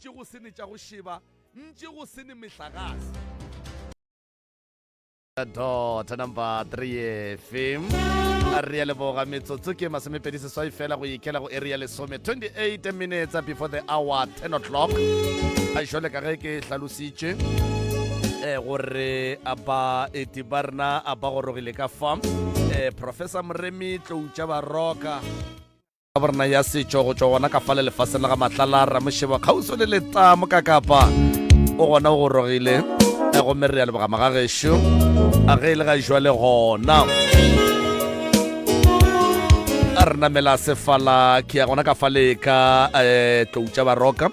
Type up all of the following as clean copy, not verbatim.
ntse go sene tša go sheba ntse go sene mehlagase dot number 3 FM re le boga metsotso ke masomepedi seswai fela go ikela go area lesome 28 minutes before the hour 10 o'clock a jole ka ge ke hlalositše gore ba eti ba rena ba gorogile ka fa Professor Moremi Tloutša Baroka ka borena ya setšo go tšwa gona ka fa le lefaseng la ga Matlalara Mošeba Kgauso le Letamo ka kapa o gona o gorogile go mere ya leboga magagešo a ge le ga jwale gona a re namela sefala ke ya gona ka fale ka Tloutša Baroka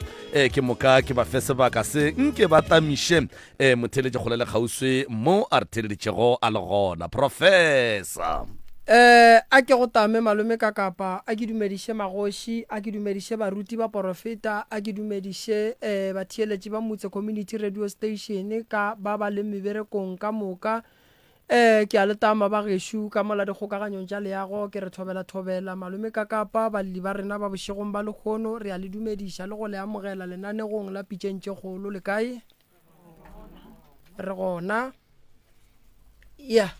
ke moka ke ba fe sebaka se nke ba tamiše motheletše kgolele kgauswi mo a re theleditšego a le gona Professor a ke go tame malome ka kapa a ke dumediše magoši a ke dumediše baruti ba porofeta a ke dumediše batheeletši ba motse community radio station ka ba le meberekong ka moka ke a letama ba gešo ka mola dikgokaganyong tša leago ke re thobela malome ka kapa balli ba rena ba bošegong ba lekgono re a le dumediša le go le amogela lenanegong la pitšentše kgolo le kae re gona ya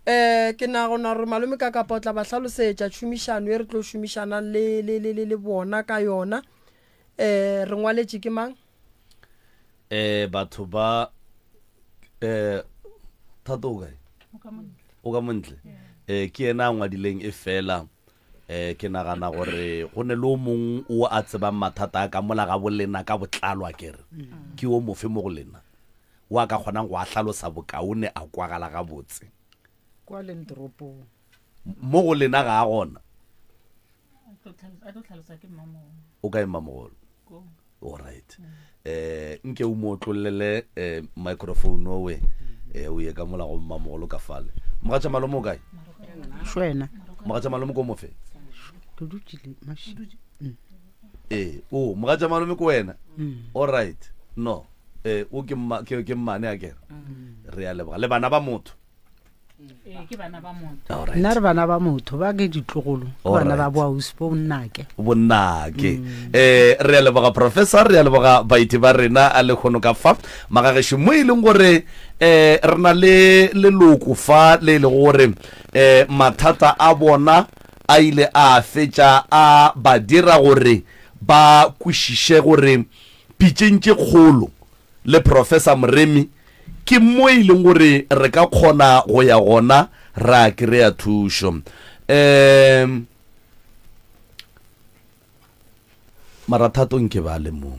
ke nagona gore malome ka kapa o tla ba hlalosetša tšhomišano e re tlo šomišana le bona ka yona re ngwaletše ke mang batho ba thato kae o ka montle ke ena a ngwadileng e fela ke nagana gore go ne le o mong o a tsebang mathata a ka mola ga bolena ka botlalo a kere ke o mofe mo go lena o a ka kgonang go a hlalosa bokaone a kwagala ga botse kwa leng toropong mo go lena ga a gona a tlo tlhalosa ke mmamogolo o ka emamogolo alright nke o mo tlollele microphone owe o ye ka mola go mmamogolo ka fale mogatša malomo o kae shwena mogatša malomo ko mofe dudutile mashi mogatša malome ko wena alright no o ke mmane a kere re a leboga le bana ba motho ke bana ba motho nna re bana ba motho ba ke ditlogolo bana ba boausi bo bonnake re a leboga Professor re a leboga baiti ba rena a le kgono ka fa magagešo mo e leng gore re na le leloko fa le le gore mathata a bona a ile a fetša a ba dira gore ba kwešiše gore pitšentše kgolo le Professor Moremi ke mo e leng gore re ka kgona go ya gona ra kry-a thušo marathatong ke ba le mo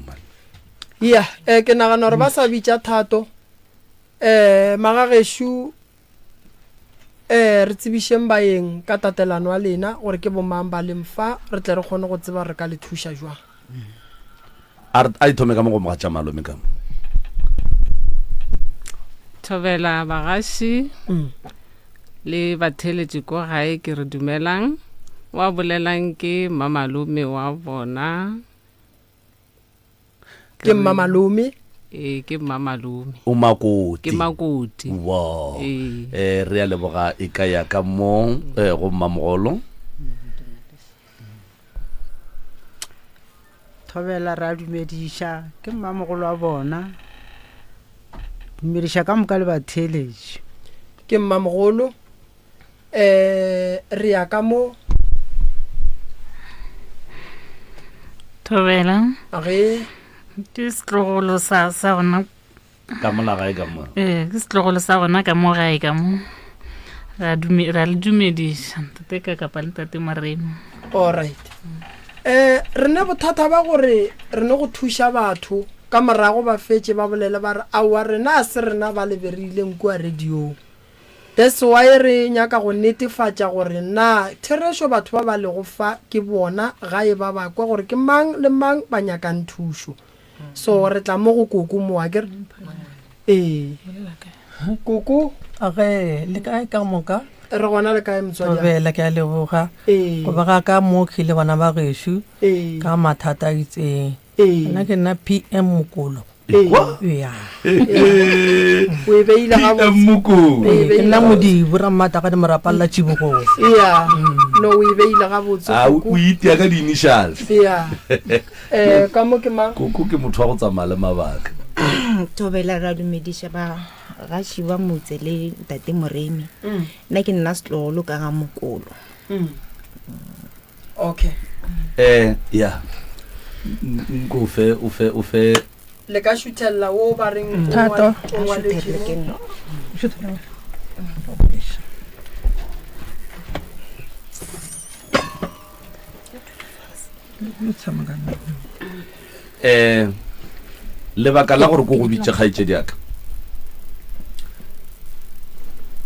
ya ke nagana gore ba sa bitša thato magagešo re tsebišeng baeng ka tatelano a lena gore ke bomang ba leng fa re tle re kgone go tseba re ka le thuša jwang a ithome ka mo go mogatša malome ka mo thobela bagaši le batheletši ko gae ke re dumelang wa bolelang ke mamalume wa bona ke mamalume ke mamalume o makoti ke makoti wow re a leboga e ka ya ka mo go mmamogolo thobela ra dumediša ke mmamogolo wa bona dumediša ka moka le batheletši ke mmamogolo re ya ka mo thobela ge ke setlogolo sa gona ka mola gae ka mo ke setlogolo sa gona ka mo gae ka mo ra le dumediša ntate ka kapa le ntate Moremi alright re ne bothata ba gore re ne go thuša batho ka morago ba fetše ba bolele ba re aowa rena a se rena ba leberileng kua radiong that's why re nyaka go netefatša gore na therešo batho ba ba le go fa ke bona gae ba ba kwa gore ke mang le mang ba nyakang thušo so re tla mo go koko moa kere koko age le kae ka moka re gona le kae motswadi bela ke a leboga go ba ka mo khile bana ba gešo ka mathata a itseng nna ke nna PM Mokolo Wa? ya o e beile ga botse Moko. ke nna modibo ra mmata ka dimarapalela tšhibogo ya no o e beile ga botse A o itia ka di-initials. ya ka mo ke mang Koko ke motho wa go tsamaya le mabaka. Thobela ra dumedisha ba gashi ba motse le ntate Moremi nna ke nna setlolo ka ga mokolo. okay Ya. Nko o fe le ka shutella o ba reng Thato. o ngwaletše mo? lebaka la gore ko go bitse kgaitse diaka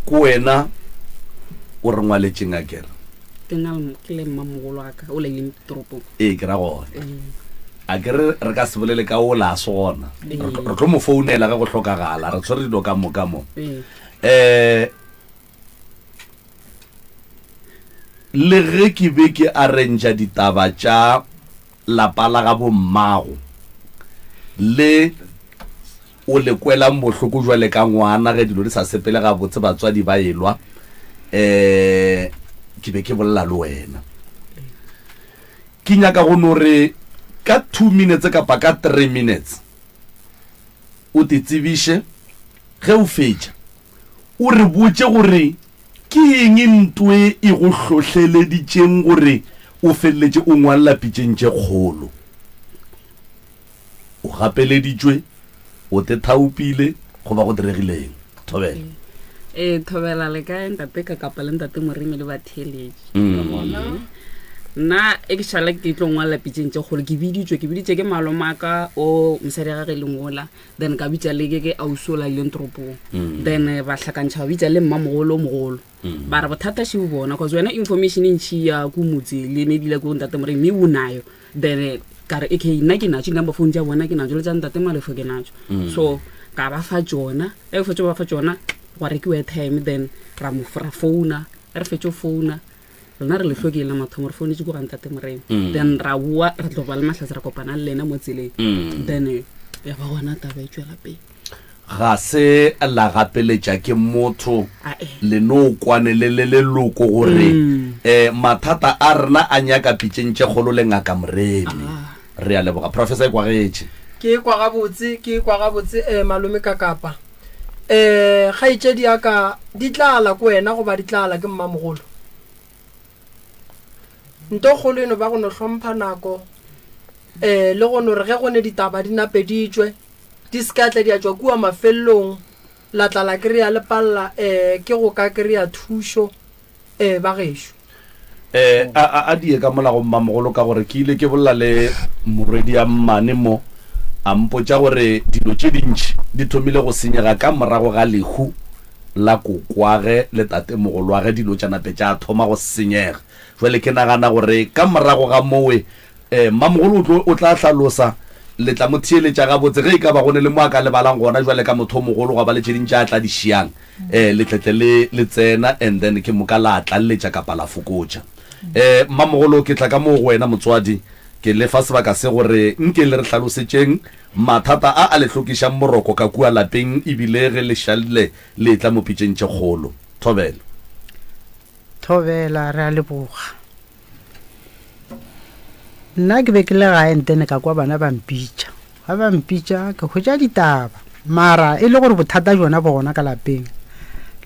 ko wena o re ngwaletseng a kere ke le mmamogolo wa ka o le leng toropong ke ra gone a kere re ka se bolele ka o la sona re tlo mo founela ga go tlhokagala re tshwere dilo ka mo le ge ke be ke arrangea ditaba tša lapa la ga bommago le o le kwelang bohloko jwale ka ngwana ge dilo di sa sepele ga botse batswadi ba elwa ke be ke bolla le wena ke nyaka go no re ka 2 minutes kapa ka 3 minutes o te tsebiše ge o fetša o re botse gore ke eng ntwe e go hlohleleditšeng gore o felletše o ngwalla pitšeng tše kgolo o gapeleditšwe o te thaupile go ba go diregileng Thobela Thobela le ka ntate ka kapa le ntate Moremi le batheletši nna e ke šala ke tlo ngwala pitšeng tše kgolo ke biditše ke malomaka o mosadi ga ge le ngola then ka bitša le ke ausola ileng toropong then ba hlakantšha ba bitša le mmamogolo o mogolo ba re bothata še o bona cause wena information e ntšhi ya ko motse le ne ebile ko ntate Moremi o nayo then ka re okay nna ke natso number phone tša bona ke natso le tša ntate Malefo ke natso so ka ba fa tšona e fetše ba fa tšona wa rekiwa time then ra founa re fetše founa rena re le hlokile mathomo re founetse ko ga ntate Moremi then ra bua re tlo ba le mahlatse ra kopana le lena mo tseleng then ya ba gona taba e tšwela pele ga se la gapeletša ke motho le no kwane le leloko gore mathata a rena a nyaka pitšeng tše kgolo le ngaka Moremi re a leboga professor e kwagetše ke kwa gabotse malome ka kapa kgaitšedi yaka di tlala ko wena goba di tlala ke mmamogolo nto kgolo eno ba go no hlompha nako le go no re ge go ne ditaba di napeditšwe di skatle di a tšwa kua mafelelong la tlala kry-a le palla ke go ka kry-a thušo ba gešo a die ka molago mmamogolo ka gore ke ile ke bolla le morwedi ya mmane mo a mpotša gore dilo tše dintši di thomile go senyega ka morago ga lehu la kokwage le tatemogolo wa ge dilo tša nape tša thoma go senyega jwale ke nagana gore ka morago ga mowe mmamogolo o tla hlalosa le tla mo theeletša gabotse ge e ka ba gone le mo a ka lebalang gona jwale ka motho o mogolo ga ba le tše dintši a tla di šiang le tletle le tsena and then ke moka la tla letša kapa la fokotša mmamogolo ke tla ka moo go wena motswadi ke lefa sebaka se gore nke le re hlalosetšeng mathata a le hlokišang moroko ka kua lapeng ebile ge le šalile le tla mo pitšeng tše kgolo Thobela re a leboga nna ke be ke le gae ntene ka kwa bana ba mpitša ga ba mpitša ke hwetša ditaba mara e le gore bothata jona bona ka lapeng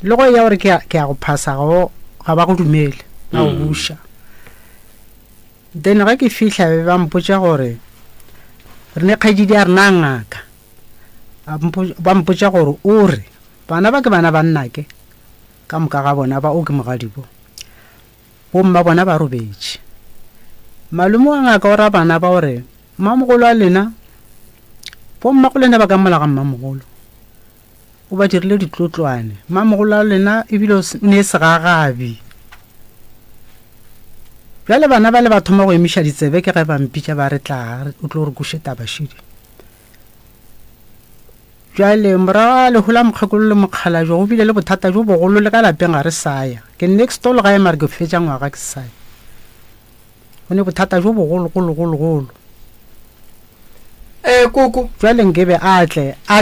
le go ya gore ke a go phasa ga ba go dumele ba go buša then ga ke fihla be ba mpotša gore re ne kgaedidi a rena ngaka ba mpotša gore o re bana ba ke bana ba nnake ka moka ga bona ba o ke mogadibo bomma bona ba robetše malume wa ngaka o ra bana ba gore mmamogolo a lena bomma go lena ba ka mola ga mmamogolo o ba dirile ditlotlwane mmamogolo a lena ebile o ne se gagabi bjale bana ba le ba thoma go emiša ditsebe ke ge ba mpitša ba re tla o tlo re kuše tabašidi bjale morago a lehola mokgekolo le mokgala jo go bile le bothata jo bogolo le ka lapeng ga re saya ke next tolo ga e mare ke fetša ngwaga ke saya go ne bothata jo bogologologologolo koko jwale nkebe a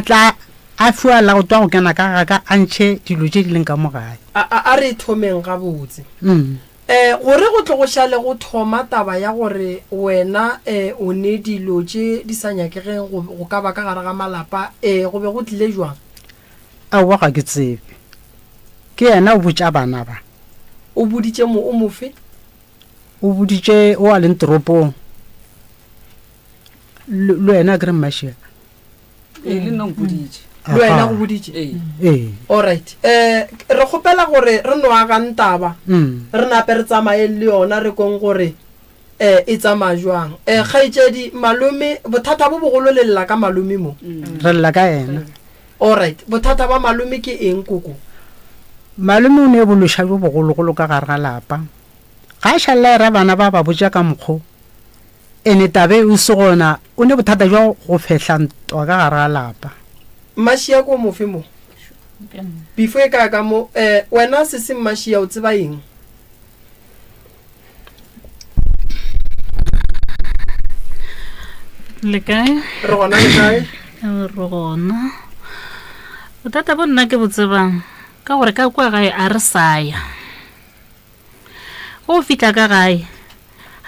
tla a fiwa la go tswa go kena ka ga ka a ntšhe dilo tše di leng ka mo gae a re thomeng ga botse gore go tle go šale go thoma taba ya gore wena o ne dilo tše di sa nyakegeng go ka ba ka gare ga malapa go be go tlile jwang aowa ga ke tsebe ke yena o botša bana ba o boditše o mofe o boditše o a leng toropong le wena a kere mmašia le nna mpoditše le wena go boditše allright re kgopela gore re no agang taba re nape re tsamaye le yona re kong gore e tsamaya jwang kgaetšedi malome bothata bo bogolo le lela ka malome mo re lela ka ena allright bothata ba malome ke eng koko malome o ne bološa jo bogologolo ka gare ga lapa ga a šalela era bana ba ba botša ka mokgo ene tabe o se gona o ne bothata jwa go fehla ntwa ka gare ga lapa mmašia ko mofe mo before e ka mo wena se se mmašia o tseba eng le kae re gona le kae re gona bothata bo nna ke bo tsebang ka gore ka kwa gae a re saya go fitlha ka gae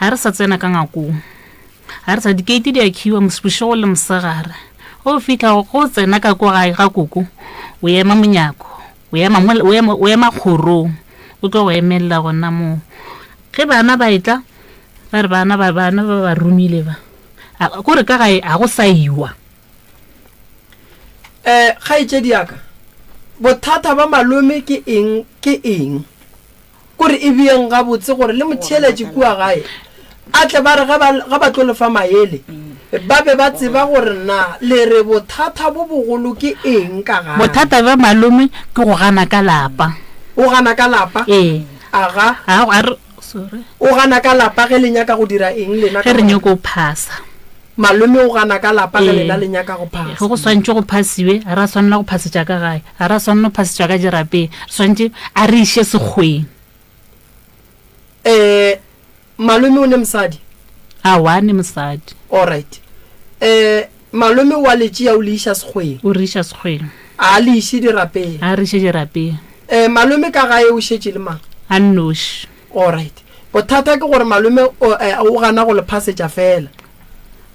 ga re sa tsena ka ngakong ga re sa dikeiti di a khiwa mosebošego le mosegare go fitlha go tsena ka kwa gae ga koko o ema monyako o ema kgorong o tlo go emelela gona moo ge bana ba etla ba re bana ba romile ba kore ka gae a go sa iwa kgaetšedi yaka bothata ba malome ke eng kore e bieng ga botse gore le motheeletše kua gae a tle ba re ga ba tlo lefa maele ba be ba tseba gore na le re bothata bo bogolo ke eng ka gae bothata ba malome ke go gana ka lapa o gana ka lapa aga sorry o gana ka lapa ge le nyaka go dira eng lena ge re nyako go phasa malome o gana ka lapa ge lena le nyaka go phasa go swantse go phasiwe a ra swanela go phasetša ka gae a ra swanela go phasetša ka jerapeng re swantse a re iše sekgweng malome o ne mosadi a wane mosadi allright malome wa letšea o le iša sekgweng o re iša sekgweng a le iše dirapeng a re iše jerapeng malome ka gae o šetše le mang a nnoši allright bothata ke gore malome o gana go le phasetša fela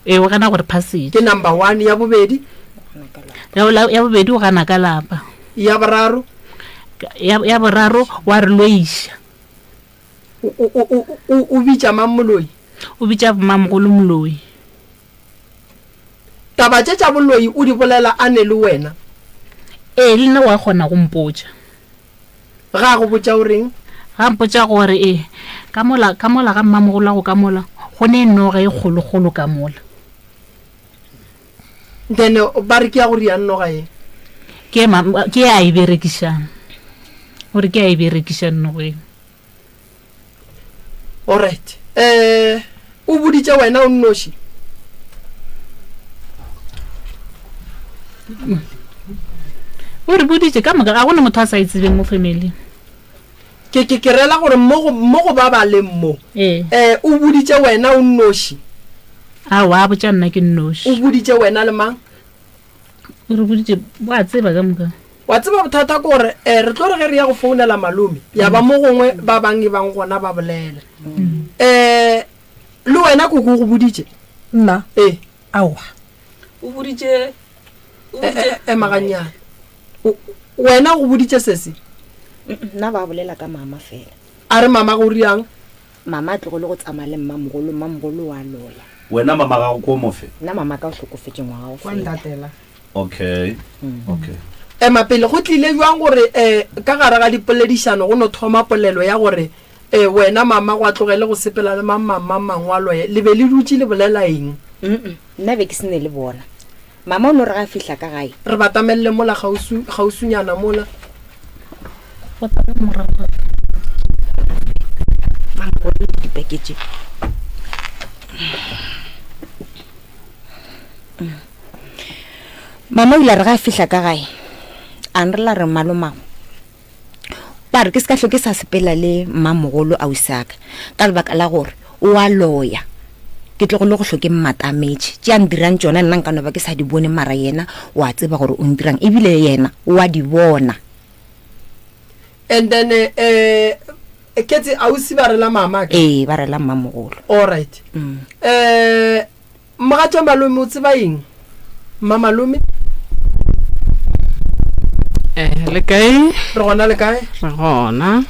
o gana gore phasetša ke number 1 ya bobedi o gana ka lapa ya boraro wa re lo iša o bitša mammoloi o bitša mamogolo moloi taba tše tša boloi o di bolela a ne le wena le nna wa kgona go mpotša ga go botša o reng ga mpotša gore ka mola ga mmamogolo go ka mola go ne noga e kgologolo ka mola then ba re ke ya gore ya nnoga e ke a e berekišang gore ke a e berekišang nogeng allright o boditše wena o nnoši o re boditše ka moka ga gone motho a sa itsebeng mo family ke rela gore mo go ba ba leng mo o boditše wena o nnoši a wa botša nna ke nnoši o boditše wena le mang o re boditše wa tseba ka moka wa tseba bothata ke gore re tlo re ge re ya go founela malome ya ba mo gongwe ba bang e bang gona ba bolela le wena koko go boditše nna aowa o boditše maganyana wena go boditše sese nna ba bolela ka mama fela a re mama go riang mama a tlogole go tsamaya le mmamogolo wa lola wena mama gago ko mofe nna mama ka o hlokofetse ngwaga go fela okay mapele go tlile jwang gore ka gare ga dipoledišano go no thoma polelo ya gore wena mama go a tlogele go sepela le mama mangwaloye le be le dutse le bolela eng nna be ke sene le bona mama o no re ga fihla ka gae re batamelele mola gausunyana mola mangolo dipeketse mama o ile re ga fihla ka gae a nrela re malomago ba re ke se ka tlhoke sa sepela le mmamogolo a usaka ka lebaka la gore o a loya ke tle go le go hloke mmatametše tše a ndirang tšona nna nka no ba ke sa di bone mara yena wa tseba gore o ndirang ebile yena wa di bona. And then ketse ausi ba rela mama ke ba rela mmamogolo. all right. Mogatša malome o tseba eng mamalume le kae re gona le kae re gona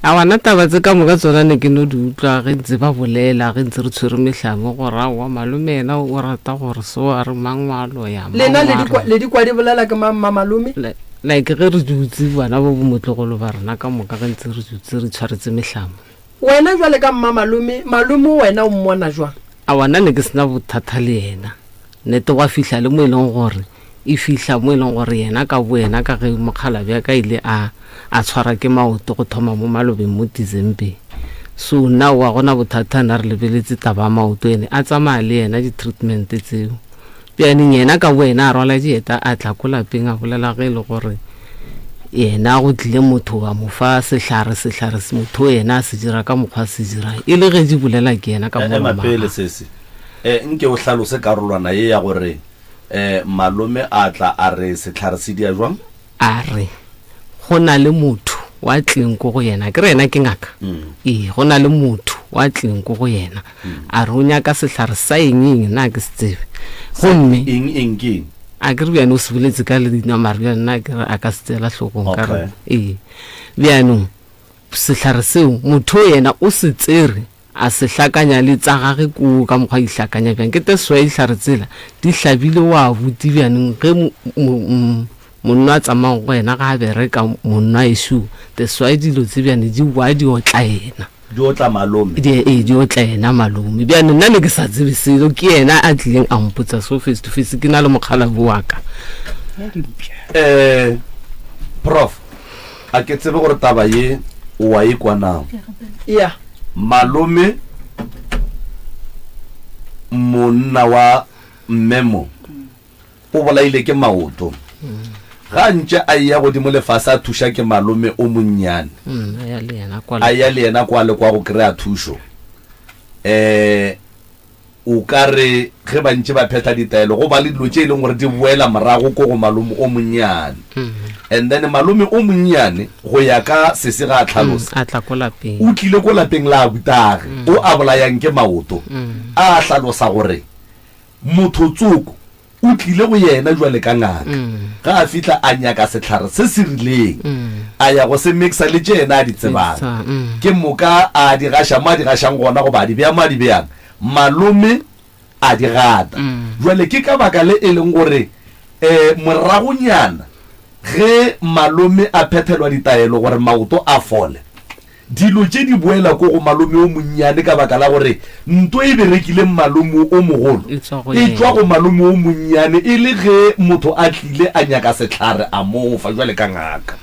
a wana taba tse ka moka tsona ne ke no di utlwa ge ntse ba bolela ge ntse re tshwere metlhamo gore wa malume ena o rata gore so a re mangwalo ya lena le di kwa di bolela ke mamalume like ge re dutse bana ba bo motlogolo ba rena ka moka ge ntse re dutse re tshwaretse metlhamo. Wena jwale ka malume wena o mmona jwang? A wana ne ke sena bothata le yena nete wa fihla le mo e leng gore e fihla mo e leng gore yena ka boena ka ge mokgalabja ka ile a tshwara ke maoto go thoma mo malobeng mo December. So now wa gona bothata na re lebeletse taba maoto ene a tsamaya le yena di-treatment tseo bjane yena ka boena a rwala dieta a tla ko lapeng a bolela ge e le gore yena go tlile motho wa mo fa sehlare motho yena a se dira ka mokgwa se dirang e le ge di bolela ke yena ka mapele sese nke o hlalose karolwana ye ya gore malome a tla a re sehlare se dia jwang a re go na le motho wa tleng go yena ke re yena ke ngaka go na le motho wa tleng go yena a re o nyaka sehlare sa eng na ke se tsebe gomme eng a ke re bjane o se boletse ka le dinamare bjane nna ke re a ka se tsela hlokong ka re bjanong sehlare seo motho yena o se tsere a se hlakanya le tsa gage ko ka mokgwa ihlakanya bjang ke te swa dihlare tsela di hlabile wa buti bjanong ge monna a tsamang go yena ga a bereka monna ešo te swa dilo tse bjane di wa di otla yena di otla malome di otla yena malome bjane nna ne ke sa tsebe selo ke yena a tlileng a mpotsa so face to face ke na le mokgalabo wa ka. Prof a ke tsebe gore taba ye o wa e kwanang ya malome monna wa mmemo o bolaile ke maoto ga ntse a ya godimo lefasa a thusha ke malome o monnyane a ya le yena kwa le kwa go kry-a thušo o ka re ge ba ntse ba phetha ditaelo go ba le dilo tše e leng gore di boela morago ko go malome o monnyane and then malome o monnyane go ya ka sese ga a tlhalosa o tlile ko lapeng la abutage o a bolayang ke maoto a tlhalosa gore motho tsoko o tlile go yena jwale ka ngaka ga a fitla a nyaka setlhare se se rileng a ya go se mixa le tšena a di tsebang ke moka a di gaša mo a di gašang gona go ba di bea mo a di beang malome a di gata jwale ke ka baka le e leng gore moragonyana ge malome a phethelwa ditaelo gore maoto a fole dilo tše di boela ko go malome o monnyane ka baka la gore nto e berekile malome o mogolo e tswa go malome o monnyane e le ge motho a tlile a nyaka setlhare a mofa jwale ka ngaka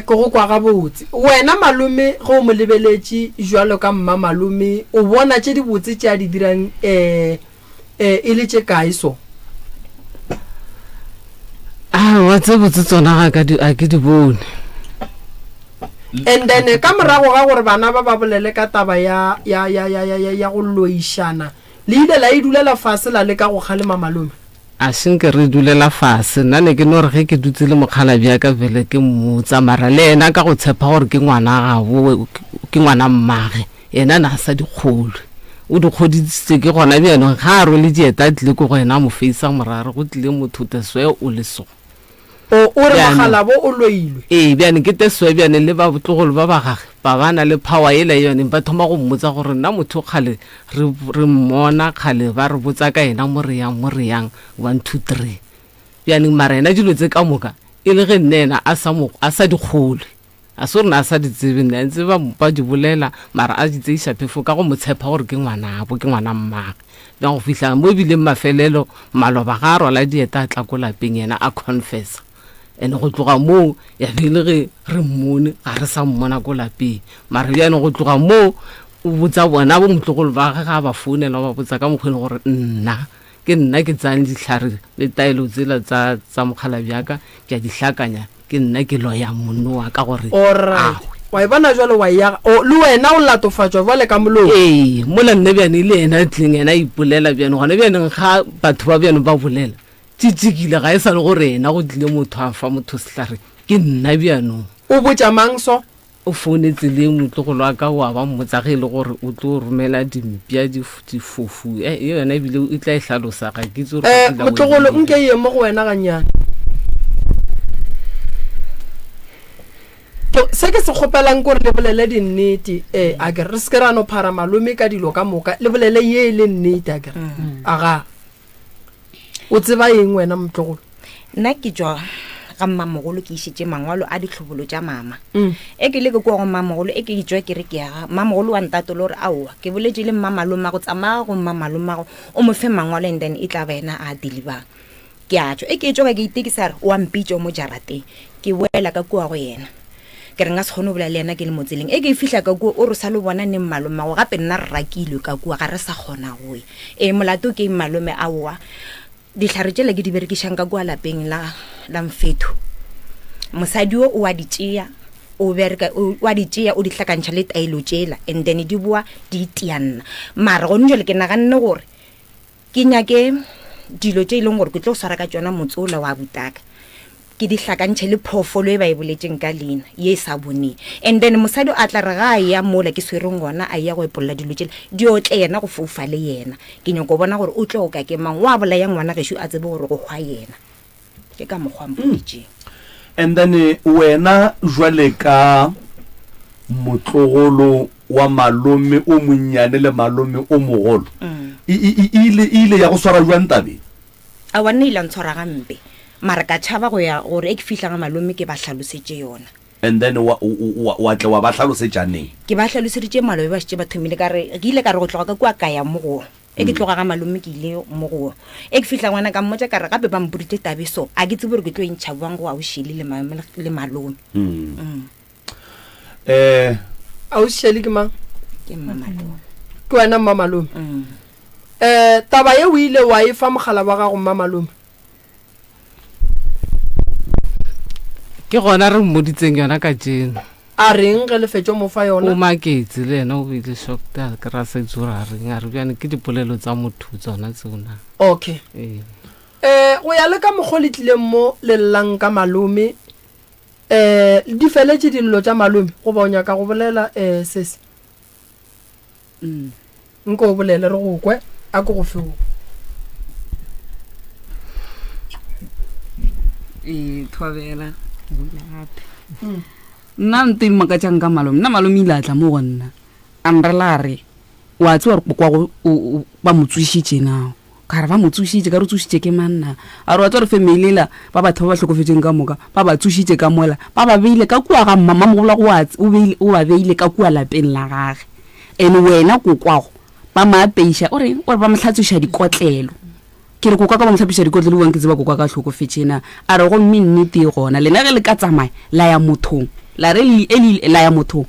ko go kwa gabotse wena malome go o mo lebeletše jwalo ka mma malome o bona tše di botse tše a di dirang e le tše kae so wa tse botse tsona a ke di bone and then ka morago ga gore bana ba bolele ka taba ya go loišana le ile la e dulela fase la le ka go kgalema malome a senke re dulela fase nna ne ke no re ge ke dutse le mokgalabja ka vele ke mmotsa mara le ena ka go tshepa gore ke ngwana gabo ke ngwana mmage ena na sa dikgolo o di kgoditse ke gona bjanong ga a rwele dieta a tlile ko go ena mo faisa morare go tlile motho teswe o le so o re mogalabo o loilwe bjane ke teswe bjane le ba botlogolo ba bagage ba bana le power e le yone ba thoma go mmotsa gore nna motho kgale re mmona kgale ba re botsa ka ena mo re yang 1 2 3 bjane mara ena dilo tse ka moka e le ge nnena a sa dikgole a se rena a sa di tsebe nna ntse ba di bolela mara a di tseiša phefo ka go mo tshepa gore ke ngwanabo ke ngwana mmage bjang go fihla mo bileng mafelelo maloba ga a rwala dieta a tla ko lapeng yena a confessa ene go tloga mo ya bile ge re mmone ga re sa mmona ko lapeng mara bjane go tloga mo o botsa bona bo motlogolo ba ge ga ba founela ba botsa ka mokgwene gore ke nna ke tsang dihlare le taelo tsela tsa mokgalabjaka ke a di hlakanya ke nna ke loya monno wa ka gore wa e bona jwale wa ya le wena o latofatswa jwale ka molong ee mola nne bjane le ena tleng ena ipolela bjane gona bjaneng ga batho ba bjane ba bolela titsikile ga e sa le gore ena go tlile motho a fa motho setlare ke nna bjanong o botsa mang so o founetse le motlogolo wa ka wa ba mmotsa ge e le gore o tlo romela dimpia difofu yona ebile e tla e tlhalosa ga ke itse motlogolo nke ye mo go wena ganyana se ke se kgopelang gore le bolele dinnete a ke re se ke ra no phara malome ka dilo ka moka le bolele ye le nnete a ke aga o tseba eng wena motlogolo nna ke jwa ga mmamogolo ke isitse mangwalo a ditlhobolo tša mama e ke le ke kwa go mmamogolo e ke itswa ke re ke aga mmamogolo wa ntatolo gore aowa ke boletse le mmamaloma go tsamaya go mmamaloma o mo fe mangwalo and then e tla bena a delivang ke a tswa e ke itswa ke itekisa re wa mpitse mo jarateng ke boela ka kwa go yena ke re nga se kgone bola le yena ke le motseleng e ke fihla ka kwa o re sa le bona ne mmaloma go gape nna re rakilwe ka kwa ga re sa kgona go molato ke mmalome aowa ditlhare tšela ke di berekišang ka kwa lapeng la mfetho mosadi o wa di tšea o di hlakantšha le taelo tšela and then di boa di itianna mara gone jale ke naganne gore ke nyake dilo tše e leng gore ke tlo swara ka tšona motsola wa butaka ke di hlakantšhe le phofolo e ba e boletseng ka leina ye sa boneng and then mosadi a tla re ga a ya mola ke swereng gona a ya go epolola dilo tšele di otle yena go foufa le yena ke nyako bona gore o tlo ka ke mang wa bolaya ngwana gešo a tsebe gore go hwa yena ke ka mokgwampoditseng and then wena jwale ka motlogolo wa malome o monnyane le malome o mogolo ile ya go swara jwang tabe a wa nne ile ntshwara gampe mara ka tšhaba go ya gore e ke fihla ga malome ke ba tlhalosetse yona and then wa tle wa ba tlhalosetšaneng ke ba tlhaloseditše malobe ba šetse ba thomile ke ile ka re go tloga ka kua ka ya mo go e ke tloga ga malome ke ile mo go e ke fihla ngwana ka mmotsa ka re gape ba mpoditse tabe so a ke tsebe gore ke tlo entšha boang go aušhele le malome aušhele ke mang ke mmamalome ke wena mmamalome taba ye o ile wa e fa mogala wa gago mmamalome ke gona re mmoditseng yona ka jeno a reng ge lefetšo mo fa yona o maketse le yena o ile shokta ke ra se tsura reng a re bjane ke dipolelo tsa motho tsona tsona okay go ya le ka mokgwa le tlileng mo lellang ka malome di feletše dillo tša malome go ba o nyaka go bolela sese nko o bolele re go kwe a ko go feo thobela bula gape nna nte mmakatšang ka malome nna malome ile a tla mo go nna a nrela re wa tse gore kwa ba mo tsošitše nao ka re ba mo tsošitše ka re tsošitše ke manna a re wa tse re femelela ba batho ba ba tlhokofetseng ka moka ba ba tsošitše ka mola ba ba beile ka kua ga mmama mogola o ba beile ka kua lapeng la gage and wena ko kwago ba maapeiša ore ba motlhatsoša dikotlelo ke re koka ka ba motlhapiša dikotlelo bang ke tseba koka ka tlhokofetšena a re go mme nnete gona lena ge le ka tsamaya la ya mothong la ya mothong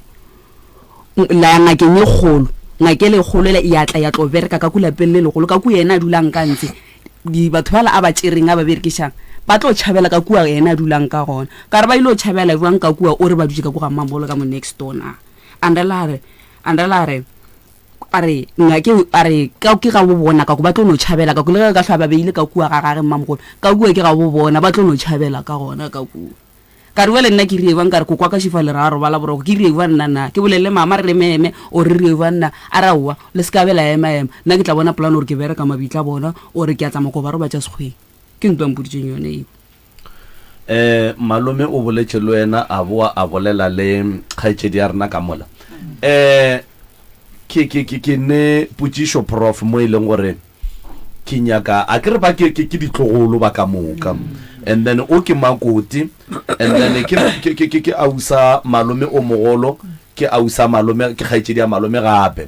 la ya ngakeng e kgolo ngakele e kgolo e ya tla ya tlo bereka ka kulapeng le legolo ka ku yena a dulang ka ntse batho bala a ba tšereng a ba berekišang ba tlo tšhabela ka kua yena a dulang ka gona ka re ba ile o tšhabela jwang ka kua o re ba dutse ka kua ga mmamolo ka mo next door na andela re are ngake are ka ke ga bo bona ka go ba tlo no tšhabela ka go le ka hlwa ba beile ka kua ga gare mmamogolo ka kua ke ga bo bona ba tlo no tšhabela ka gona ka kua ka re wele nna ke re bang ka re go kwa ka shifa le ra robala boroko ke re nna ke bolele mama re meme o re nna a rawa le ska bela ema nna ke tla bona plan gore ke bere ka mabitla bona o re ke a tsama go ba roba tša sekgwe ke ntwa mpoditseng yone malome o boletse le wena a boa a bolela le kgaetšedi ya rena ka mola ke ne putsišo prof mo e leng gore ke nyaka a ke re ba ke ditlogolo ba ka moka and then o ke makoti and then ke ausa malome o mogolo ke ausa malome ke kgaetšedi ya malome gape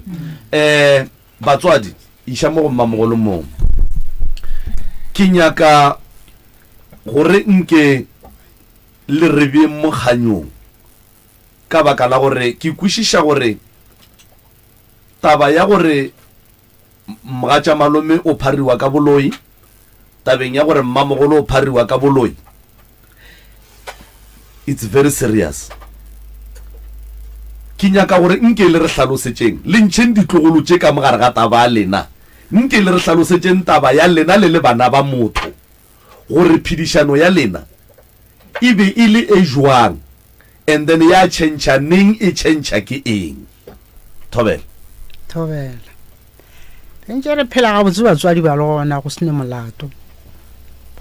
batswadi iša mo go mmamogolo moo ke nyaka gore nke le rebe mo kganyong ka baka la gore ke kwešiša gore taba ya gore mgatša malome o phariwa ka boloi tabeng ya gore mmamogolo o phariwa ka boloi it's very serious ke nyaka gore nke le re tlhalosetseng le ntšheng ditlogolo tše ka mogare ga taba ya lena nke le re tlhalosetseng taba ya lena le le bana ba motho gore phedišano ya lena e be e le e jwang and then ya tšhentšha neng e tšhentšha ke eng Thobela ntse re phela ga botse batswadi ba le gona go sene molato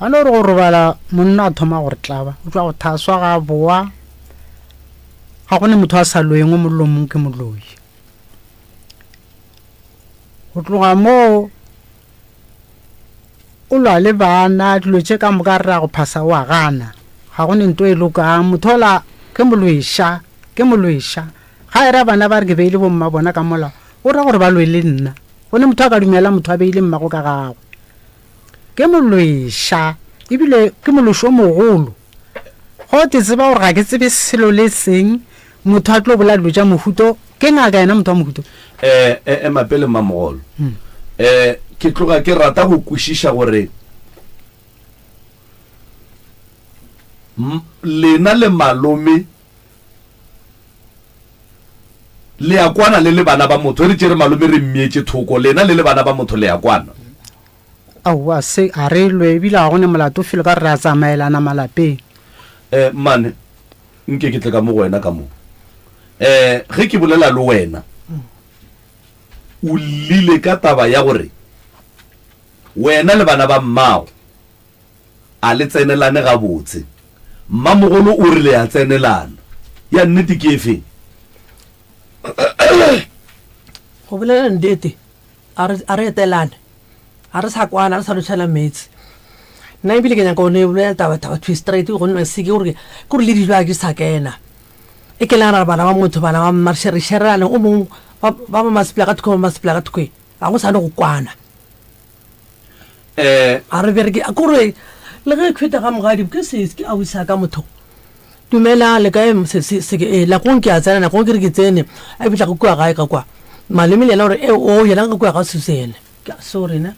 ba no re go robala monna a thoma gore tlaba o tswa go thaswa ga boa ga gone motho a sa loeng o mollo mong ke moloi go tloga mo o lwa le bana dilo tše ka moka re ra go phasa o a gana ga gone nto e lokang motho ola ke molwešwa ga e ra bana ba re ke beile bomma bona ka mola o ra gore ba lwe le nna gone motho a ka dumela motho a beile mmago ka gagwe ke molwešwa ebile ke mološo mogolo go te tseba gore ga ke tsebe selo le seng motho a tlo bola dilo tša mohuto ke ngaka yena motho wa mohuto mapele Mamogolo ke tloga ke rata go kwešiša gore lena le malome le ya kwana le bana ba motho re tšere malome re mmietse thoko lena le bana ba motho le ya kwana aowa se a re lwe ebile ga gone molato felo ka re a tsamaelana malapeng mane nke ke tle ka mo go wena ka mo ge ke bolela le wena o lile ka taba ya gore wena le bana ba mmao a le tsenelane ga botse Mamogolo o rile ya tsenelana ya nnete ke efe go bolela ndete a re etelane a re sa kwana re sa lotšhela metsi nna ebile ke nyaka one bolela taba twi straight go nna seke gore le dijo a ke sa kena e ke lana bana ba motho bana ba marshererane o mongwe ba masepela ka thokwe ga go sa le go kwana a re bereke kore le ge khweta ga mogadi ke se ke a wisa ka motho dumela le ka la kong ke a tsena na kong ke re ke tsene a bitla go kwa gae ka kwa maleme le gore o yela ga kwa ga susene sorry na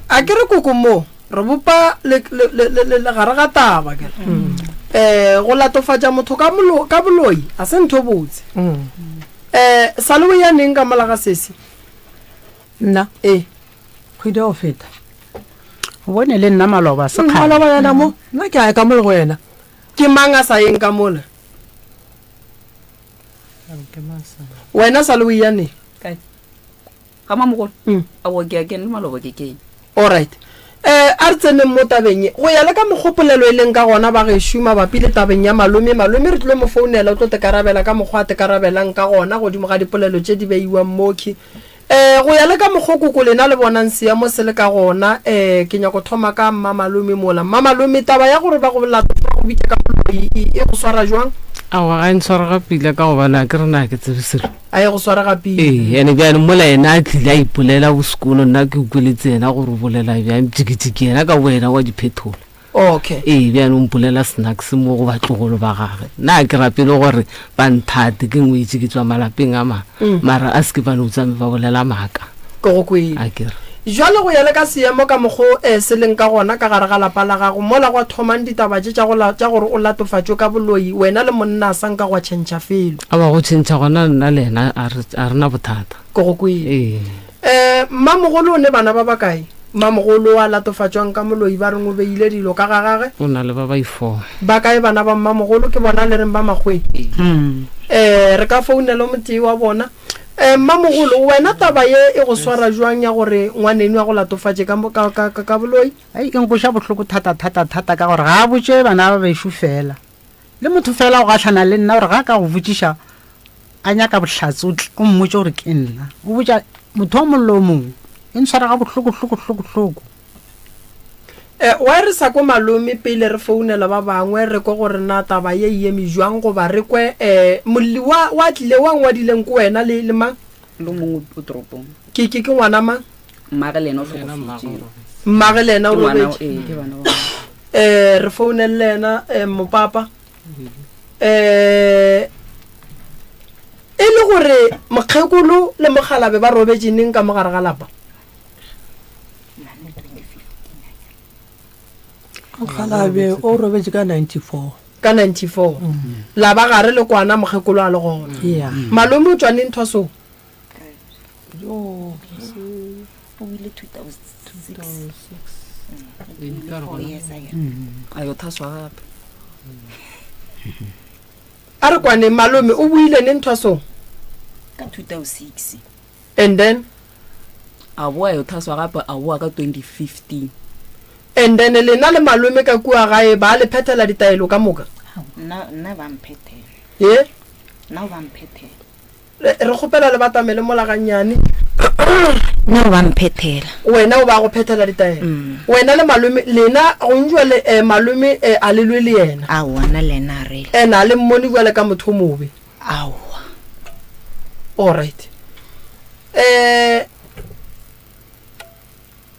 a ke re koko mo re bopa le gare ga taba ke go latofatša motho ka boloi a se ntho botse sa le o ya neng ka malaga sese nna kgwedi go feta bone le nna maloba se maloba yana mo nna ke a ka mo le go wena ke mang a sa yeng ka mola wena sa le o ya neng ka Mamogolo a wo ke a kene maloba ke keng alright a re tseneng mo tabeng e go ya le ka mogopolelo e leng ka gona ba ge šuma bapile tabeng ya malome re tlile mo founela o tlo tekarabela ka mokgwa a tekarabelang ka gona godimo ga dipolelo tše di beiwang moki go ya le ka mogokoko lena le bonang seamo se le ka gona ke nyako thoma ka mmamalome mola mmamalome taba ya gore ba go latofa go bitša ka moloi e go swara jwang awa ga ntshwara ga pila ka gobana ke rena ke tsebe selo a ye go swara ga pila ene bjane mola ena a tlile a ipolela go sekolo nna ke ukweletse ena gore o bolela bjang jikijiki ena ka wena wa diphetola okay bjane o mpolela snacks mo go batlogolo ba gage nna ke rapele gore ba nthate ke ngwetse ke tswa malapeng a mang mara a seke bane o tsame ba bolela maaka ke go kwele a kere jwale go ya le ka seemo ka mogo se leng ka gona ka gare ga lapa la gago mola go thomang ditaba tša gore o latofatšwe ka boloi wena le monna a sang ka go tšhentšha felo a ba go tšhentšha gona nna le ena a rena bothata ke go kwele mmamogolo o ne bana ba bakae mmamogolo a latofatšwang ka moloi ba reng o beile dilo ka ga gage o na le ba ba i4 ba kae bana ba mmamogolo ke bona le reng ba magwedi re ka founela motee wa bona mmamogolo wena taba ye e go swara jwang ya gore ngwaneno wa go latofatše ka boloi ai ke nkoša bohloko thata ka gore ga a botse bana ba bešo fela le motho fela go gatlhana le nna gore ga ka go botsiša a nyaka bohlatse o mmotse gore ke nna o botsa motho wa mollo o mongwe e ntshwara ga bohloko wa re sa ko malome pele re founela ba bangwe re ko gore na taba ye eme jwang goba re kwe molli wa tlile wa ngwadileng ko wena le mang le mongwe o toropong ke ngwana mang mmage le ena o tlhokofetse mmage le ena o robetse ke bana ba re founela ena mopapa e le gore mokgekolo le mogalabe ba robetse neng ka mogare ga lapa Khalabe o robetse ka 94 ka 94 la ba gare le kwana mogekolo a le gona Yeah. malome o tswane ntho so o ile 2006 4 years ago. a yo thaswa gape a re kwane malome o buile ne ntho so ka 2006 and then a boa yo thaswa gape a boa ka 2015 and then lena le malome ka kua gae ba le phethela ditaelo ka moka nna ba mphethela ye nna ba mphethela re kgopela le batamele molaganyane nna ba mphethela wena o ba go phethela ditaelo wena le malome lena go njwa le malome a le lwe le yena a wana lena re ena le mmoni jwa le ka motho mobe awa all right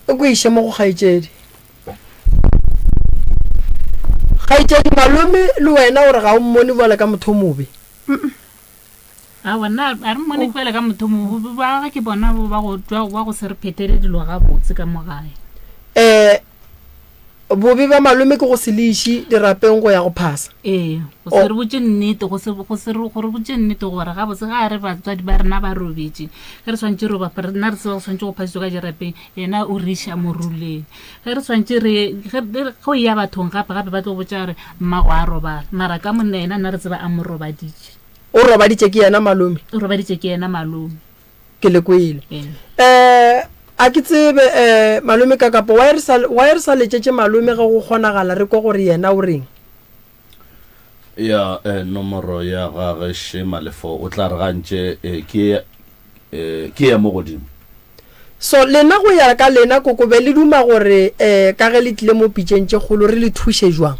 o go ishe mo go gaitsedi malome le wena o re ga o mmone jwa le ka motho mobe a wena a re mmone fela ka motho mo ba ga ke bona ba go tswa wa go se re phethele dilo ga botse ka mogae bobe ba malome ke go se leishi dirapeng go ya go phasa go se re botse nnete go se gore botse nnete gore ga botse ga re batswadi ba rena ba robetse ge re tshwantse re ba rena re se ba tshwantse go phasitswe ka dirapeng ena o risha moruleng ge re tshwantse go ya bathong gape ba tlo botsa re mmago a robala mara ka monna ena nna re tseba a mo robaditse o robaditse ke yena malome o robaditse ke yena malome ke le kwele a ke tsebe malome ka kapo wa re sa letšetse malome ge go kgonagala re kwa gore yena o reng ya nomoro ya gage she malefo o tla re gantše ke ya mo godimo so lena go ya ka lena kokobe le duma gore ka ge le tlile mo pitšeng tše kgolo re le thuše jwang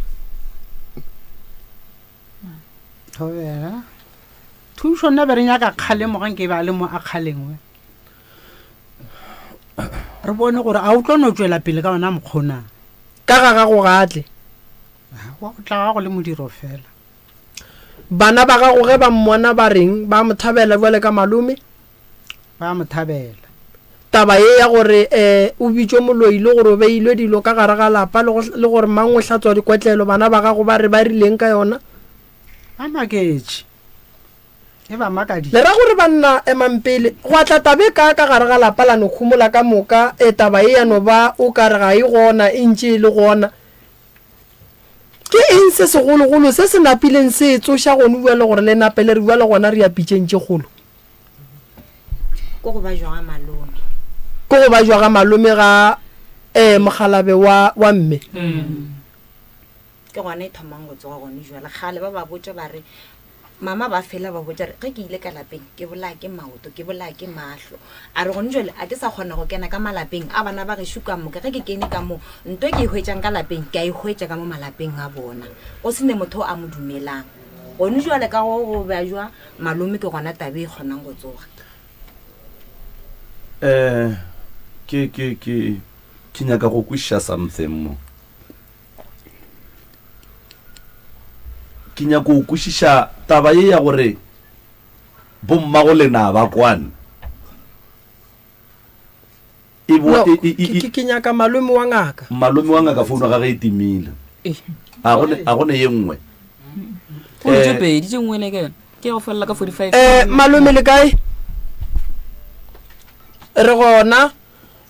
thušo nna be re nyaka kgale mogang ke ba le mo a kgaleng we re bone gore a o tlo no tswela pele ka ona mokgonang ka ga go gatle wa go tla ga go le modiro fela bana ba gago ge ba mmona ba reng ba mo thabela jwale ka malome ba mo thabela taba ye ya gore o bitšwe moloile gore o beilwe dilo ka gare ga lapa le gore mang o hlatswa dikwetlelo bana ba gago ba re ba rileng ka yona a maketše e ba makadi le ra gore banna emampele go atla tabe ka gare ga lapa la no khumola ka moka taba e ya no ba o ka re ga e gona e ntše le gona ke eng se segologolo se se napileng se tsoša gone bua le gore le napele re bua le gona re ya pitšeng tše kgolo ko go ba jwa malome ko go ba jwa ga malome ga mogalabe wa mme ke gone e thomang go tsoga gone jwale gale ba botsa ba re mama ba fela ba botsa re ge ke ile ka lapeng ke bola ke maoto ke bola ke mahlo a re gone jwale a ke sa kgona go kena ka malapeng a bana ba ge shuka moka ge ke kene ka mo ntwe ke hwetšang ka lapeng ke a e hwetša ka mo malapeng a bona o sene motho a mo dumelang gone jwale ka go ba jwa malome ke gona tabe e kgonang go tsoga ke nyaka go kwiša something mo ke nyaka go kwišiša taba ye ya gore bommago lena ba kwane ke nyaka malome wa ngaka founu ga ge e timile a gone ye nngwe o tse pedi tse nngwe le ke go felela ka 45 malome le kae re gona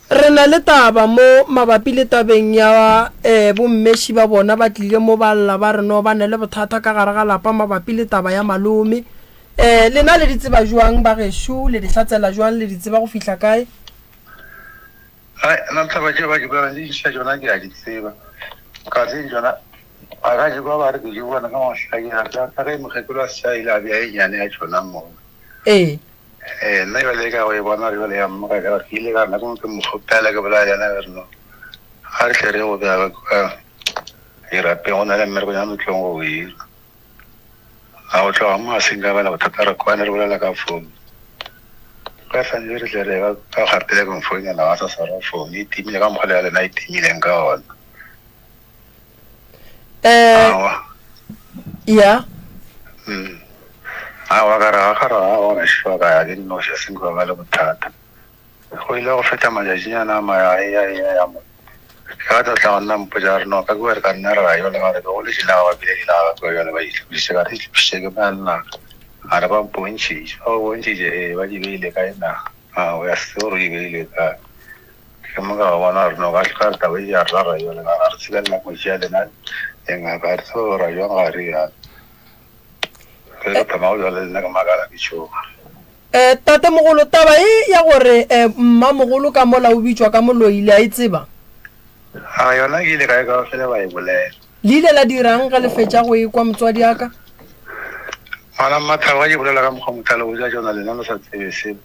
re na le taba mo mabapi le tabeng ya bommeši ba bona ba tlile mo balla ba re no ba ne le bothata ka gare ga lapa mabapi le taba ya malome lena le ditseba jwang ba gešo le dihlatsela jwang le ditseba go fihla kae nna taba tše ba ke ba di tša jona ke a di tseba ka se jona a ga je ba re ke di bona ka mahlakela ka ge mogekolo a sa ile a bja e nyane ya tšona moo nna jale ka go e bona jale ya mmoka ka ke ile ka nna ke mokgopela ke bola jana re no ga re tle re go bja irapeng go na le mmereko ya motlong go ira a go tloga mo a seng ka bana bothata re kwane re bolela ka founu ka santse re tle re ka gapele ke mfounela wa sa swara founu e timile ka mokgole ya lena e timileng ka ona ya awa ka ra ga ona shwa ka ya ke no se seng go ba le bothata go ile go feta matšatšinyana a maya mo ka ta tla nna mpojar no ka go re ka nna ra yo le ga re go le dila wa bile dila ga go yo le ba itse ga re tse ke ba nna ara ba ponchi o ponchi je ba di bile ka ina o ya story bile ka ke mo ga wa na no ga ka ta ba ya ra yo le ga re tse la ko ja le na enga ba so ra yo ga ri ya ke ta ma o le na ga magala bicho tate mogolo taba e ya gore mmamogolo ka mola o bitswa ka moloile a e tseba a yona ke ile ka ka fela ba e bolela le ile la dirang ga le fetša go e kwa motswadi aka mana matha wa bolela ka mokgwa mothalo o ja jona le nna sa tsebe se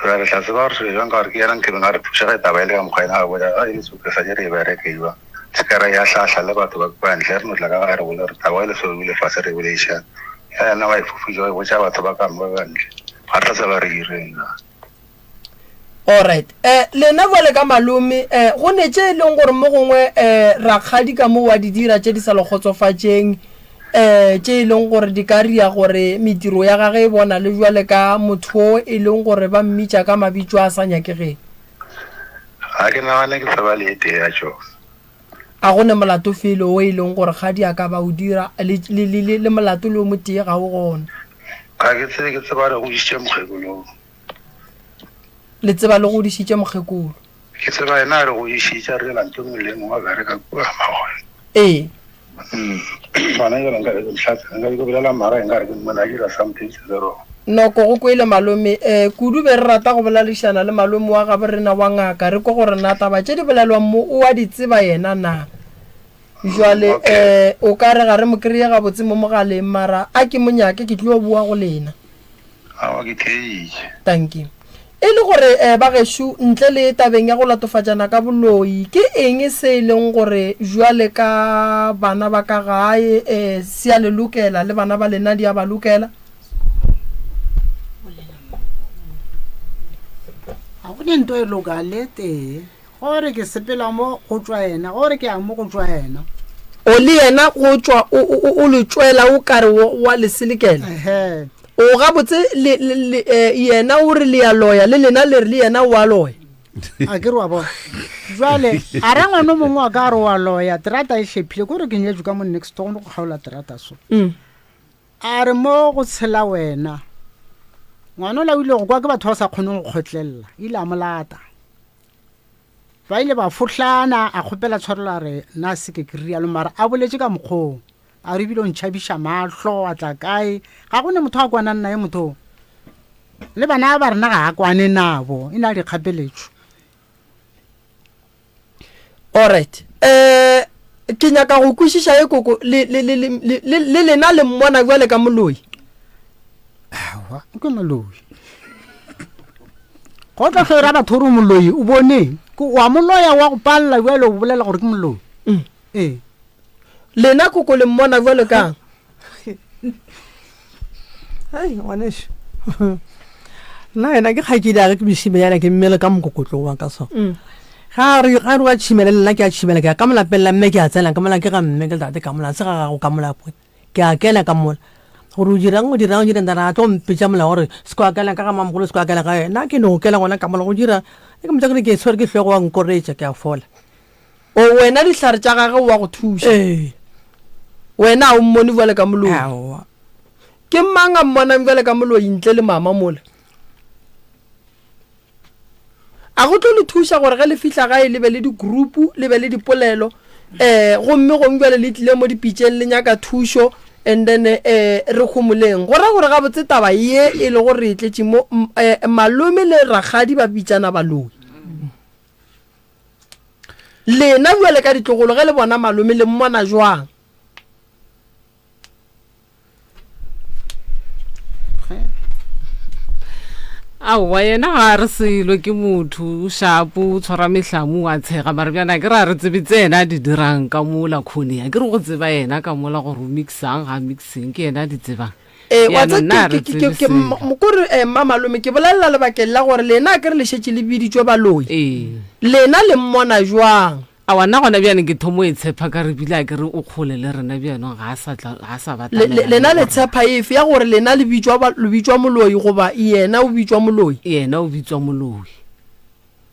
ra re tla tseba re jang ka re ke yana ke bana re thusa ga taba ile ka mokgwa ina go ja a ile se ka sa jere ba re ke iwa sekara ya hlahla le batho ba kwa ntle re no tla ka re bolela re taba ile so ile fa se revelation ya na wa ifufujo go ja batho ba ka mo ba ntle ga tla se ba re irena. Alright lena vale ka malome go ne tše e leng gore mo gongwe rakgadi ka mo wa di dira tše di sa le kgotsofatšeng tše e leng gore di ka ria gore mediro ya gage e bona le jwale ka motho e leng gore ba mmitša ka mabitso a sa nyakegeng ga ke nagane ke sa ba le ete ya tšo a gone molato felo o e leng gore gadi a ka ba o dira le molato le o motee ga o gona ga ke tseba re go dišitše mokgekolo le tseba le go dišitše mokgekolo ke tseba ena re go dišitša re la ntho mo le mo ga re ka kua magone bana yo nka re mhlatsa nka go bolela mara nka re mona dira something se zero noko go kwele malome kudu be re rata go bolalishana le malome wa ga borena wa ngaka re ko gore na taba tše di bolalwa mo o wa di tseba yena na jwale o ka re ga re mo kry-e gabotse mo mogaleng mara a ke monyake ke tlile bua go lena awa ke theitše thank you e le gore ba gešo ntle le tabeng ya go latofatšana ka boloi ke eng se e leng gore jwale ka bana ba ka gae se a le lokela le bana ba lena di a ba lokela ga go ne nto e lokale tee gore ke sepela mo go tswa ena gore ke yang mo go tswa ena o le yena go tswa o le tswela o kare wa le selekela o ga botse yena o re le ya loya le lena le re le yena wa loya a ke re wa bona jwale a ra ngwana mongwe a ka re wa loya terata e shephile kore ke nyetso ka mo next door go kgaola terata so a re mo go tshela wena ngwana o la o ile go kwa ke batho ba sa kgoneng go kgotlelela ile a molata ba ile ba fotlana a kgopela tshwarela re na se ke rialo mara a boletse ka mokgong a re bile o ntšhabisha mahlo a tla kae ga go ne motho a kwana nna ye motho le bana ba rena ga a kwane nabo e na le dikgapeletšo alright ke nyaka go kwešiša ye koko le lena le mmona bjale ka moloi awa ke moloi go tla tlhoera batho re moloi o boneng wa moloya wa go palela bjale o bolela gore ke moloi lena koko le mmona bjale kang hai ngwaneso nna ena ke kgakile a re ke bešime yana ke mmele ka mokokotlo wa ka so ga re wa tšhimele lena ke a tšhimela ke ya ka molapeng la mme ke a tsena ka mola ke ga mme ke tate ka mola se ga gago ka molapo ke a kena ka mola gore o dirang dara tlo mpetša mola gore se ko akela ka ga mamogolo se ko akela ka ena ke no kela gona ka mola go dira e ke motsa kere ke tshwere ke tlhogo wa nkoretša ke a fola o wena dihlare tša gage wa go thuša wena o mmone bjale ka moloi ke mang a mmonang bjale ka moloi ntle le mama mola a go tlo le thuša gore ge le fihla gae le be le digroupu le be le dipolelo gomme gongwe bjale le tlile mo dipitšeng le nyaka thušo and then re gomoleng gore gore ga botse taba ye e le gore e tletše mo malome le ragadi ba bitsana baloi lena bjale ka ditlogolo ge le bona malome le mmona jwang aowa yena ga re selo ke motho shapo o tshwara metlamo wa tshega mare bjana ke re a re tsebe tse ena di dirang ka mola kgone ya ke re go tseba yena ka mola gore o mixang ga mixing ke yena di tsebang kore mamalome ke bolelela lebakeng la gore lena ke re le šetše le biditšwe baloi lena le mmona jwang a wana gona bjane ke thomo e tshepa ka re bile a ke re o kgole le rena bjano ga a sa batla lena le tshepa efe ya gore lena le bitswa moloi goba yena o bitswa moloi yena o bitswa moloi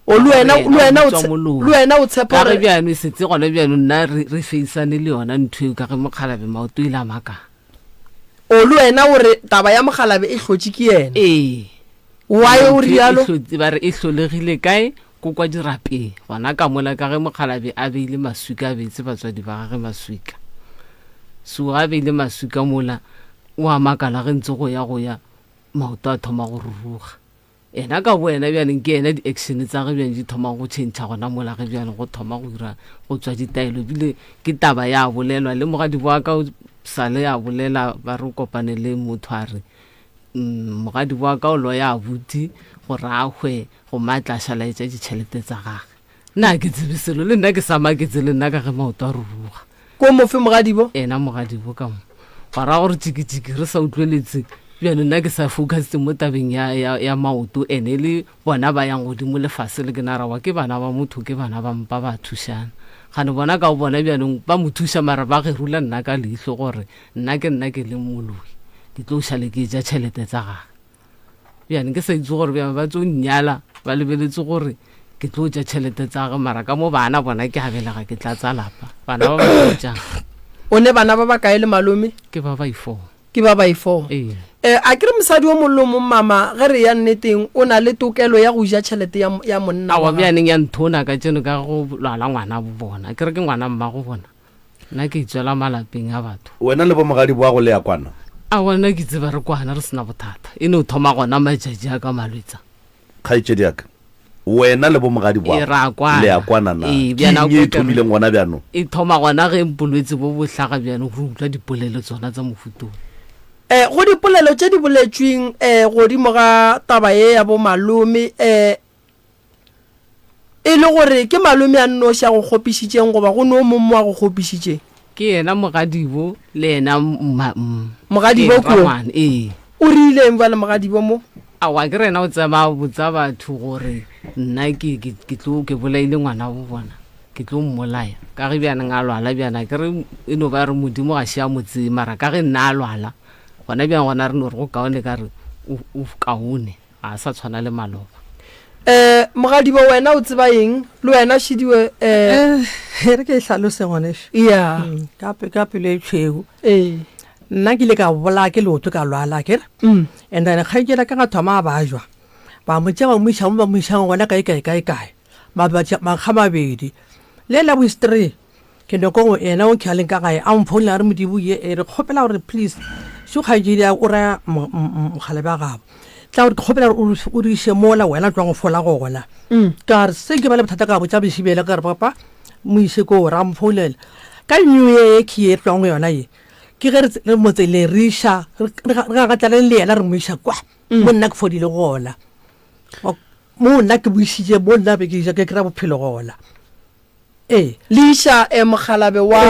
o le wena o tshepa ka re gore bjano e setse gone bjano nna re faisane le yona ntho eo ka ge mokgalabe maoto ile a maka o le wena ore taba ya mogalabe e hlotse ke yena why o rialo ba re e hlolegile kae ko kwa dirapeng gona ka mola ka ge mokgalabe a beile maswika a beetse batswadi ba gage maswika so a beile maswika mola o a makala ge ntse go ya maoto a thoma go ruruga ena ka boena bjaneng ke ena di-action tsa ge bjane di thoma go tšhentšha gona mola ge bjane go thoma go dira go tswa ditaelo bile ke taba ya bolelwa le mogadi wa ka sale ya bolela ba re kopane le motho a re mogadi wa ka o lo ya buti gore a hwe go matla šalaetša ditšhelete tsa gage nna ke tsebiselo le nna ke sa maketse le nna ka ge maoto a ruruga ko mofe mogadibo ena mogadibo ka mo gara gore tšikitšiki re sa utlweletse bjane nna ke sa focusitse mo tabeng ya maoto ene le bona ba yang godimo lefase le ke narawa ke bana ba motho ke bana ba mpa ba thušana gane bona ka bona bjanong ba mo thuša mara ba gerula nna ka leihlo gore nna ke le moloi ke tlo šale ke ja tšhelete tsa gage bjane ke sa itse gore bjane ba tso nnyala ba lebeletse gore ke tlo ja tšhelete tsa gage mara ka mo bana bona ke abelega ke tla tsa lapa bana ba ba tjang o ne bana ba ba kae le malome ke ba ba i4 a ke re mosadi wa mollo mo mama ge re ya nneteng o na le tokelo ya go ja tšhelete ya monna wa bjaneng ya nthona ka tseno ka go lwala ngwana bo bona ke re ke ngwana mma go bona nna ke itswela malapeng a batho wena le bo mogadi bo a go le ya kwana a bona ke tseba re kwana re sena bothata e ne o thoma gona majaji a ka malwetsa kgaitsedi yaka wena le bo mogadi bo le ya kwana na ke thomile ngwana bjano e thoma gona ge bolwetse bo bohlaga bjano go utlwa dipolelo tsona tsa mofutong go dipolelo tše di boletsweng godimo ga taba ye ya bo malome e le gore ke malome a nnoša go kgopišitšeng goba go no mongwe wa go kgopišitšeng ke yena mogadibo le yena mogadibo o rileng ba le mogadibo mo awa ke rena o tsama botsa batho gore nna ke bolaile ngwana bo bona ke tlo mmolaya ka ge bjaneng a lwala bjana ke re e no ba re modimo ga šea motse mara ka ge nna a lwala gona bjang gona re no re go kaone ka re o kaone a sa tshwana le maloba mogadibo wena o tseba eng le wena Šidiwe re ke hlalose gonesho ya ka pelo e tšhweu nna ke ile ka bola ke leoto ka lwala kere and then kgaikela ka ga thoma ba jwa ba motse ba moišang gona kae makga mabedi le la bo history ke noko ena o khaleng ka gae a mphola re modibo ye re kgopela gore please so kgaikedi o ra mogale ba gabo tla gore kgopela o re se mola wena tswa go fola gona ka re se ke ba le bothata ka botsa bešibela ka re papa moise ko ra mpholela ka new year e ke e tswa go yona ye ke ge re motse le risha re ga tla le yena re moisa kwa mo nna ke fodile gona mo nna ke buisitse mo nna be ke ja ke kra bophelo gona leisha mogalabe wa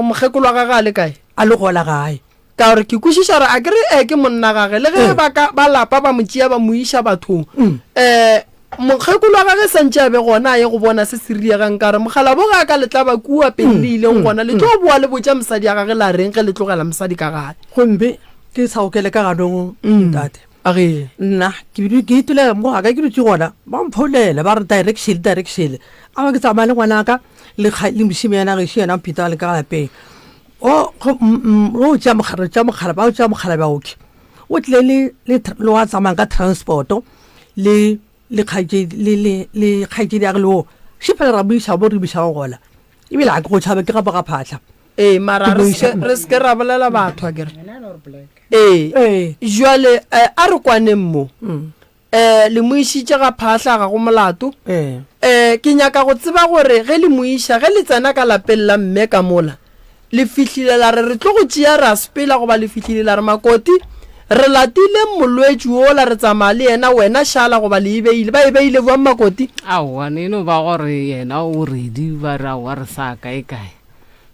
mogekolo wa gage a le kae a le gola gae ka gore ke kwešiša gore a kere ke monna gage le ge ba lapa ba motšea ba moiša bathong mokgekolo wa gage santše a be gona a ye go bona se se riegang ka re mogalabe ga ka letla ba kua peng le ileng gona le tlo boa le botša mosadi ya gage la reng ge le tlogela mosadi ka gage gombe ke sa okele ka ganong tate nna ke itulela mo ga ka ke dutse gona ba mpholela ba re direction a ba ke tsamaya le ngwanaka le mošimo yana gešo yana pheta le ka lapeng o tša mogala ba oke o tlile le wa tsamayang ka transporto le kgaitsedi ya ge leo šipela ra moiša mo re moišago gona ebile a ke go tšhabe ke gapa ga phatlha mara re seke ra bolela batho a kere jale a re kwaneng mo le moišitše ga phahla ga go molato ke nyaka go tseba gore ge le moiša ge le tsena ka lapeng la mme ka mola le fihlile la re tlo go tšea ra sepela goba le fihlile la re makoti re latile molwetši o la re tsamaya le yena wena šala goba le ba e beile boang makoti aowa neno ba gore yena o redi ba ra wa re sa kae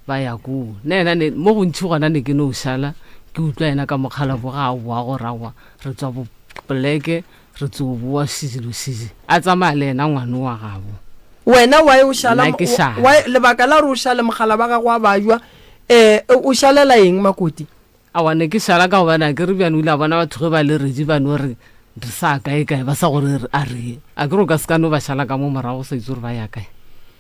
ba ya kuo nna ena mo go ntšhi gona ne ke no šala ke utlwa yena ka mokgalabo ga a boa go rawa re tswa poleke re tso boa sisi a tsamaya le yena ngwane wa gabo wena wa o šala lebaka la re o šale mogala ba gago a bajwa o šalela eng makoti awa ne ke šala ka gobana ke re bjano ile a bona batho ge ba le redi bano re re sa kae ba sa gore a re a ke ro ka se ka no ba šala ka mo morago sa itse gore ba ya kae.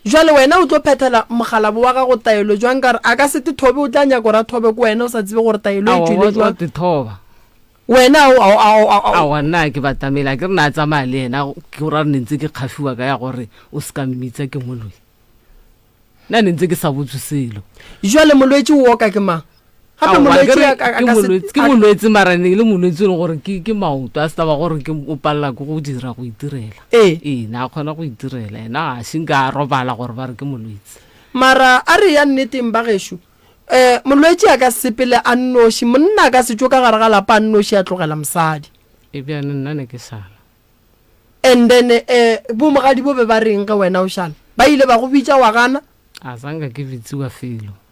jwale wena o tlo phethela mogalabo wa gago taelo jwang kare a ka sete thobe o tla nyaka ra thobe ko wena o sa tsebe gore taelo e tswile jwang thoba wena a nna ke batamela ke re na tsamaya le ena ke gore re ntse ke kgafiwa ka ya gore o se ka mmitsa ke moloi nna ntse ke sa botse selo jwale molwetse o oka ke mang gape ke molwetse marane le molwetse le gore ke maoto a se taba gore ke o palela ke go dira go itirela na a kgona go itirela ena a shinka a robala gore ba re ke molwetse mara a re ya nneteng ba gešo molwetse a ka sepele a nnoši monna a ka setšo ka gare ga lapa a nnoši a tlogela mosadi ebjane nna ne ke šala and then bomogadi bo be ba reng ge wena o šala ba ile ba go bitša wa gana a sanka ke bitsiwa felo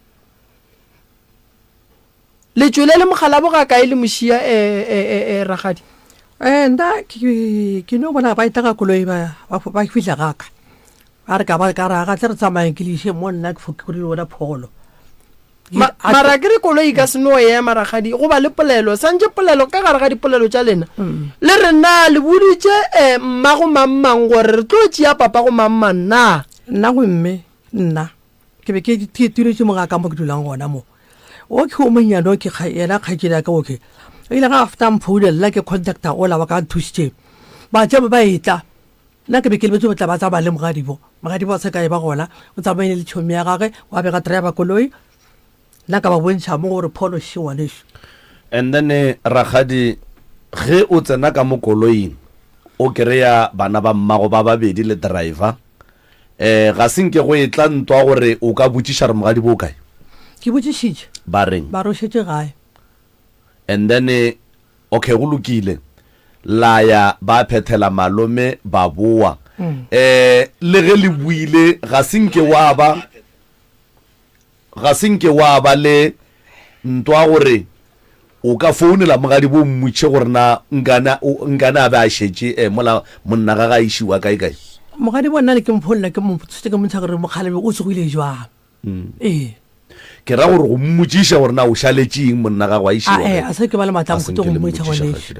letswele le mogalabo ga kae le mošia ragadi nda ke no bona ba itaka koloi ba fihla gaka ba re ka ba ka raga tle re tsamaye ke liše mo nna ke fokile wona pholo mara ke re koloi ka seno ya maragadi go ba le polelo santse polelo ka gare ga dipolelo tša lena le re nna le boditše mmago mammang gore re tlo tšea papa go mammang na nna go mme nna ke be ke tiretše mogaka mo ke dulang gona mo o ke o monyano ke yena kgakela ka oke ile ga after mphounela ke contacta ola wa ka thusitše ba tšaba ba etla nna ke be ke lebetse botla ba tsamaya le mogadibo a se kae ba gona o tsamaile le tšhomi ya gage wa bega driver koloi nna ka ba bontšha mo gore pholo še ngwanešo and then ragadi ge o tsena ka mo koloing o kry-a bana ba mmago ba babedi le driver ga senke go e tla ntwa gore o ka botšiša re mogadi bo kae ke botšišitše ba reng ba rošetše gae and then okay go lokile laya ba phethela malome ba boa le ge le buile ga senke wa ba le ntwa gore o ka founela mogadi bo mmutšhe gore na nkana a be a šetše mola monna ga ga išiwa kae mogadi bo nna le ke mpholela ke montšha gore mokgalebe o tsogile jwang ke ra gore go mmotšiša gore na o šaletšeng monna ga go a išiwa a se ke ba le matlamokgote go mmotša gonešo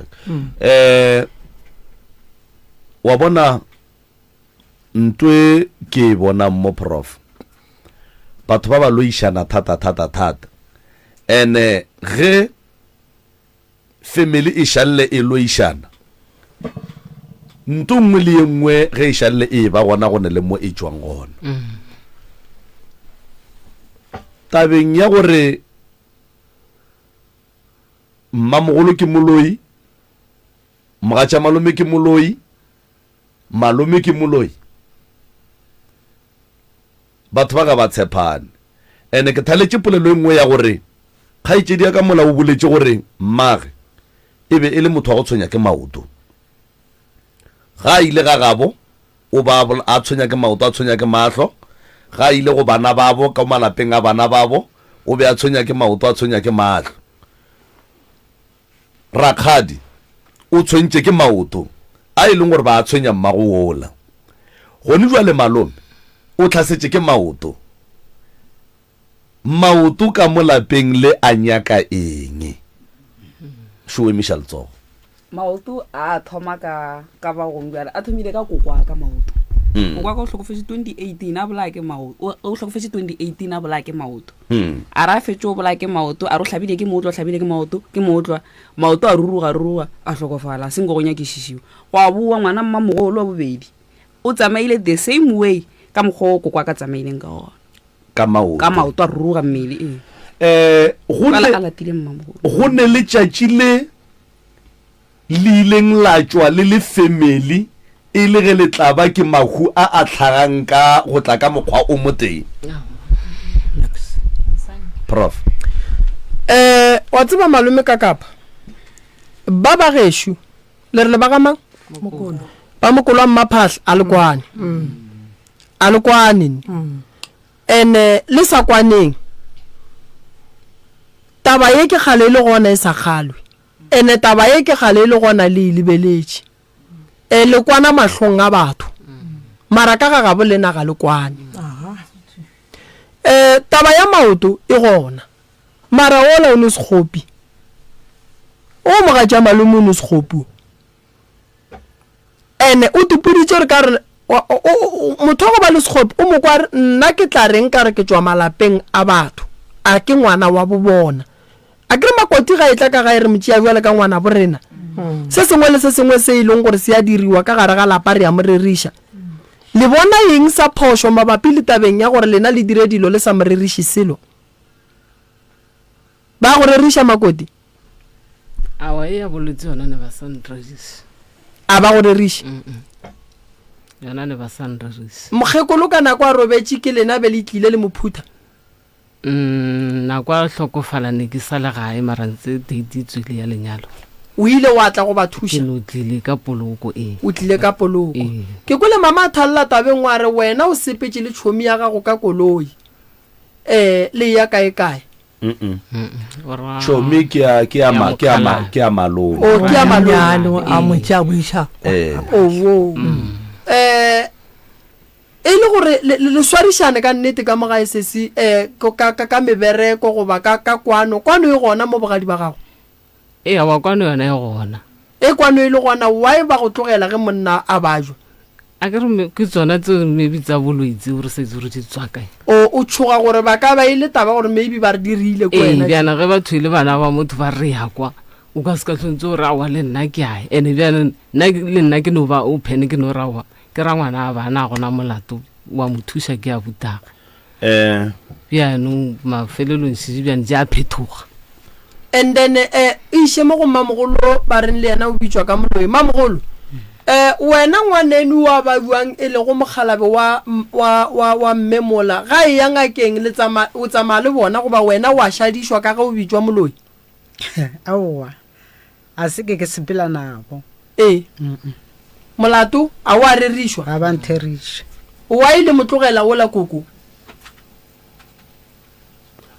wa bona ntwe ke bona mo prof batho ba ba loišana thata ene ge family e šalle e loišana nto nngwe le ye nngwe ge e šalle e ba gona go ne le mo e tšwang gona tabeng ya gore mmamogolo ke moloi mogatša malome ke moloi malome ke moloi batho ba ga ba tshepane ene ke thaletše polelo e nngwe ya gore kgaetšedi ya ka mola o boletše gore mmage e be e le motho wa go tshwenya ke maoto ga ile ga gabo o ba a tshwenya ke maoto a tshwenya ke mahlo ga ile go bana babo ka malapeng a bana babo o be a tshwenya ke maoto a tshwenya ke mahlo rakgadi o tshwentše ke maoto a e leng gore ba a tshwenya mmago ola gone jwale malome o tlhasetše ke maoto ka mo lapeng le a nyaka eng šo emiša letsogo maoto a thoma ka bagong bjale a thomile ka kokwa ka maoto kokwa ka o tlhokofetse 2018 a bola ke maoto o tlhokofetse 2018 a bola ke maoto a ra fetse o bola ke maoto a re o tlhabile ke mootlwa maoto a ruruga a tlhokofala a senko go nyakešišiwa go a boa ngwana mmamogolo wa bobedi o tsamaile the same way ka mokgwa o kokwa ka tsamaileng ka gona ka maoto a ruruga mmele go ne le tšatši le ileng la tšwa le family e le ge le tlaba ke mahu a tlhagang ka go tla ka mokgwa o moteng prof wa tseba malome ka kapa ba ba gešo le re le ba gamang ba mokolo wa mmaphahla a lekwane ene le sa kwaneng taba ye ke kgale le gona e sa kgalwe ene taba ye ke kgale le gona le lebeletše le kwana mahlong a batho mara ka ga bo lena ga le kwane taba ya maoto e gona mara ola o ne sekgopi o mogatša malome o ne sekgopi ene o tupuditse gore ka re motho go ba le sekgopo o mo kwa nna ke tla reng ka re ke tswa malapeng a batho a ke ngwana wa bobona a kere makoti ga e tla ka ga e re motšea jwale ka ngwana borena se sengwe le se sengwe se e leng gore se a diriwa ka gare ga lapa re ya moreriša le bona eng sa phoso mabapi le tabeng ya gore lena le dire dilo le sa moreriši selo ba go reriša makoti awa e ya bolwetse yona ne ba sunrise a ba go reriša yona ne ba sunrise mokgekolo ka nako a robetse ke lena be le tlile le mophutha nako a tlhokofala ne ke sa le gae marantse date tswile ya lenyalo o ile wa tla go ba thuša ke no tlile ka poloko o tlile ka poloko ke kole mama a thalla tabeng wa re wena o sepetse le tšhomi ya gago ka koloi le ya kae tšhomi ke a malome o ke a manyalo a motšea boiša e le gore le swarišane ka nnete ka mogae sesi ka mebereko goba ka kwano e gona mo bogadi ba gago e wa kwano yona e gona kwano e le gona why ba go tlogela ge monna a bajwa a kere ke tsona tse maybe tsa bolwetse gore se tsore di tswa kae o tshoga gore ba ka ba ile taba gore maybe ba re dirile kwena bjana ge batho ile bana ba motho ba re ya kwa o ka se ka tlhontse gore awa le nna ke ae ene bjana le nna ke no ba open ke no rawa ke ra ngwana a bana a gona molato wa mo thuša ke a butaga bjano mafelelong se bjane ja a phethoga and then iše mo go mamogolo ba reng le yena o bitswa ka moloi mamogolo wena ngwanenu wa ba buang e le go mogalabe wa mmemola ga e ya ngakeng o tsamaya le bona goba wena wa šadišwa ka ga o bitswa moloi aowa a se ke sepela nabo molato a wa rerišwa a ba ntheriša wa ile motlogela o la koko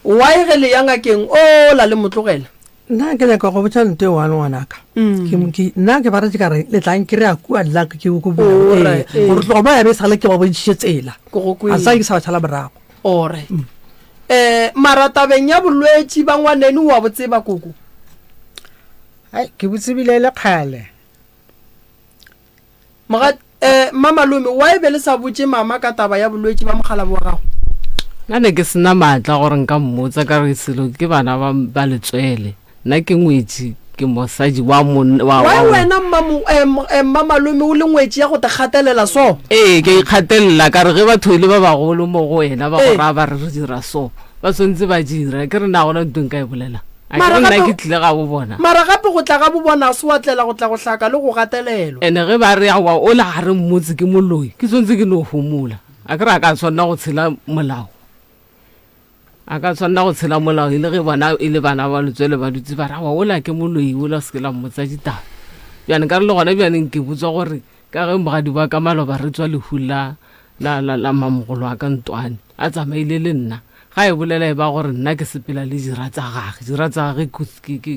wa e ge le ya ngakeng o la le motlogela nna ke nyaka go botsa nte wa ngwanaka nna ke baratse ka re le tlang ke re a kua laka ke go bua gore tlogo ba ya be sale ke ba boditše tsela a sa ke sa batšhala morago ore maratabeng ya bolwetse ba ngwanene wa botseba koko ke botsebile le kgale mamalome wa e be le sa botse mama ka taba ya bolwetse ba mogala wa gago nna ne ke sena maatla gore nka mmotsa ka re selo ke bana ba letswele nna ke ngwetsi ke mosadi wa wena mamalome o le ngwetsi ya go te gatelela so ke ikgatelela ka re ge batho ile ba bagolo mo go wena ba go raya ba re dira so ba tshwanetse ba dira ke re na gona ntong ka e bolela nna ke tlile ga bo bona mara gape go tla ga bo bona se wa tlela go tla go hlaka le go gatelelwa ene ge ba re wa o la gare mmotse ke moloi ke tshwanetse ke no homola a ke re a ka tshwanela go tshela molao a ka tshwanela go tshela molao ile ge bona ile bana ba letswele ba dutse ba rawa o la ke moloi o la se ke la mmotsa ditaba bjane ka re le gona bjaneng ke botswa gore ka ge mogadi ba ka maloba re tswa lehula la mamogolo a ka ntwane a tsamaile le nna ga e bolela e ba gore nna ke sepela le dira tsa gage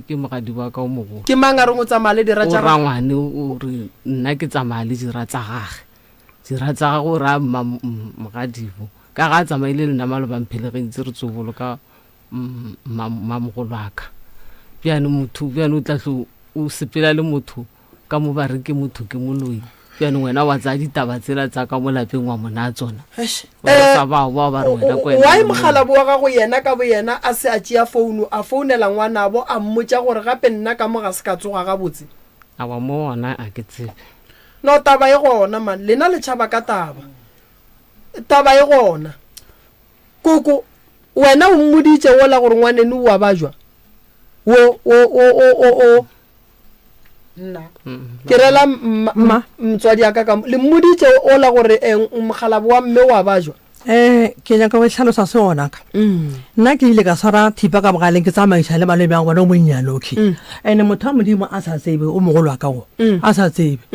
ke mogadi ba ka o mogolo ke mang a reng o tsamaya le dira tsa gage ngwane o re nna ke tsamaya le dira tsa gage o ra mogadibo ka ga tsamaile le nna maloba mphelegentse re tsobolo ka mamogolo aka bjane o tlatlo o sepela le motho ka mo ba re ke motho ke moloi bjane wena wa tsa ditaba tsela tsa ka mo lapeng wa mona tsona wa e mogalabo wa gago yena ka bo yena a se a tšea founu a founela ngwanabo a mmotsa gore gape nna ka mo ga se ka tsoga gabotse awa mo ona a ke tsebe no taba e gona man lena le tšhaba ka taba e gona koko wena o mmoditše wola gore ngwanene wa bajwa nna ke rela mtswadi aka ka le mmoditše ola gore mogalabo wa mme wa bajwa ke nyaka go tlhalosa se ona ka nna ke ile ka swara thipa ka bogaleng ke tsamaiša le malome a bona o monnyanoki ene motho a modimo a sa tsebe o mogolo wa ka go a sa tsebe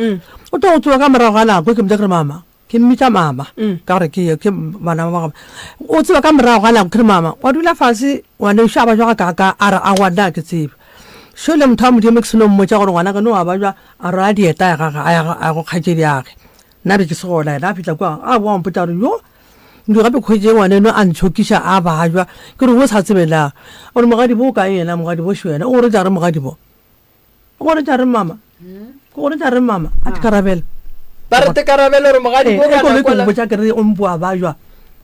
o tlo go tsoa ka morago ga nako ke motsa kere mama ke mmitsa mama ka gore ke bana ba o tseba ka morago ga nako kere mama wa dula fase ngwane oša ba jwa ka a re a ngwana ke tsebe so le motho a modimo ke seno mmotsa gore ngwana ka no a ba jwa a re a dieta ya gaga a go kgatsedi age nna be ke se gola ena a fitlha kwa a boa mpotsa gore yo ndi gape kgwetse ngwaneno a ntšhokiša a bajwa ke re o sa tsebela gore mogadibo o ka ena mogadibo šwena o gore tša re mogadibo o gore tša re mama a te karabela ba re tekarabele gore mogadi bo ko botsa ke re o mpoa ba jwa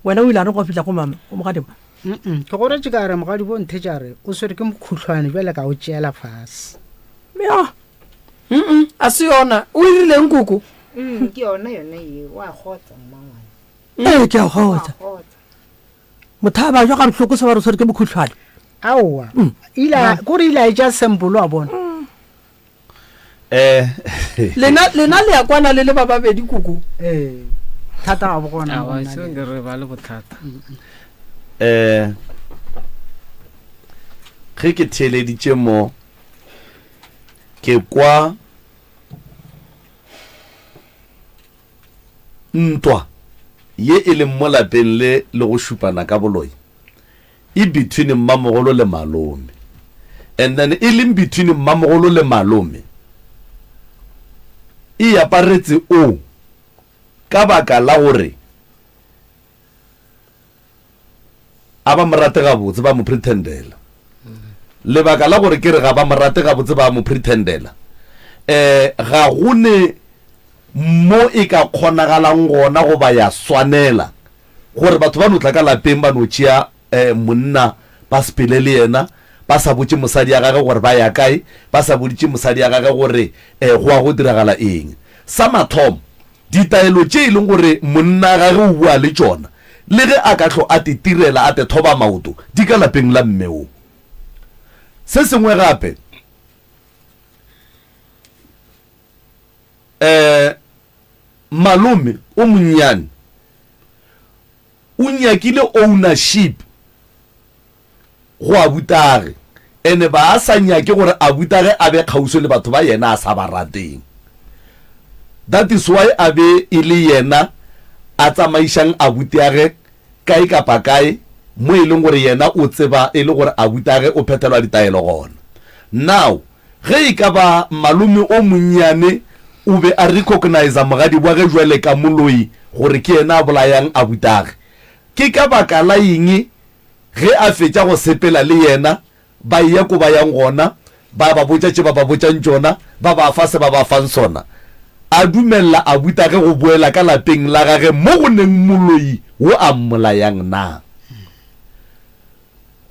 wena o ile a re go fitla go mama go mogadi ba ke gore tse ka re mogadi bo nthe jare o swere ke mokhutlhwane jwale ka o tšeela fase ya a se yona o irileng kuku ke yona ye wa khotsa mmangwana ke a khotsa mothaba jwa ga botlhoko se ba re swere ke mokhutlhwane aowa kore ile a ja sembolo a bona lena le ya kwana le ba babedi kuku thata ga bogona re ba le bothata ge ke theeleditše mo ke kwa ntwa ye e leng mo lapeng le go šupana ka boloi e between mmamogolo le malome and then e leng between mmamogolo le malome e aparetse o ka baka la gore a ba morate gabotse ba mo pretendela lebaka la gore ke re ga ba morate gabotse ba mo pretendela ga gone mo e ka kgonagalang gona go ba ya swanela gore batho ba no tla ka lapeng ba no tšea monna ba sepele le yena ba sa botse mosadi ya gage gore ba ya kae ba sa boditše mosadi ya gage gore go a go diragala eng sa mathomo ditaelo tše e leng gore monna gage o bua le tšona le ge a ka tlo a te tirela a te thoba maoto di ka lapeng la mmeo se sengwe gape malome o monnyane o nyakile ownership go abutage ene ba a sa nyake gore abutage a be kgauso le batho ba yena a sa ba rateng that is why a be e le yena a tsamaišang abutage kae kapa kae mo e leng gore yena o tseba e le gore abutage o phethelwa ditaelo gona now ge e ka ba malome o monnyane o be a recognize mogadi bwa ge jwale ka moloi gore ke yena a bolayang abutage ke ka baka la eng ge a fetša go sepela le yena ba ya ko ba yang gona ba ba botša tše ba ba botšang tšona ba ba fa se ba ba fang sona a dumella abutage go boela ka lapeng la gage mo go neng moloi wo a mmolayang na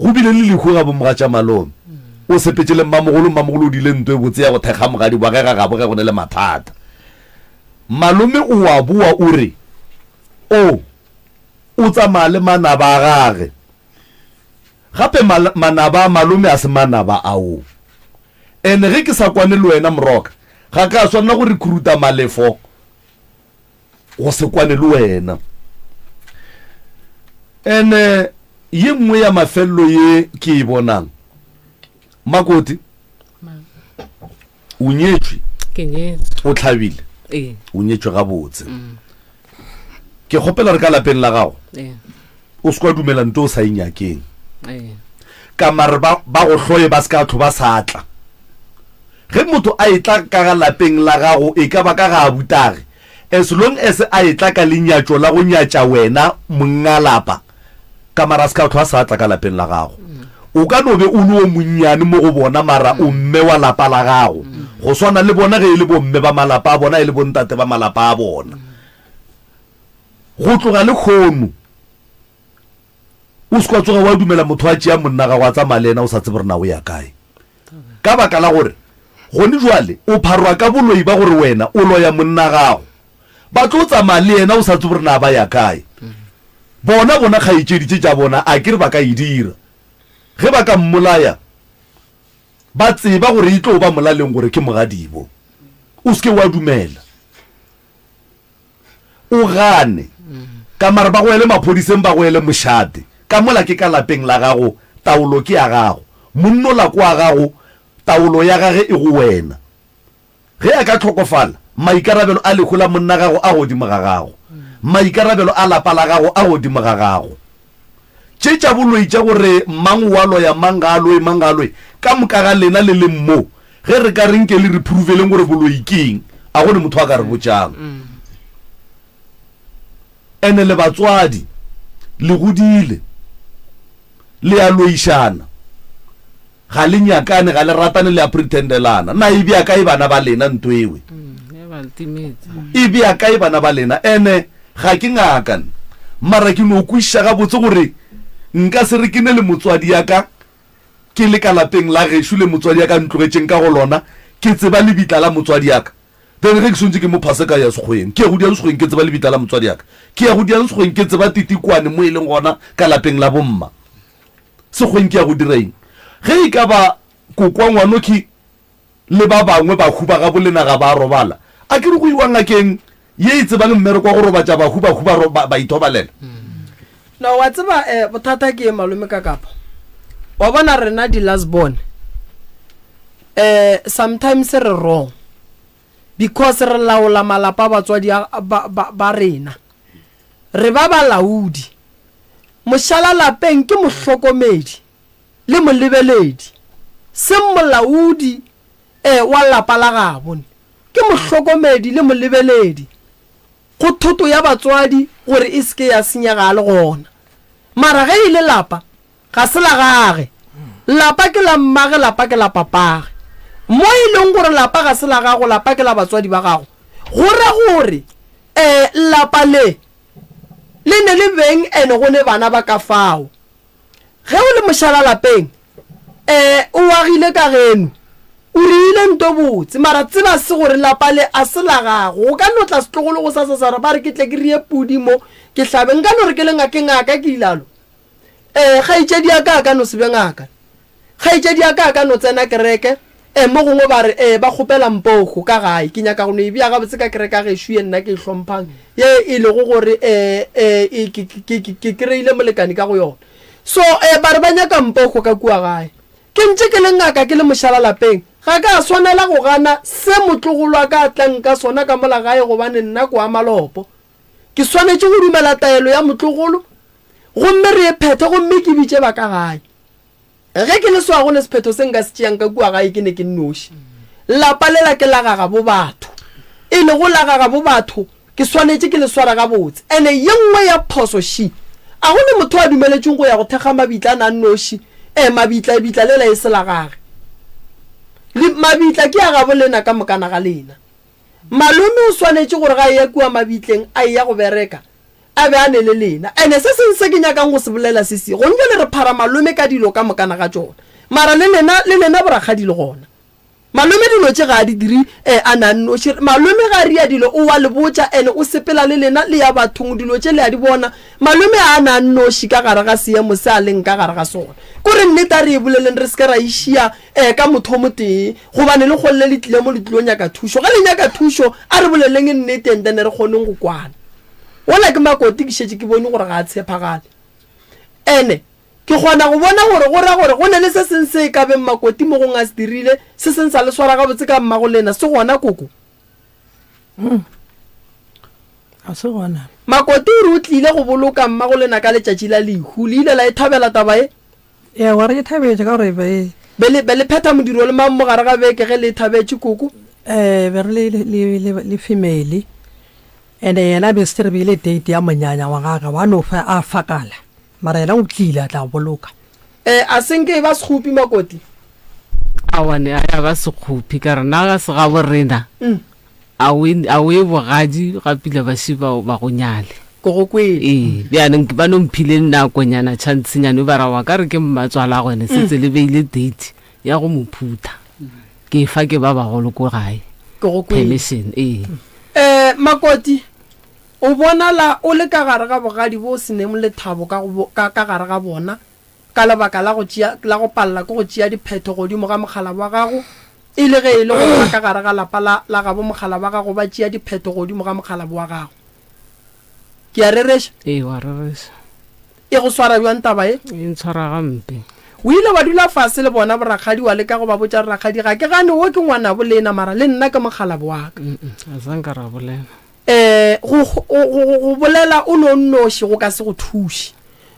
go bile le lekgo ga bomoga tša malome o sepetse le mmamogolo o dile ntwe botse ya go thekga mogadi wa ge ga boge go ne le mathata malome o a bua o re o tsamaya le manaba a gage gape manaba a malome a se manaba ao ene ge ke sa kwane le wena moroka ga ka swanela go recruita malefo go se kwane le wena ene ye nngwe ya mafelelo ye ke e bonang makoti o nyetswe o tlhabile o nyetswe gabotse ke kgopela re ka lapeng la gago o se kwa dumela nto o sa inyakeng ka mare ba go hloye ba se ka batho ba satla ge motho a etla ka ga lapeng la gago e ka ba ka ga abutage as long as a etla ka lenyatšo la go nyatša wena mongalapa ka mara a se ka batho ba satla ka lapeng la gago o ka no be o le o monnyane mo go bona mara o mme wa lapa la gago go swana le bona ge e le bomme ba malapa a bona e le bontate ba malapa a bona go tloga le kgono o se kwa tsoga wa dumela motho a tšea monna gago a tsamaya le ena o sa tsebe re na o ya kae ka baka la gore gone jwale o pharwa ka boloi ba gore wena o loya monna gago ba tlo tsamaya le ena o sa tsebe re na ba ya kae bona kgaetšeditše tša bona a ke re ba ka e dira ge ba ka mmolaya ba tseba gore e tlo ba molaleng gore ke mogadibo o se ke wa dumela o gane ka mare ba go ele maphodiseng ba go ele mošate ka mola ke ka lapeng la gago taolo ke ya gago monno la kwa gago taolo ya gage e go wena ge a ka tlhokofala maikarabelo a lekgola monna gago a godimo ga gago maikarabelo a lapa la gago a godimo ga gago tše tša boloi tša gore mang wa loya mangaloe ka moka ga lena le le mmo ge re ka renke le re pruveleng gore boloi keng a gone motho a ka re botšang ene le batswadi le godile le a loišana ga le nyakane ga le ratane le a pretendelana na e bja kae bana ba lena ntoewe e bea kae bana ba lena ene ga ke ngaka mara ke no kwisha ga botse gore nka se re ke ne le motswadi yaka ke le ka lapeng la ge shule motswadi yaka ntlogetseng ka go lona ke tseba le bitla la motswadi yaka then ge ke sontse ke mo phase ka ya segweng ke go dia segweng ke tseba le bitla la motswadi yaka ke ya go dia segweng ke tseba titikwane mo ileng gona ka lapeng la bomma segweng ke ya go direng ge e ka ba kokwa ngwanoki le ba bangwe ba huba ga bolena ga ba robala a ke re go iwa ngakeng ye itse ba le mmere kwa go robatsa ba huba ba itobalela na wa tseba bothata ke malome ka kapa wa bona rena di last born sometimes re wrong because re laola malapa batswadi ba rena re ba balaodi moshala lapeng ke mohlokomedi le molebeledi se molaodi wa lapa la gabo ke mohlokomedi le molebeledi go thoto ya batswadi gore e seke ya senyega le gona mara ge ile lapa ga se la gage lapa ke la mmage lapa ke la papage mo ileng gore lapa ga se la gago lapa ke la batswadi ba gago gore gore lapa le ne le beng ene go ne bana ba ka fao ge o le moshala lapeng o wagile ka geno o rile nto botse mara tseba se gore lapa le a se la gago o ka no tla setlogolo go sa re ba re ke tle ke rie pudi mo ke hlabe nka no re ke le ngaka ke ilalo ga itšedi ya ka no sebe ngaka ga itšedi ya ka no tsena kereke mo gongwe ba re ba kgopela mpogo ka gae ke nyaka go no e bia ga botse ka kereka ge shu nna ke hlomphang ye e le go gore ke kreile molekani ka go yona so ba re ba nyaka mpogo ka kua gae ke ntse ke le ngaka ke le moshala lapeng ga ka swanela go gana se motlogolo ka tlang ka sona ka mola gae go bane nna kwa malopo ke swanetse go dumela taelo ya motlogolo gomme re e phethe gomme ke bitse ba ka gae ge ke le swa go le sephetho se nka se tšeang ka kua gae ke ne ke nnoši lapa lela ke lagaga bo batho e le go lagaga bo batho ke swanetse ke le swara ga botse ene ye nngwe ya phoso shi a go le motho a dumeletseng go ya go thega mabitla na nnoši mabitla lela e se lagage le mabitla ke a ga bolena ka mokana ga lena malome o swanetse gore ga ya kua mabitleng a ya go bereka a be a ne le lena ene se se ke nyakang go se bolela sesi go nke le re phara malome ka dilo ka mokana ga tsona mara le lena boraga dilo gona malome dilo tse ga di diri a nanno malome ga ria dilo o wa le botsa ene o sepela le lena le ya bathong dilo tse le a di bona malome a nanno shi ka gare ga seemo se a leng ka gare ga sona gore nneta re boleleng re se ka ra ishia ka motho mote go bane le go le tlile mo letlonya ka thusho ga le nya ka thusho a re boleleng nnete ndene re kgoneng go kwana wala ke makoti ke shetse ke bone gore ga a tshepagale ene ke gona go bona gore go ne le se seng se ka beng makoti mo go nga se dirile se seng sa le swara ga botse ka mmago lena se gona koko a se gona makoti re o tlile go boloka mmago lena ka letšatši la lehu le ile la e thabela taba e ya wa re thabetse ka gore bele pheta modiro le mang mo gare ga beke ge le thabetse koko be re le female ene yena be se re bile date ya monyanya wa gaga wa no fa a fakala mara yena o tlile a tla boloka a senke e ba sekgopi makoti awane a ya ba sekgopi ka rena ga se ga borena a o e bogadi ga pila ba shiba ba go nyale go kwele bjaneng ba no mphile nakonyana tšhantshenyane ba rawa ka re ke mmatswala go ene setse le beile date ya go mophutha ke fa ke ba bagolo ko gae permission makoti o bona la o le ka gare ga bogadi bo se neng le thabo ka gare ga bona ka lebaka la go palla go tšea diphetho godimo ga mogala wa gago e le ge e le go ka gare ga lapa la gabo mogala wa gago ba tšea diphetho godimo ga mogala wa gago ke a reresha wa reresha e go swara bjang taba e ntshwara gampe o ile wa dula fase le bona boragadi wa le ka go ba botsa ragadi ga ke gane wo ke ngwana bolena mara le nna ka mogala wa ka a sanka ra bolela go bolela o no nnoši go ka se go thuši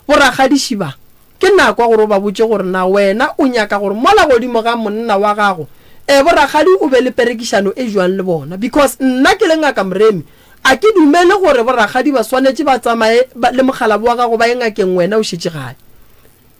boragadi šiba ke nako gore ba botse gore na wena o nyaka gore mola godimo ga monna wa gago boragadi o be le perekišano e jwang le bona because nna ke le ngaka moremi a ke dumele gore boragadi ba swanetse ba tsamaye le mogala wa gago ba e ngakeng wena o šetse gae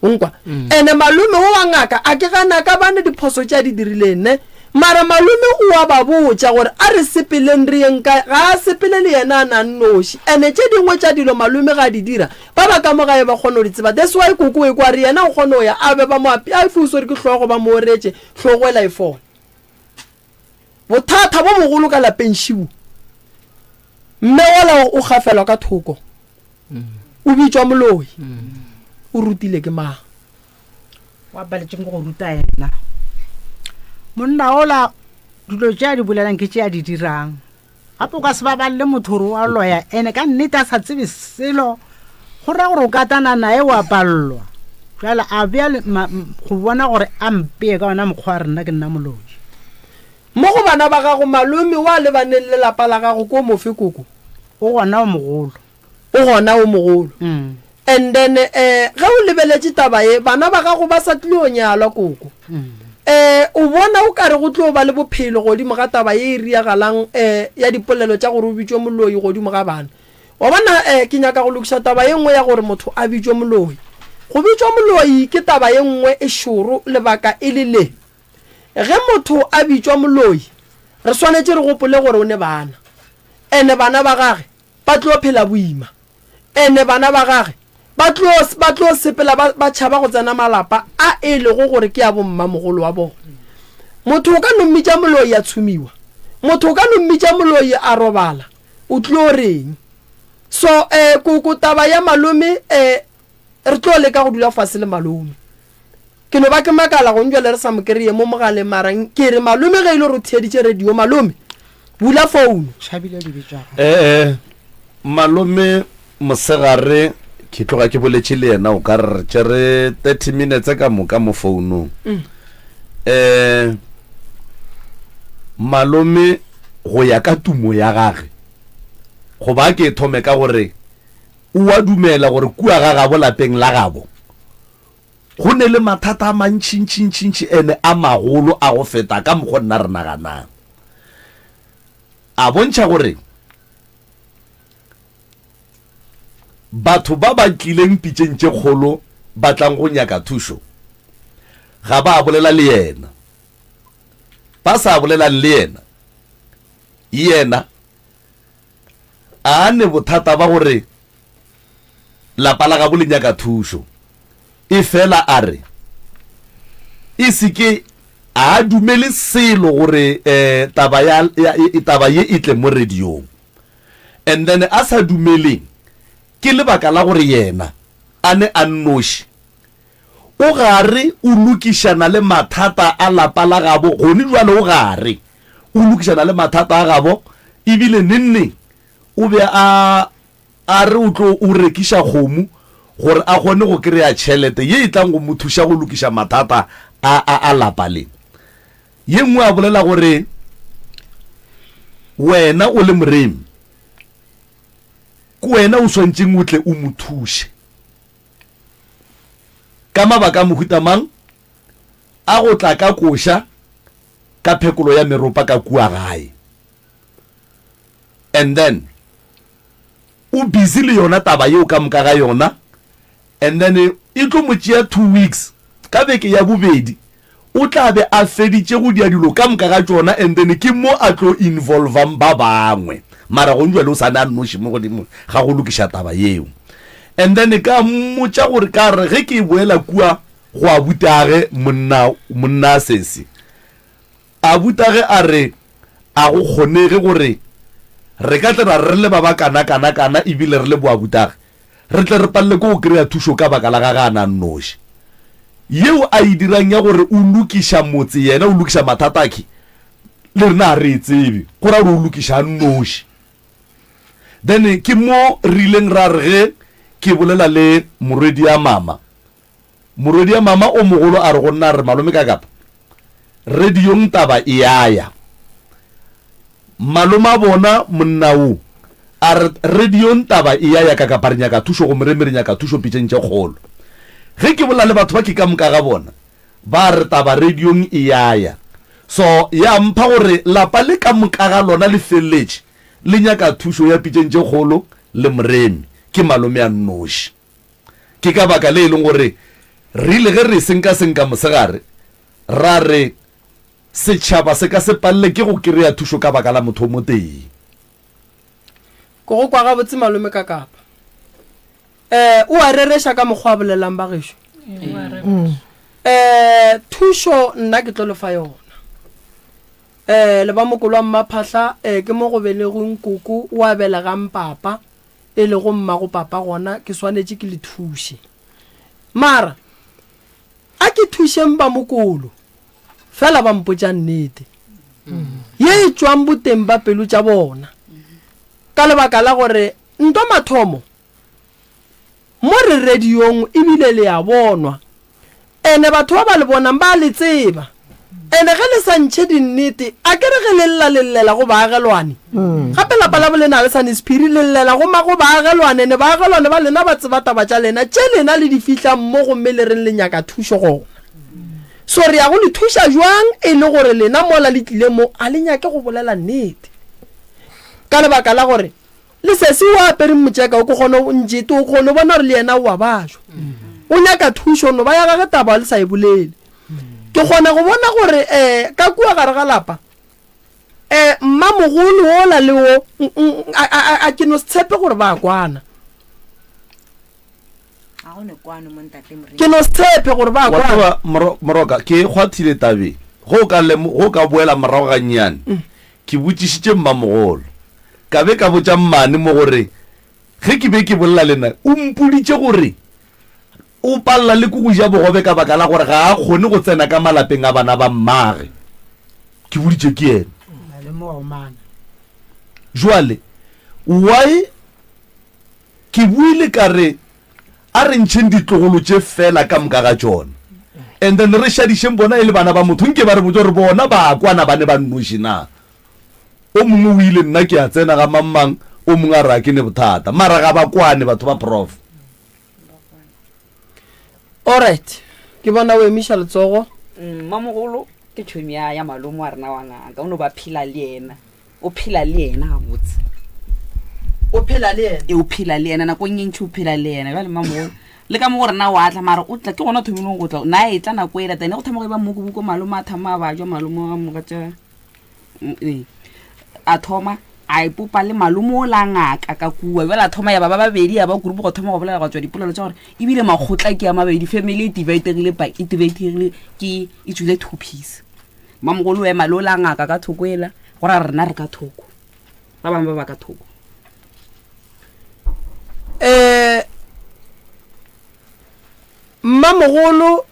onkwa ene malome o wa ngaka a ke gana ka bane diphoso tša di dirileng ne mara malome o a ba botsa gore a re sepeleng re yeng kae ga a sepele le yena a nang noši ene tše dingwe tša dilo malome ga di dira ba ba ka mo gae ba kgone go di tseba that's why koko e kwa re yena o kgone go ya a be ba mo api a fuso re ke tlhogo ba mo retse tlhogo ela e fona bothata bo mogolo ka lapeng šibo mme ola o gafelwa ka thoko o bitswa moloi o rutile ke mang wa baletseng go ruta yena monna ola dilo tša di bolelang ke tše a di dirang gape o ka se baballe motho gore wa loya ene ka nnete a sa tsebe selo go raya gore o katana nae wa palelwa jale a bea go bona gore a mpee ka ona mokgwa a rena ke nna moloi mo go bana ba gago malome wa lebaneng lelapa la gago ko mofe koko o gona o mogolo and then ge o lebeletše taba ye bana ba gago ba sa tlile o nyalwa koko o bona o kare go tlo ba le bophelo godimo ga taba ye e riagalang ya dipolelo tša gore o bitswe moloi godimo ga bana wa bona ke nyaka go lokisa taba ye nngwe ya gore motho a bitswe moloi go bitswa moloi ke taba ye nngwe e šoro lebaka e le le ge motho a bitswa moloi re swanetše re gopole gore o ne bana ene bana ba gage ba tlo phela boima ene bana ba gage ba tlo sepela ba tšhaba go tsena malapa a e lego gore ke ya bommamogolo wa bona motho o ka no mmitša moloi a tshumiwa motho o ka no mmitša moloi a robala o tlo reng so koko taba ya malome re tlo leka go dula fase le malome ke no ba ke makala go njwele re sa mo kereye mo mogale marang ke re malome ge ile re theeditše radio malome bula phone malome mosegare ke tloga ke boletše le yena o ka re tšere 30 minutes ka moka mo founung malome go ya ka tumo ya gage go ba ke thome ka gore o a dumela gore kua ga gabo lapeng la gabo go ne le mathata a mantšintšintšintši ene a magolo a go feta ka mokgo nna re naganang a bontšha gore batho ba ba tlileng pitšeng tše kgolo ba tlang go nyaka thušo ga ba bolela le yena ba sa bolelang le yena a ne bothata ba gore lapa la gabo le nyaka thušo e fela a re e seke a dumele selo gore taba ye e tle mo radiong and then a sa dumeleng ke lebaka la gore yena a ne a nnoši o gare o lokišana le mathata a lapa la gabo gone jwale o gare o lokišana le mathata a gabo ebile nenne o be a re o tlo o rekiša kgomo gore a kgone go kry-a tšhelete ye e tlang go mo thuša go lokiša mathata a lapa le ye nngwe a bolela gore wena o le moremi ko wena o swantšeng o tle o mo thuše ka mabaka a mohuta mang a go tla ka koša ka phekolo ya meropa ka kua gae and then o busy le yona taba yeo ka moka ga yona and then e tlo mo tšea 2 weeks ka beke ya bobedi o tla be a feditše go dia dilo ka moka ga tšona and then ke mo a tlo involvang ba bangwe mara go njwa le o sa na nnoši mo godimo ga go lokiša taba yeo and then ka mmotša gore ka re ge ke boela kua go a butage monna sesi a butage a re a go kgonege gore re ka tlela re le ba ba kana ebile re le boa butage re tle re palele ko go kry-a thušo ka baka la ga ga na nnoši yeo a e dirang ya gore o lokiša motse yena o lokiša mathataki le rena a re e tsebe gore a re o lokiša nnoši then ke mo rileng ra re ge ke bolela le morwedi ya mama o mogolo a re go nna re malome ka kapa radiong taba e yaya malome a bona monna o a re radiong taba e yaya ka kapa re nyaka thušo go moreme re nyaka thušo pitšeng tše kgolo ge ke bolela le batho ba ke ka moka ga bona ba re taba radiong e yaya so ya mpha gore lapa le ka moka ga lona le feleletše le nyaka thušo ya pitšeng tše kgolo le moremi ke malome a nnoši ke ka baka le e leng gore re ile ge re senka mosegare ra re setšhaba se ka se palele ke go kry-a thuso ka baka la motho mo teng? ko go kwa ga botse malome ka kapa o a reresha ka mokgwa bolelang ba gešo thuso nna ke tlo lefa yona le ba mokolo wa mmaphahla ke mo go belegong koko o a belegang papa e le go mma go papa gona ke swanetse ke le thuse mara a ke thušeng ba mokolo fela ba mpotša nnete ye e tswang boteng ba pelo tša bona ka lebaka la gore nto mathomo mo re radiong ebile le ya bonwa ene batho ba le bonang ba le tseba ene ge le sa ntšhe dinnete a ke re ge le llela go baagelwane gape lapa la bolena le sane sephiri le llela go ma go baagelwane ne baagelwane ba lena ba tseba taba tša lena tše lena le di fihla mmo gomme le reng le nyaka thušo gona so re ya go le thuša jwang e le gore lena mola le tlile mo a le nyake go bolela nnete ka lebaka la gore le sese o apere motšeka o ke kgone o ntšete o kgone o bona gore le yena o a bajwa o nyaka thušo no ba ya gage taba le sa e bolele ke kgona go bona gore ka kua gare ga lapa mmamogolo ola le o a ke no se tshepe gore ba kwana ke no se tshepe gore ba kwana moroka ke kgwathile tabeng go ka boela morago ga nnyane ke botšišitše mmamogolo ka be ka botša mmane mo gore ge ke be ke bolela lena o mpoditše gore o palela le ko go ja bogobe ka baka la gore ga a kgone go tsena ka malapeng a bana ba mmage ke boditše ke ena jwale why ke buile ka re a re ntšheng ditlogolo tše fela ka moka ga tšona and then re šadišeng bona e le bana ba motho nke ba re botse gore bona ba kwana ba ne ba nnoši na o mongwe o ile nna ke a tsena ga mammang o mongwe a ra ke ne bothata mara ga ba kwane batho ba prof alright ke bona o emiša letsogo mmamogolo ke tšhomi ya malomo a rena wa ngaka o no ba phela le ena o phela le ena ga botse o phela le ena o phela le ena nako nyentšhe o phela le ena jale mmamogolo le ka mo gore na wa tla mara o tla ke gona thomileng go tla na e tla nako e latane go thoma go ba mokobuko malome a thama a bajwa malome a moka tša a thoma a ipopa le malome o la ngaka ka kua bela thoma ya ba babedi ya ba grupo go thoma go bolela go tswa dipolelo tša gore ebile makgotla ke ya mabedi family e dividegile ke e tswile two piece mamogolo ema lo la ngaka ka thoko ela gore a rena re ka thoko ba bangwe ba ka thoko mmamogolo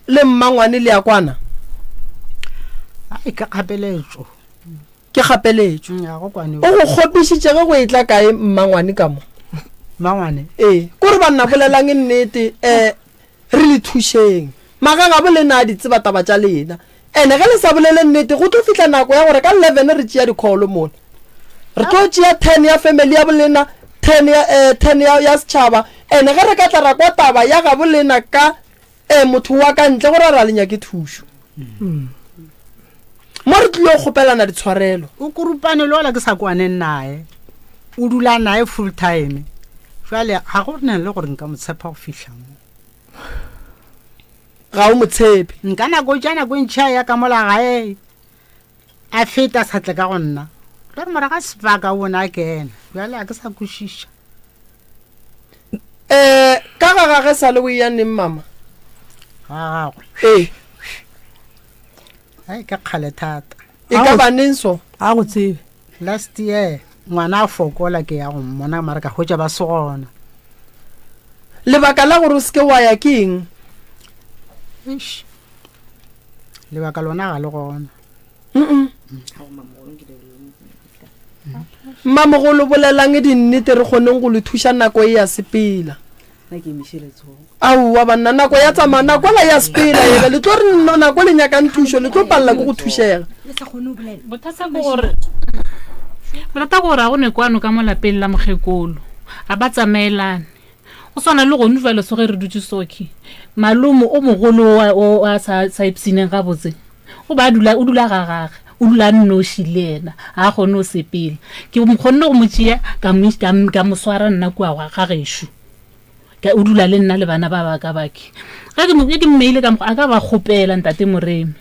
le mmangwane le ya kwana ai ka kgapeletšo ke kgapeletšo o go kgopišitše ge go e tla kae mmangwane ka mo mmangwane kore banna bolelang nnete re le thušeng magang a bolena a ditseba taba tša lena ene ge le sa bolele nnete go tlo fitlha nako ya gore ka 11 re tšea dikholo mone re tlo tšea 10 ya family ya bolena 10 ya setšhaba ene ge re ka tla ra kwa taba ya ga bolena ka motho wa ka ntle gore ra lenya ke thušo mo re tlile go kgopelana ditshwarelo o korupane le ola ke sa kwaneng nae o dula nae full time jale ga go nne le gore nka motshepa go fitlha mo ga o motshepe nka nako jana go ntšha ya ka mola gae a feta sa tle ka go nna le re moraga sebaka o bona a kena jale a ke sa kwešiša ka ga gage sa le o yaneng mama ga gagwe ai ka kgale thata e ka baneng so a go tsebe last year ngwana a fokola ke ya go mmona mara ka hwetša ba se gona lebaka la gore o seke wa ya ke eng lebaka lona ga le gona mmamogolo bolelang dinnete re kgoneng go le thuša nako e ya sepela aowa banna nako ya tsamaya nako la ya sepela ebe le tlo re nako le nyakang thušo le tlo palela ke go thušega bothata gore a go ne kwano ka molapeng la mokgekolo a ba tsamaelane go swana le gone fela so ge re dutse soki malome o mogolo o a sa ipsineng ga botse o dula gagage o dula nnoši le ena a kgone o sepela ke mokgonne go motšea ka moswara nna kua ga gešo o dula le nna le bana ba baka bake ge ke mmeile ka a ka ba kgopela ntate moremi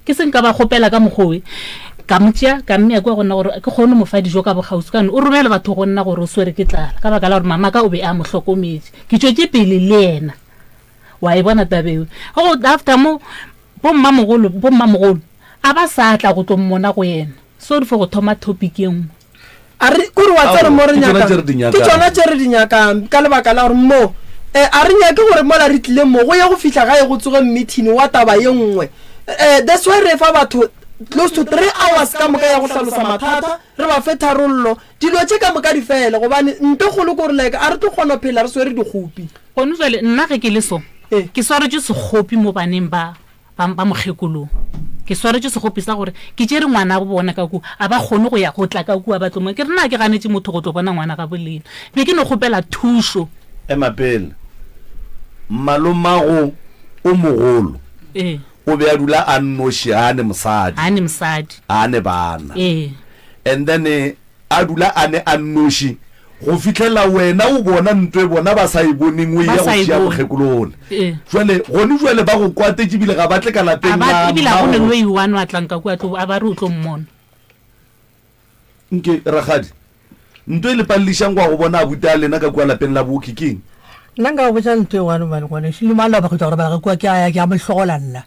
ke seng ka ba gopela ka mogowe ka motšea ka mmea kwa gona gore ke kgone mo fa dijo ka bogausi kane o romele batho go nna gore o swere ke tlala ka baka la gore mama ka o be a mo hlokometse ke tšwetse pele le ena wa e bona tabeo go after mo bommamogolo a ba sa tla go tlo mmona go yena sorry for go thoma topic e nngwe a re kore wa tsere mo re nyaka ke tsona tšere di nyakang ka lebaka la gore mo a re nyake gore mola re tlile mo go ya go fitlha ga e go tsoge meeting wa taba ye nngwe that's why re fa batho close to 3 hours ka moka ya go hlalosa mathata re ba fe tharollo dilo tše ka moka di fela gobane nte golo gore like a re tlo kgona phela re swere dikgopi gone jale nna ge ke le so ke swaretse sekgopi mo baneng ba mokgekolong ke swaretse sekgopi sa gore ke tšere ngwana bo bona ka ku a ba kgone go ya go tla ka ku a batlo mo ke rena ke ganetse motho go tlo bona ngwana ga bolena be ke no gopela thuso emapele malomago o mogolo o be a dula a nnoši a ne mosadi a ne bana and then a dula a ne a nnoši go fitlhela wena o bona ntwe bona ba sa e boneng o ya go tšea bokgekolone jwale ba go kwatetse bile ga batle ka lapeng ebile a gone lo iwane wa tlanka kua a ba re o tlo mmona nke ragadi ntwe le pallišang kwa go bona a buta a lena ka kua lapeng la bookikeng nna nka go botsa ntho e wane mane kwane se le mala ba go tla ba ga kwa ke aya ke a mohlogola nna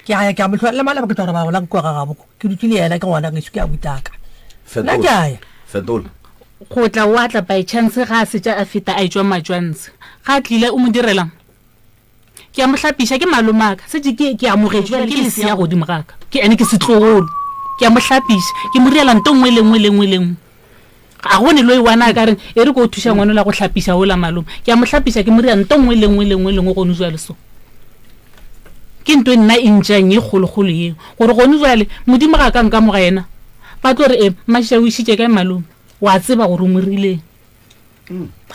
ke aya ke a mohlogola le mala ba go tla ba la kwa ga gaboko ke dutile yena ke ngwana ke se ke a butaka nna ke aya fetola go tla wa tla by chance ga se tja a feta a itswa majwanse ga tlile o mo direlang ke a mohlapisha ke malomaka se ke amogetse ke le se ya godimo gaka ke ene ke setlogolo ke a mohlapisha ke mo riela ntongwe lengwe a gone lo iwana ka re e re go thusha ngwana la go hlapisha o la malome ke a mohlapisha ke mo ria ntongwe lengwe go no jwa le so ke ntwe nna intjang e kgologolo ye gore gone jwale modimo ga ka nka mo ga ena ba tlo re masha o ishitse ka malome wa tseba gore o morile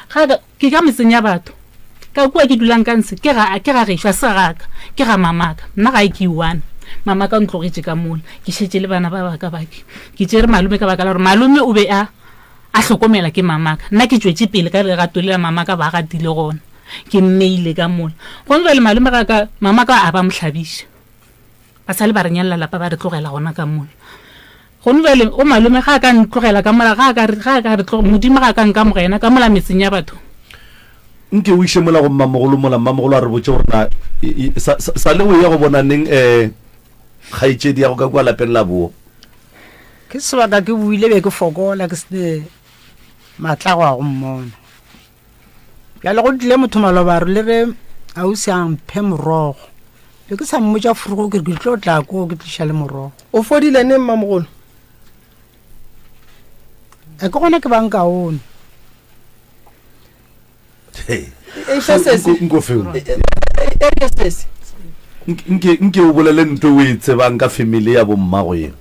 ga ke ka metsenya batho ka kwa ke dulang ka ntse ke ga gešwa se gaka ke ga mamaka nna ga ke iwana mama ka ntlogetse ka mola ke šetse le bana ba baka bake ke tsere malome ka baka la gore malome o be a hlokomela ke mamaka nna ke tšwetse pele ka legato le la mamaka ba gatile gona ke mmeile ka mola gone jwale malome ka mamaka a ba mohlabiša ba sa le ba re nyalla lapa ba re tlogela gona ka mola gone jwale o malome ga ka ntlogela ka mola ga ka re modimo ga ka nka mogena ka mola metseng ya batho nke o iše mola go mmamogolo a re botse gore na sa le o ya go bona neng kgaitsedi ya go ka kwa lapeng la boo ke sebaka ke buile be ke fokola ke se matla go a go mmona bjale go tlile motho malobaro le re a o se amphe morogo be ke sa mmotsa furugo ke re ke tlo tla ko ke tliša le morogo o fodile ne mmamogolo ke gona ke banka one nke o bolele ntwe o e tsebang ka family ya bommago eno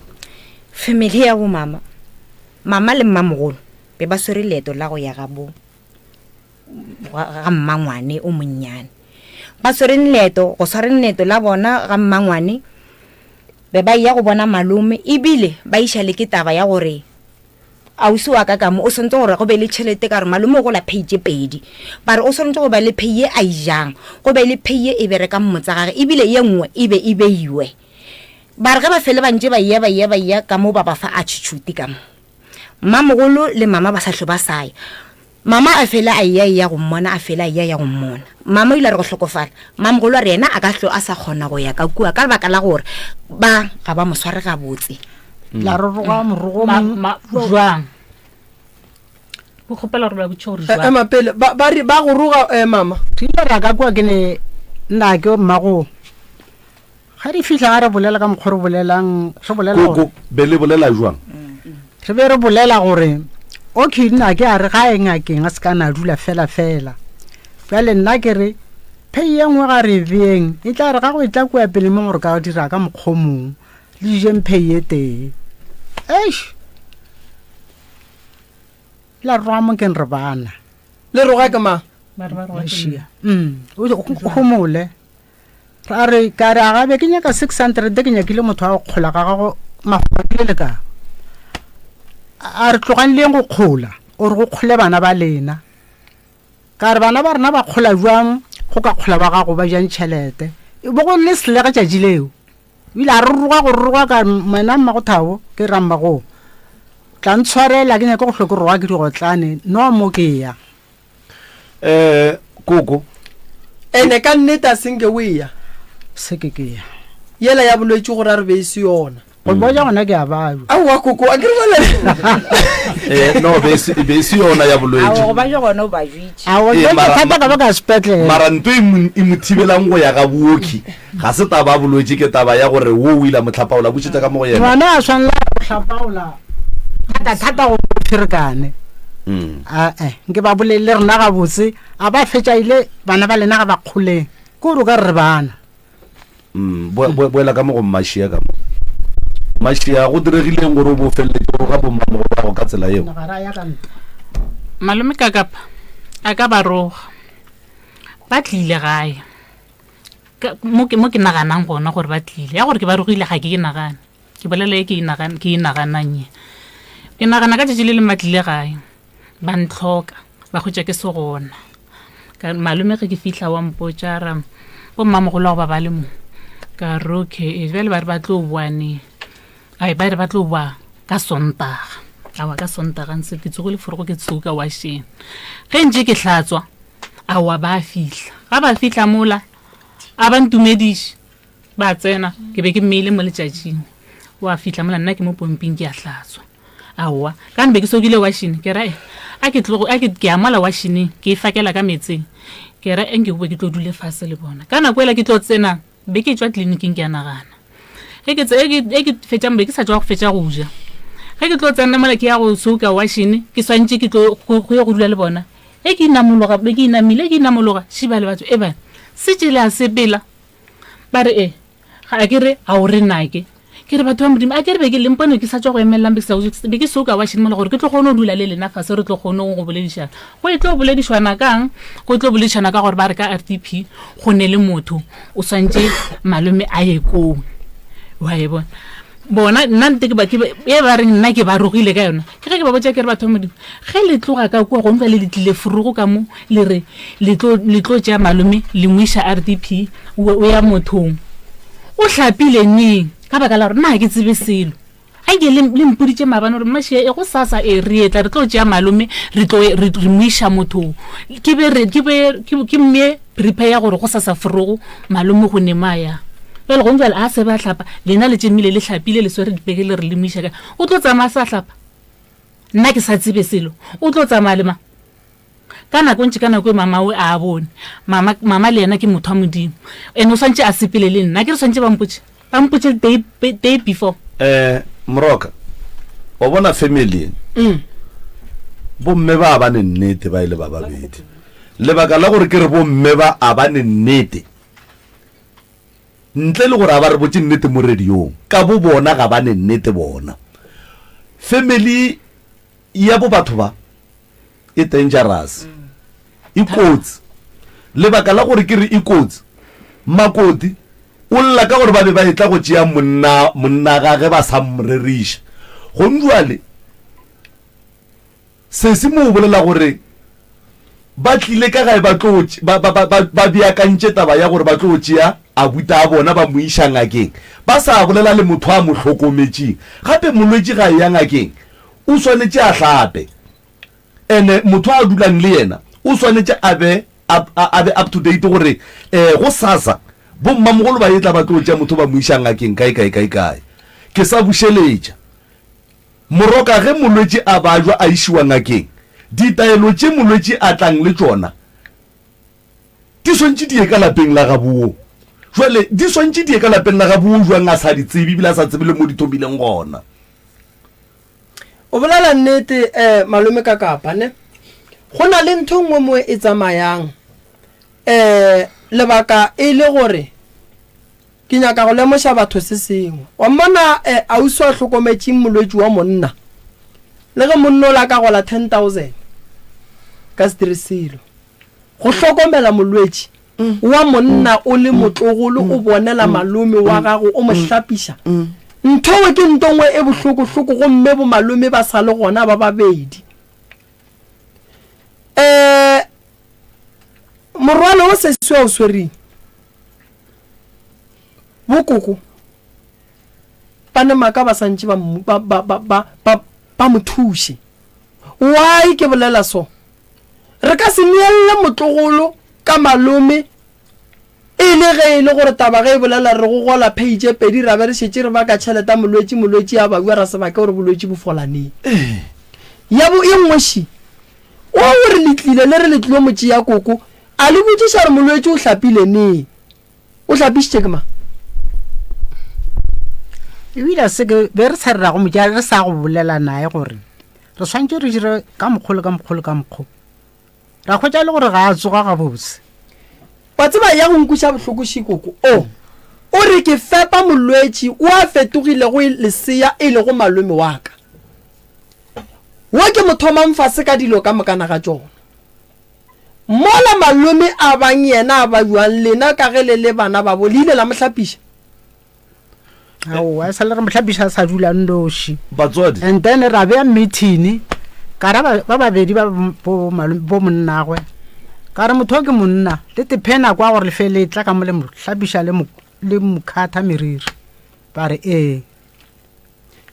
family ya bo mama le mmamogolo be ba swere leeto la go ya ga mmangwane o monnyane ba swere leeto go sware leeto la bona ga mmangwane be ba ya go bona malome ebile ba iša le ke taba ya gore ausi wa ka mo o sentse gore go be le tšhelete ka re malome go la page pedi ba re o sentse go ba le peye a ijang go be le peye e bereka mmotsa gage ebile ye nngwe e beiwe ba re ga ba fele ba ntse ba ya ka mo ba ba fa attitude ka mo mmamogolo le mama ba sa hlo ba saya mama a fela a ya go mmona a fela ya go mmona mama ile re go hlokofala mmamogolo a re yena a ka hlo a sa kgona go ya ka kua ka baka la gore ba ga ba mosware ga botse la roga morogo jwang bo khopela re ba botse gore jwang mapele ba go roga mama tlile ra ka kwa ke ne nna ke mmago ga di fihla ga re bolela ka mokgoro bolelang re bolela go be le bolela jwang re be re bolela gore okay nna ke a re ga engakeng a se ka na dula fela bjale nna ke re pei ye nngwe ga re beng e tla re ga go e tla kua pele mo gore ka dira ka mokgomong le dijeng pei ye tee la rwamo ke re bana le roga ke ma khomole ra re ka re ga be ke nyaka 600 ke nyakile motho a go kgola ga go magole le ka a re tlogang le go kgola o re go khole bana ba lena ka re bana ba rena ba kgola jwang go ka kgola ba gago ba jang tšhelete e bo go le selega tšatši leo ile a ruruga go ruruga ka mena mma go thabo ke ramma go tla ntshwarela ke nyaka go hlokoroga ke digotlane no mo ke ya koko ene ka nnete a senke o ya se ke ya yela ya bolwetse gore a re be ise yona go boja gona ke a bayo aowa koko a ke re bale no be se yona ya bolwetse go ba je gona o ba jwitse thata ka baka sepetlele mara nto e mo thibelang go ya ga booki ga se taba bolwetse ke taba ya gore wo o ile motlhapaola botšetsa ka mo go yena ngwana a tshwanela go tlhapaola thata go pherekane nke ba bolele rena ga botse a ba fetša ile bana ba lena ga ba kgoleng ke gore o ka re bana boela ka mo go mashia ka mo mashia go diregileng gore o bo feleletse go ga bommamogo ka tsela eo malome kakapa a ka ba roga ba tlile gae mo ke naganang gona gore ba tlile ya gore ke ba rogile ga ke nagane ke bolele ke nagananye ke nagana ka tšatši le le matlile gae ba ntlhoka ba khwetša ke se gona ka malome ge ke fihla wa mpotšara bo mmamogolo go ba le mo ka roke bjale ba re ba tlo boane ai ba re ba tlo boa ka sontaga awa ka sontaga ntse ke tsogole foroko ke tsuka wa shene ge ntse ke hlatswa awa ba fihla ga ba fihla mola a ba ntumediše ba tsena ke be ke mmeile mo letšatšing wa fihla mola nna ke mo pomping ke a hlatswa awa ka nbe ke sokile wa shene ke ra ke amala wa shene ke e fakela ka metseng ke ra enke boe ke tlo dule fase le bona ka nako ela ke tlo tsena be ke tswa tleliniking ke a nagana ge ke fetšang be ke sa tswa go fetša go ja ge ke tlo tsena mola ke ya go soka wa shene ke swantse ke tlo go ya go dula le bona e ke inamologa be ke inamile ke inamologa šiba le batho e bana se tšele a sepela ba re ga ke re a o re nake ke re batho ba modimo a ke re be ke lempone ke sa tswa go emelelang be ke soka wa shene mola gore ke tlo kgone go dula le lena fase re tlo kgone go boledišana go e tlo boledišana kang go tlo boledišana ka gore ba re ka RDP go ne le motho o swantse malome a ye koo wa e bona nna nte ke ba reng nna ke ba rogile ka yona ke ge ke ba botsa ke re batho ba modimo ge le tloga ka kua go ntla le ditlile furugo ka mo le re le tlo tšea malome le moiša RDP o ya mothong o hlapile neng ka baka la gore nna ke tsebe selo a ke le mpoditše maabane gore mashia e go sasa e re etla re tlo tšea malome re moiša mothong ke mme prepare gore go sasa furugo malome go nemaya pele go ntse a se ba hlapa lena le tšemile le hlapile le swere dipeke le re le moiša ka o tlo tsamaya sa hlapa nna ke sa tsebe selo o tlo tsamaya le ma ka nako ntse ka nako e mama o a bone mama le yena ke motho wa modimo ene o swantse a sepele le nna ke re swantse ba mpotše day before moroka o bona family bomme ba ne nnete ba ile ba babedi lebaka la gore ke re bomme ba ne nnete ntle le gore a ba re botse nnete mo radiong ka bo bona ga ba ne nnete bona family ya bo batho ba e dangerous e kotsi lebaka la gore ke re e kotsi makoti o lla ka gore ba be ba etla go tšea monna gage ba sa mmreriša go ndwale se se mo bolela gore ba tlile ka gae ba beakantše taba ya gore ba tlo tšea abuta a bona ba moiša ngakeng ba sa bolela le motho a mo hlokometšeng gape molwetse ga ya ngakeng o swanetše a hlape ene motho a dulang le yena o swanetše a be up to date gore go sasa bommamogolo ba etla ba tlo tšea motho ba moiša ngakeng kae ke sa bušeletša moroka ge molwetse a bajwa a išiwa ngakeng ditaelo tše molwetse a tlang le tšona di swantše die ka lapeng la gabuo jwale di swantše die ka lapeng la gabuo jwang a sa di tsebe ebile a sa tsebe le mo di thobileng gona o bolela nnete malome ka kapane go na le ntho nngwe mo e tsamayang lebaka e le gore ke nyaka go lemoša batho se sengwe wa mmona ausi wa hlokometšeng molwetse wa monna le ge monna o la ka gola 10,000 ka seteresilo go hlokomela molwetse wa monna o le motlogolo o bonela malome wa gago o mo hlapiša ntho we ke ntongwe e bohloko-hloko go mme bo malome ba sa le gona ba babedi morwalo o sesiwa o swereng bokoko fapane maka ba santse ba mo thuse. Why ke bolela so? Re ka se neelle motlogolo ka malome e le ge e le gore taba ge e bolela re go gola page e pedi ra be re šetse re ba ka tšheleta molwetši ya bagwe ra se ba ke gore bolwetši bo folaneng. Ya bo e nngweši o re letlile le re letlile motse ya koko a le botsiša re molwetši o hlapile ne o hlapišitše ke ma ebile se ke be re sa rerago motse re sa go bolela nae gore re swantse re dire ka mokgolo ra khwetša le gore ga a tsoga ga botse wa tseba ya go nkuša bohloko koko o re ke fepa molwetši o a fetogile go lesea e le go malome wa ka wa ke mothoma mfase ka dilo ka mokana ga tsona mola malome a bang yena a ba buang lena ka ge le bana ba bolile la mohlapiša a sa le re mohlapiša sa dula ndoši batswadi and then ra bea meeting ka ra ba babedi bo monnagwe ka re motho ke monna le tepena kwa gore le feletla ka mo le mohlapiša le mokhatha meriri ba re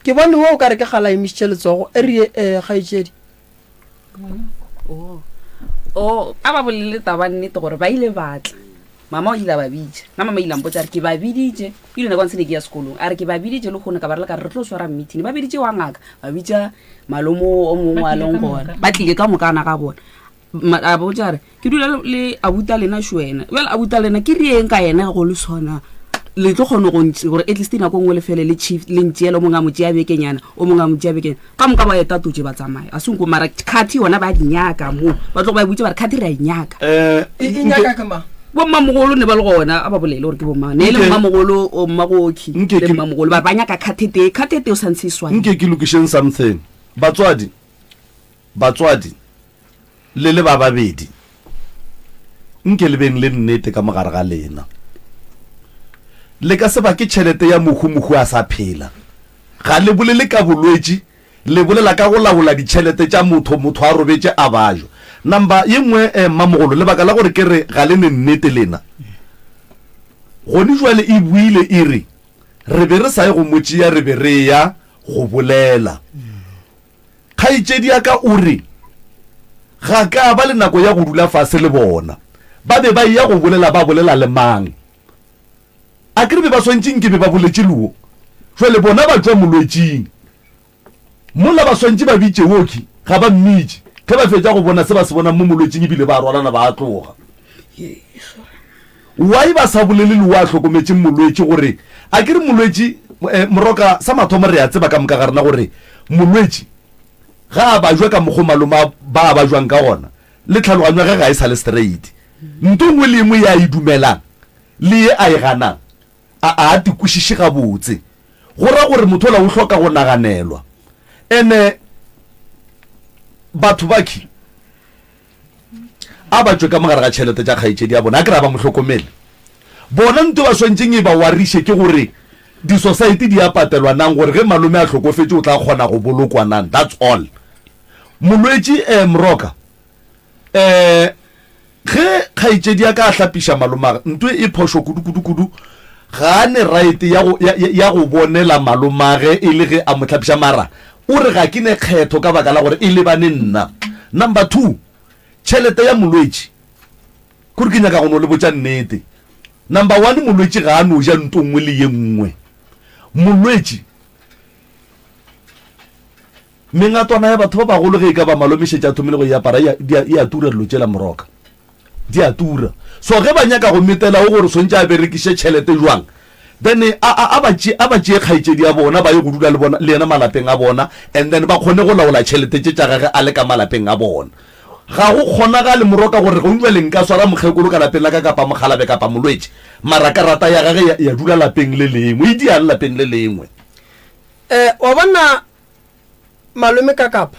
ke bone wo ka re ke gala emisitše letsogo e re gaetšedi a ba bolele taba nnete gore ba ile batla mama o ile ba bitša na mama ile mpotsa re ke ba biditše ile na kwantse ne ke ya sekolong a re ke ba biditše le kgone ka ba re le ka re tlo swara meeting ba biditše wa ngaka ba bitša malomo o mongwe a leng gona ba tlile ka mokana ka bona a botsa re ke dula le abuta lena šwena well abuta lena ke rieng ka yena go le sona le tlo kgone go ntse gore at least nako ngwe le fele le chief le ntseela o mongwe a mo tšea bekenyana o mongwe a mo tšea bekenyana ka moka ba etatotse ba tsamaya a senko mara kgati yona ba dinyaka mo ba tlo ba butse ba re kgati re a inyaka inyaka ka ma bo mmamogolo ne ba le gona a ba bolele gore ke bomang ne le mmamogolo o mmagokhi le mmamogolo ba banyaka kgatete o santse iswa nke ke location something batswadi le ba babedi nke le beng le nnete ka mogare ga lena le ka se ba ke tšhelete ya mohu a sa phela ga le bolele ka bolwetši le bolela ka go laola ditšhelete tša motho a robetše a bajo number ye nngwe mmamogolo lebaka la gore ke re ga le ne nnete lena gone jwale e buile e re be re sa ye go motšea re be re ya go bolela kgaetšedi ya ka o re ga ka ba le nako ya go dula fase le bona ba be ba ya go bolela le mang a ke re be ba swantšeng ke be ba boletše luo jwale bona ba tswa molwetšing mola ba swantše ba bitše woki ga ba mmitše ke ba fetša go bona se ba se bona mo molwetšing ebile ba rwalana ba tloga why ba sa bolele le wa hlokometšeng molwetši gore a ke re molwetši moroka sa mathomo re a tseba ka moka ga rena gore molwetši ga a ba jwa ka mokgo maloma ba ba jwang ka gona le tlhaloganyo ga ga e sa le straight nto ngwe le ngwe ya e dumelang le ye a e ganang a tikwešiše gabotse go ra gore motho la o hloka go naganelwa ene batho baki a ba tswe ka mogare ga tšhelete tša kgaetšedi ya bona a ke ra ba mohlokomele bona nto ba swantšeng e ba wariše ke gore di-society di a patelwa nang gore ge malome a hlokofetše o tla kgona go bolokwa nang that's all molwetši mroka ge kgaetšedi ya ka a hlapiša malomaga nto e phošo kudu ga ne right ya go bonela malomage e le ge a mo hlapiša mara o re ga ke ne kgetho ka baka la gore e lebane nna number 2 tšhelete ya molwetši kore ke nyaka go no le botša nnete number 1 molwetši ga a no ja nto nngwe le ye nngwe molwetši mengatwana ya batho ba bagolo ge e ka ba malomešetša thomile go iapara e a tura dilo tšela moroka di a tura so ge ba nyaka go metela o gore swantse a berekiše tšhelete jwang then a ba tšee kgaetšedi ya bona ba ye go dula le yena malapeng a bona and then ba kgone go laola tšhelete tše tša gage a le ka malapeng a bona ga go kgona ga le moroka gore go ntwa leng ka swara mokgekolo ka lapeng la ka kapa mogalabe kapa molwetši mara karata ya gage ya dula lapeng le lengwe e diang lapeng le lengwe wa bona malome ka kapa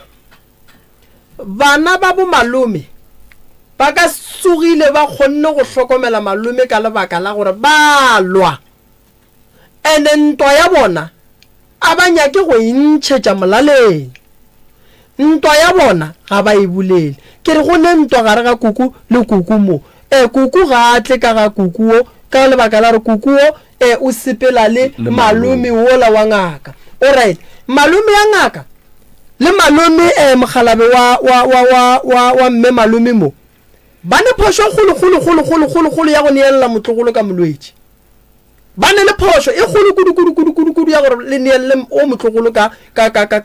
bana ba bo malome ba ka sugile ba kgonne go hlokomela malome ka lebaka la gore ba lwa ene ntwa ya bona a ba nyake go intšhetša molaleng ntwa ya bona ga ba e bulele ke re go ne ntwa gare ga kuku le kuku mo kuku ga a tle ka ga kukuo ka lebaka la re kukuo o sepela le malome wola wa ngaka. Alright, malome ya ngaka le malome mogalabe wa mme malome mo ba ne phosho kholo ya go neela motlogolo ka molwetši. Ba ne le phosho e kholo kudu ya gore le neele o motlogolo ka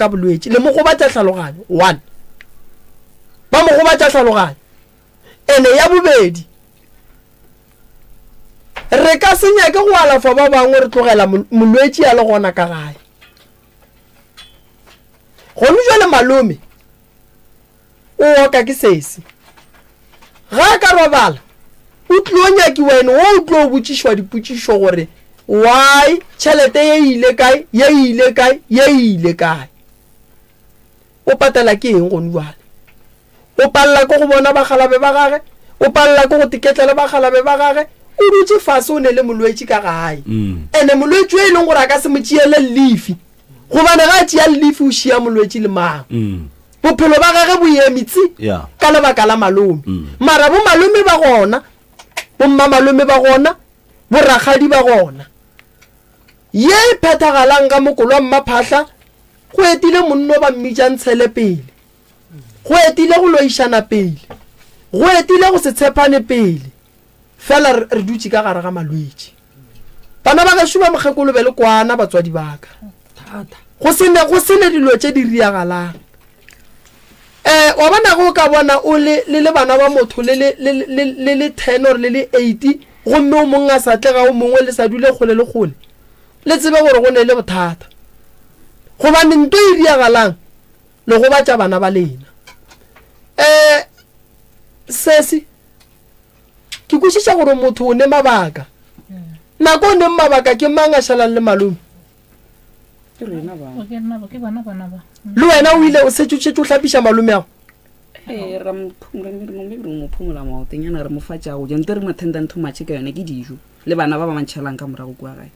bolwetši le mo go batla tlhaloganyo. 1 ba mo go batla tlhaloganyo ene ya bobedi re ka senya ke go alafa ba bangwe re tlogela molwetši ya le gona ka gae. Go no jwale malome o ka ke sese ga ka robala o tlo nyaki wena o tlo botsishwa dipotšišo gore why tšhelete ye ile kae o patela ke eng gone jwale o palla ko go bona bagalabe ba gage o palla ko go tiketlela bagalabe ba gage o dutse fase o ne le molwetši ka gae ene molwetši e leng gore a ka se mo tšeele leafi gobane ga a tšea leafi o šia molwetši le mang bophelo ba gage bo emitse ka lebaka la malome. Mara bo malome ba gona bo mma malome ba gona bo ragadi ba gona ye phethagalang ka mokolo wa mmaphahla go etile monno ba mmitša ntshele pele go etile go loišana pele go etile go se tshepane pele fela re dutse ka gare ga malwetši. Bana ba ka šuba mokgekolo be le kwana batswadi baka go sene dilo tše di riagalang. Wa bona go ka bona o le bana ba motho le 10 or le 8 gomme o mongwe a sa tlega o mongwe le sa dule kgole le kgole le tsebe gore go ne le bothata gobane nto e riagalang le go batša bana ba lena. Sesi ke kwešiša gore motho o ne mabaka nako o ne mabaka ke mang a šalang le malome le wena o ile o setšotšetše o hlapiša malome yago. Ra mo phumola maotenyana re mo fatša go jante re mo attendant to matšhe ka yone ke dijo le bana ba ba mantšhelang ka morago kwa gae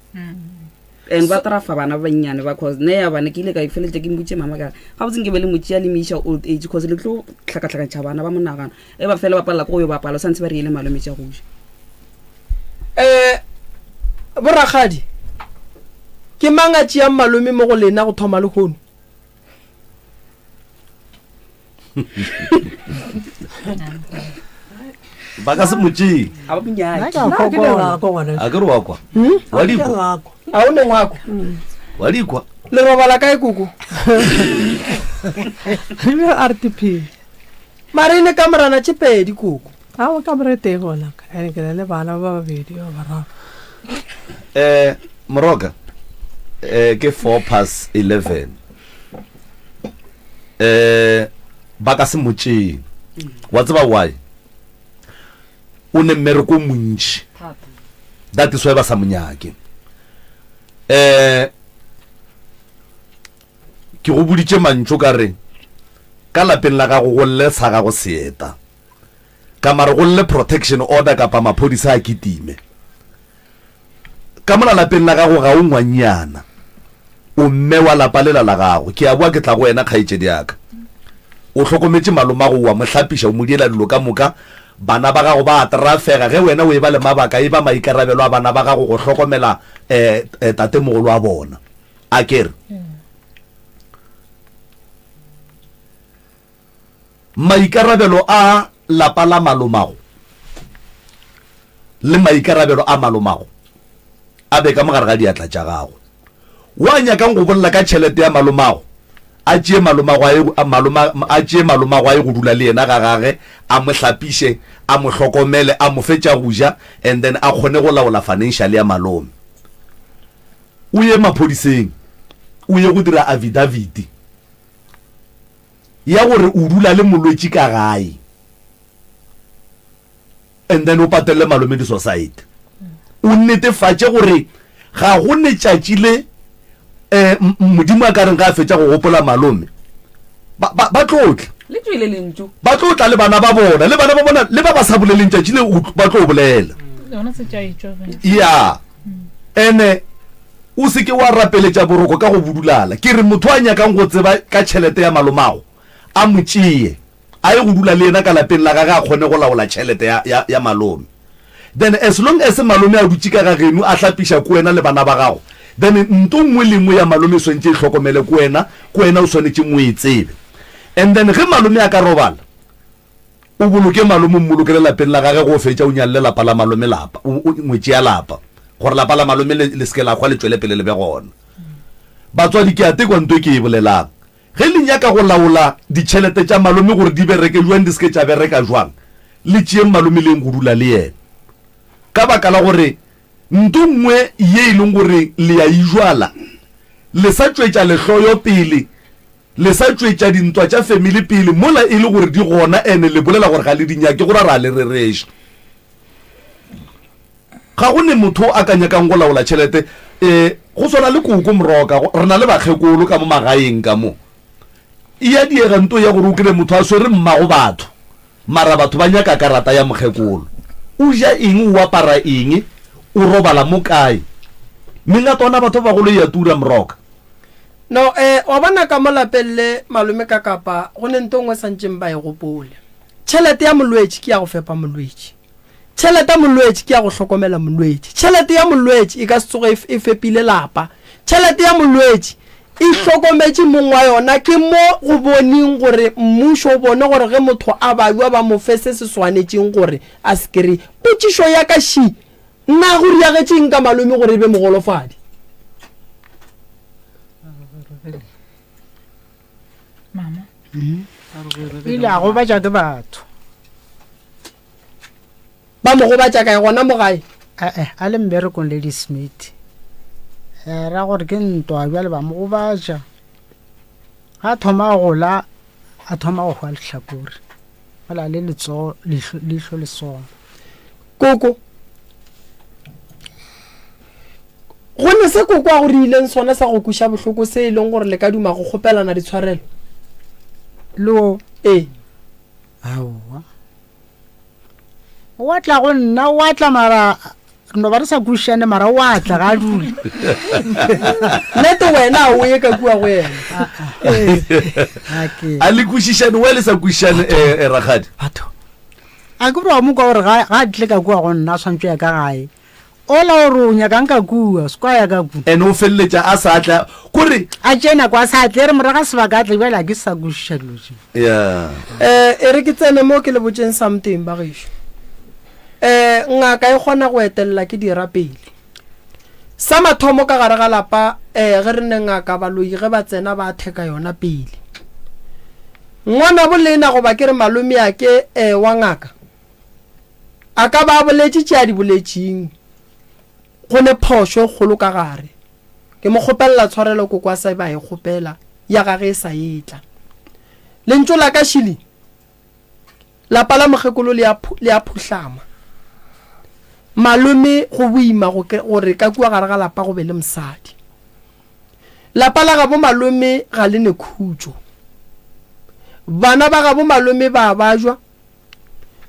and ba trafa bana ba bannyane ba cause ne ya bana ke ile ka ifeletse ke mbutše mama ka ga botseng ke be le motšea le meša old age cause le tlo tlhakatlhakantšha bana ba monagano e ba fela ba palela ko go yo bapala o santse ba riele malome tša goja. Boragadi ke mang a tšeang malome mo go lena go thoma lekgono? ba ka se motšee a ba bonyane a ke re wa kwa a o ne ngwako wa dikwa le robala kae koko RTP marine ka morana tše pedi koko a o ka morete gona ene ke le bana ba babedi ba bararo. Moroka ke 4:11 ba ka se motšeng wa tseba why o ne mmereko o montši that is why ba sa monyake. Ke go boditše mantšo ka re ka lapeng la gago go lle sa gago seeta ka mare go lle protection order kapa maphodisa a kitime ka mola lapeng la gago ga o ngwanyana o mme wa lapa lela la gago ke a bua ke tla go wena kgaetšedi yaka o hlokometse malomago wa mohlapiša o mo diela dilo ka moka bana ba gago ba atrafega ge wena o e ba le mabaka e ba maikarabelo a bana ba gago go hlokomela tatemogolo wa bona a kere maikarabelo a lapa la malomago le maikarabelo a malomago a be ka mogare ga diatla tša gago wa nyakang go bolela ka tšhelete ya malomago a tšee malomago a e go dula le yena ga gage a mo hlapiše a mo hlokomele a mo fetša go ja and then a kgone go laola financial ya malome o ye maphodiseng o ye go dira affidavit ya gore o dula le molwetši ka gae and then o patelle malome di society o netefatše gore ga go netšatši le modimo a ka reng ga a fetša go gopola malome ba tlotla ba tlotla le bana ba bona le ba ba sa boleleng tšatši le ba tlo bolela ya ene o seke wa rapeletša boroko ka go budulala ke re motho a nyakang go tseba ka tšhelete ya malomago a motšee a ye go dula le yena ka lapeng la gage a kgone go laola tšhelete ya malome then as long as malome a dutse ka ga geno a hlapiša ko wena le bana ba gago then nto nngwe le nngwe ya malome e swantse e tlhokomele ko wena o swanetse mo e tsebe and then ge malome a ka robala o boloke malome mmolokele lapeng la gage go fetša o nyalle lapa la malome lapa ngwetše ya lapa gore lapa la malome le seke la kgwa le tswele pele le be gona batswadi ke a tekwa nto ke e bolelang ge le nyaka go laola ditšhelete tša malome gore di bereke jwang di seke tša bereka jwang le tšeeng malome leng go dula le yena ka baka la gore nto nngwe ye e leng gore le ya ijwala le sa tšwetša lehloyo pele le sa tšwetša dintwa tša family pele mola e le gore di gona ene le bolela gore ga le dinyake gore ra le rereša ga go ne motho a ka nyakang go laola tšhelete go swana le koko moroka re na le bakgekolo ka mo magaeng ka mo e ya diega nto ya gore o kry motho a swere mmago batho mara batho ba nyaka karata ya mokgekolo o ja eng o apara eng o robala mo kae mengata ona batho ba golo ya tura moroka no wa bona ka molapelle malome ka kapa go ne nto ngwe santseng ba e gopole tšhelete ya molwetši ke ya go fepa molwetši tšhelete ya molwetši ke ya go hlokomela molwetši tšhelete ya molwetši e ka se tsoge e fepile lapa tšhelete ya molwetši e hlokometše mong wa yona ke mo go boneng gore mmušo o bone gore ge motho a babua ba mo fe se se swanetšeng gore a se kry potšišo ya ka shi nna go riagetšeng ka malome gore e be mogolofadi mama ile a go batša ke batho ba mo go batša kae gona mo gae a le mberekong lady smith ra gore ke ntwa bjale ba mo go batša ga thoma gola a thoma go hwa lehlakore ola le leihlo lesoma koko go ne se koko a go riileng sona sa go kuša bohloko se e leng gore le ka duma go kgopelana ditshwarelo lo aowa wa tla go nna wa tla mara no ba re sa kušane mara wa tla ga dula nete wena o ye ka kua go yena a le kušišane wa le sa kušane ragadi batho a ke bora mo ka gore ga tle ka kua go nna swantse ya ka gae ola gore o nyakang ka kua sekwa ya ka kua ene o feleletša a sa tla kore a tsena kwa sa tle re moraga sebaka tle bjale ke sa kušiša dilo ya e re ke tsene mo ke le botseng something ba gešo ngaka e kgona go etelela ke dira pele sa mathomo ka gare ga lapa ge re ne ngaka baloi ge ba tsena ba theka yona pele ngwana bolena go ba ke re malome yake wa ngaka a ka ba boletše tšea di boletšing go ne phošo kgolo ka gare ke mo kgopelela tshwarelo ko kwa sa ba e kgopela ya gage e sa etla le ntso la ka shili lapa la mogekolo le a phuhlama malome go boima gore ka kua gare ga lapa go be le mosadi lapa la gabo malome ga le ne khutso bana ba gabo malome ba bajwa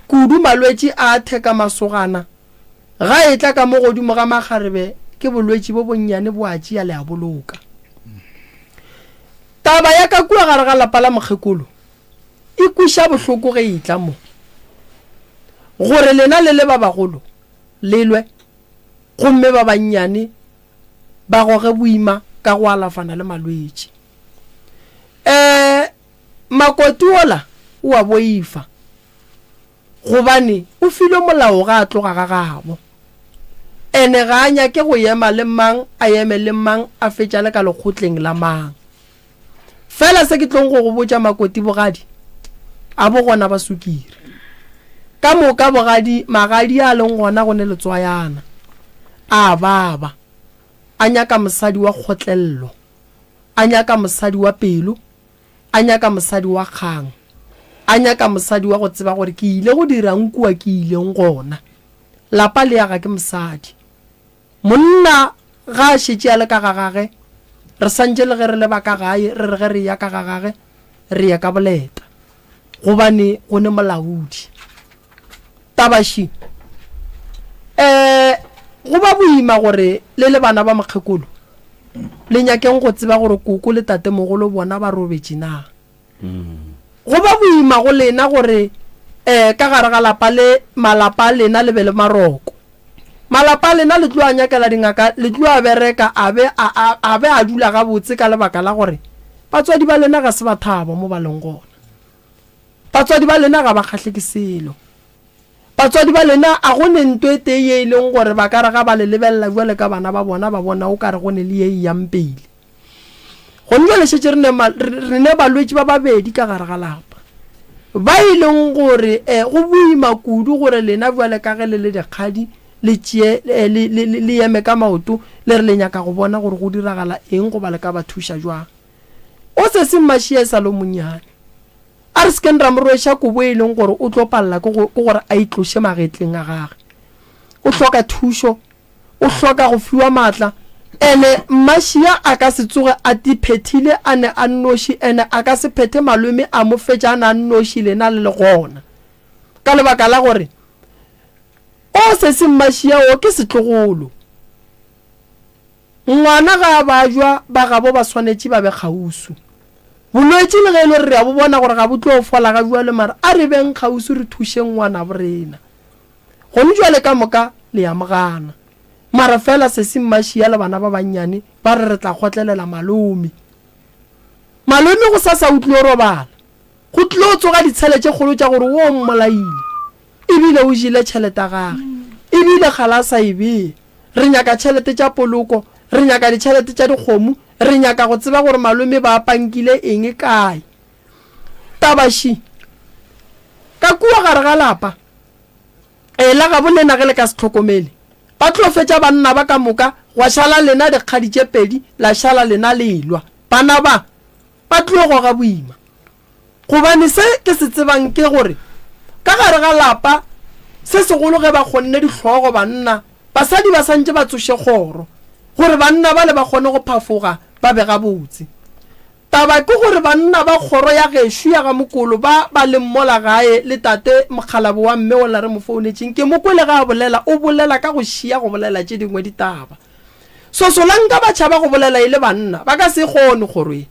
kudu malwetši a theka masogana ga e tla ka mo godimo ga magarebe ke bolwetši bo bonnyane bo a tšea le a boloka taba ya ka kua gare ga lapa la mogekolo e kuša bohloko ge e tla mo gore lena le ba bagolo lelwe gomme ba bannyane ba goge boima ka go alafana le malwetši makoti ola o a boifa gobane o file molao ga a tloga ga gabo ene ga a nyake go ema le mang a eme le mang a fetša le ka lekgotleng la mang fela se ke tlong go go botša makoti bogadi a bo gona ba sukire ka moka bogadi magadi a leng gona go ne letswayana a baba a nyaka mosadi wa kgotlello a nyaka mosadi wa pelo a nyaka mosadi wa kgang a nyaka mosadi wa go tseba gore ke ile go dira nkua ke ileng gona lapa le yaga ke mosadi monna ga a šetše a le ka gagage re santse le ge re le ba ka gae re re ge re ya ka gagage re ya ka boleta gobane go ne molaodi tabashi go ba boima gore le bana ba mokgekolo le nyakeng go tseba gore koko le tate mogolo bona ba robetše na go ba boima go lena gore ka gare ga malapa lena le be le maroko. Malapa lena le tlo a nyakela dingaka, le tlo a bereka a be a dula ga botse ka lebaka la gore batswadi ba lena ga se ba thaba mo ba leng gona. Batswadi ba lena ga ba kgahle ke selo. Batswadi ba lena a go ne ntwe te ye leng gore ba ka re ga ba le lebella jwale ka bana ba bona o ka re go ne le ye yang pele. Go nne le shetse re ne balwetse ba babedi ka gare ga lapa. Ba ileng gore go buima kudu gore lena jwale ka ge le dikgadi le tšee le eme ka maoto le re le nyaka go bona gore go diragala eng go ba le ka ba thuša jwang. O se se mashia sa lo monyane. A re sken ra morwesha kobo e leng gore o tlo palla go gore a itloshe magetleng a gage. O hloka thušo, o hloka go fiwa matla. Ene mashia a ka se tsoge a diphethile a ne a nnoši, ene a ka se phethe malome a mo fetša a ne a nnoši lena le gona. Ka lebaka la gore o se se mashia o ke setlogolo. Ngwana ga ba jwa ba gabo ba swanetše ba be kgausu. Bolwetse le ge le re a bo bona gore ga bo tlo fola ga bua le mara a re beng kgausu re thušeng ngwana borena. Go njwa ka moka le ya mogana. Mara fela se se mashia le bana ba bannyane ba re tla khotlelela malome. Malome go sasa utlo robala. Go tlo tsoga ditšhelete kgolo tša gore wo mmolaile. Ebile o jile tšhelete gage. Ebile khalasa ibe re nyaka tšhelete tša poloko, re nyaka ditšhelete tša dikgomo, re nyaka go tseba gore malome ba pankile eng kae. Tabashi ka kua gare ga lapa la ga bolena ge le ka se tlhokomele ba tlo fetša banna ba ka moka wa shala lena dikgadi tše pedi la shala lena lelwa bana ba tlo go ga boima. Gobane se ke se tsebang ke gore ka gare ga lapa se segolo ge ba kgonne dihlogo banna basadi ba santse ba tsoše kgoro gore banna ba le ba kgone go phafoga ba be ga botse. Taba ke gore banna ba kgoro ya gešo ya ga mokolo ba le mmola gae le tate mokgalabo wa mme o la re mo founetšeng ke mokole ga bolela o bolela ka go šia go bolela tše dingwe ditaba. Solanka ba tšhaba go bolela ile banna ba ka se kgone gore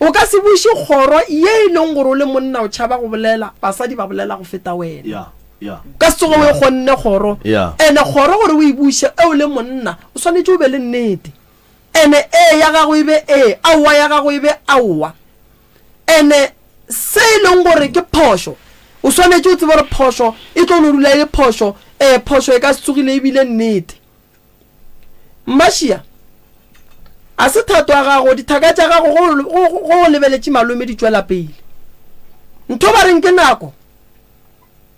o ka se buše kgoro ye e leng gore o le monna o tšhaba go bolela basadi ba bolela go feta wena. Ka se tsoge o e kgonne kgoro ene kgoro gore o e buše e o le monna o swanetše o be le nnete. Ene ya gago ibe aowa ya gago ibe aowa. Ene se leng gore ke phošo o swanetše o tsebe gore phošo e tlo no dula ile phošo phošo e ka se tsogile ebile nnete. Mashia a se thato a gago dithaka tša gago go lebeletše malome di tšwela pele. Ntho ba reng ke nako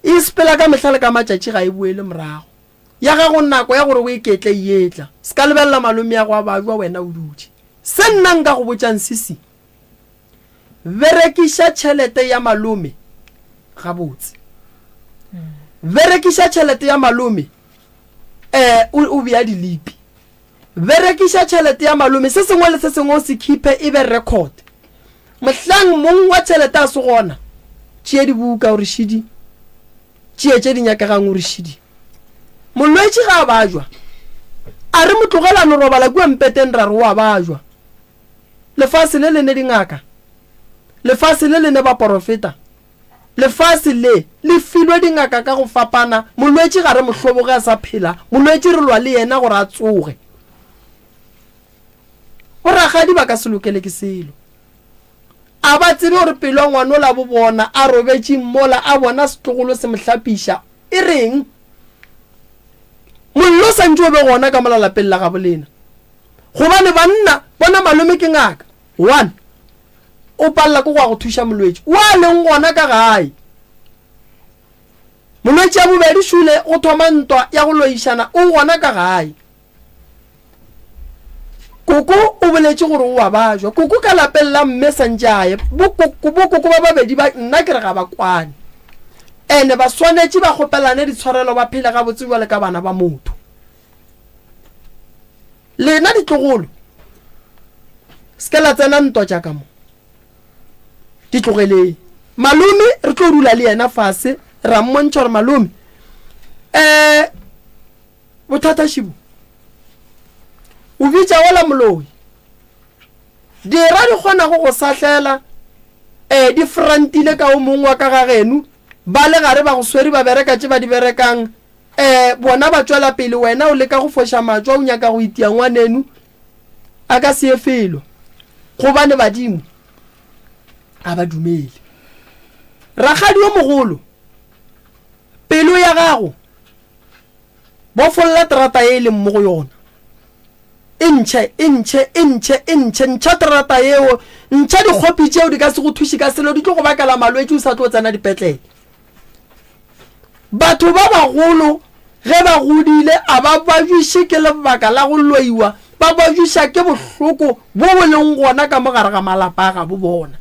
e sepela ka mehlale ka matšatši ga e buele morago. Ya gago nako ya gore o iketle yetla se ka lebella malome ya go a bajwa wena o dutše. Se nna nka go botšang sisi berekiša tšhelete ya malome ga botse. Berekiša tšhelete ya malome o bea dilipi. Berekiša tšhelete ya malome se sengwe le se sengwe o se khipe e be record. Mohlang mong wa tšhelete a se gona tšee dibuka gore šidi tšee tše di nyakegang gore šidi. Molwetši ga a bajwa a re motlogela no robala kua mpeteng ra re wa bajwa. Lefase le lene dingaka, lefase le lene ba porofeta, lefase le filwe dingaka ka go fapana. Molwetši ga re mohloboge a sa phela, molwetši re lwa le yena gore a tsoge. Boragadi ba ka se lokele ke selo. A ba tsebe gore pelo ngwana o la bo bona a robetše mmola a bona setlogolo se mohlapiša e reng. Mollo santse o be gona ka molalapeng la gabo lena. Gobane banna bona malome ke ngaka. One o palla ko go thuša molwetši wa leng gona ka gae. Molwetši a bobedi šule o thoma ntwa ya go loišana o gona ka gae. Koko o boletše gore o a bajwa. Koko ka lapeng la mme santse aye bokoko ba babedi ba nna ke re ga ba kwane. Ene ba swanetše ba kgopelane ditshwarelo ba phela ga botse jwale ka bana ba motho. Lena ditlogolo se la tsena ntwa tša ka mo ditlogeleng. Malome re tlo dula le yena fase ra mmontšha gore malome bothata šibo o bitša wela moloi dira di kgona go sahlela di frantile ka o mongwe wa ka ga genu ba le gare ba go swere ba bereka tse ba di berekang bona ba tswela pele wena o leka go fosha matswa o nyaka go itia ngwanenu a ka se efelo go bane badimo a ba dumele ragadi o mogolo pelo ya gago bo folla trata e le mo go yona ntšha trata eo ntšha dikgopi tšeo di ka se go thuši ka selo di tlo go bakala malwetse o sa tlo tsena dipetlele batho ba bagolo ge ba godile a ba bajuše ke lebaka la go loiwa ba bajuša ke bohloko bo bo leng gona ka mogare ga malapa ga bo bona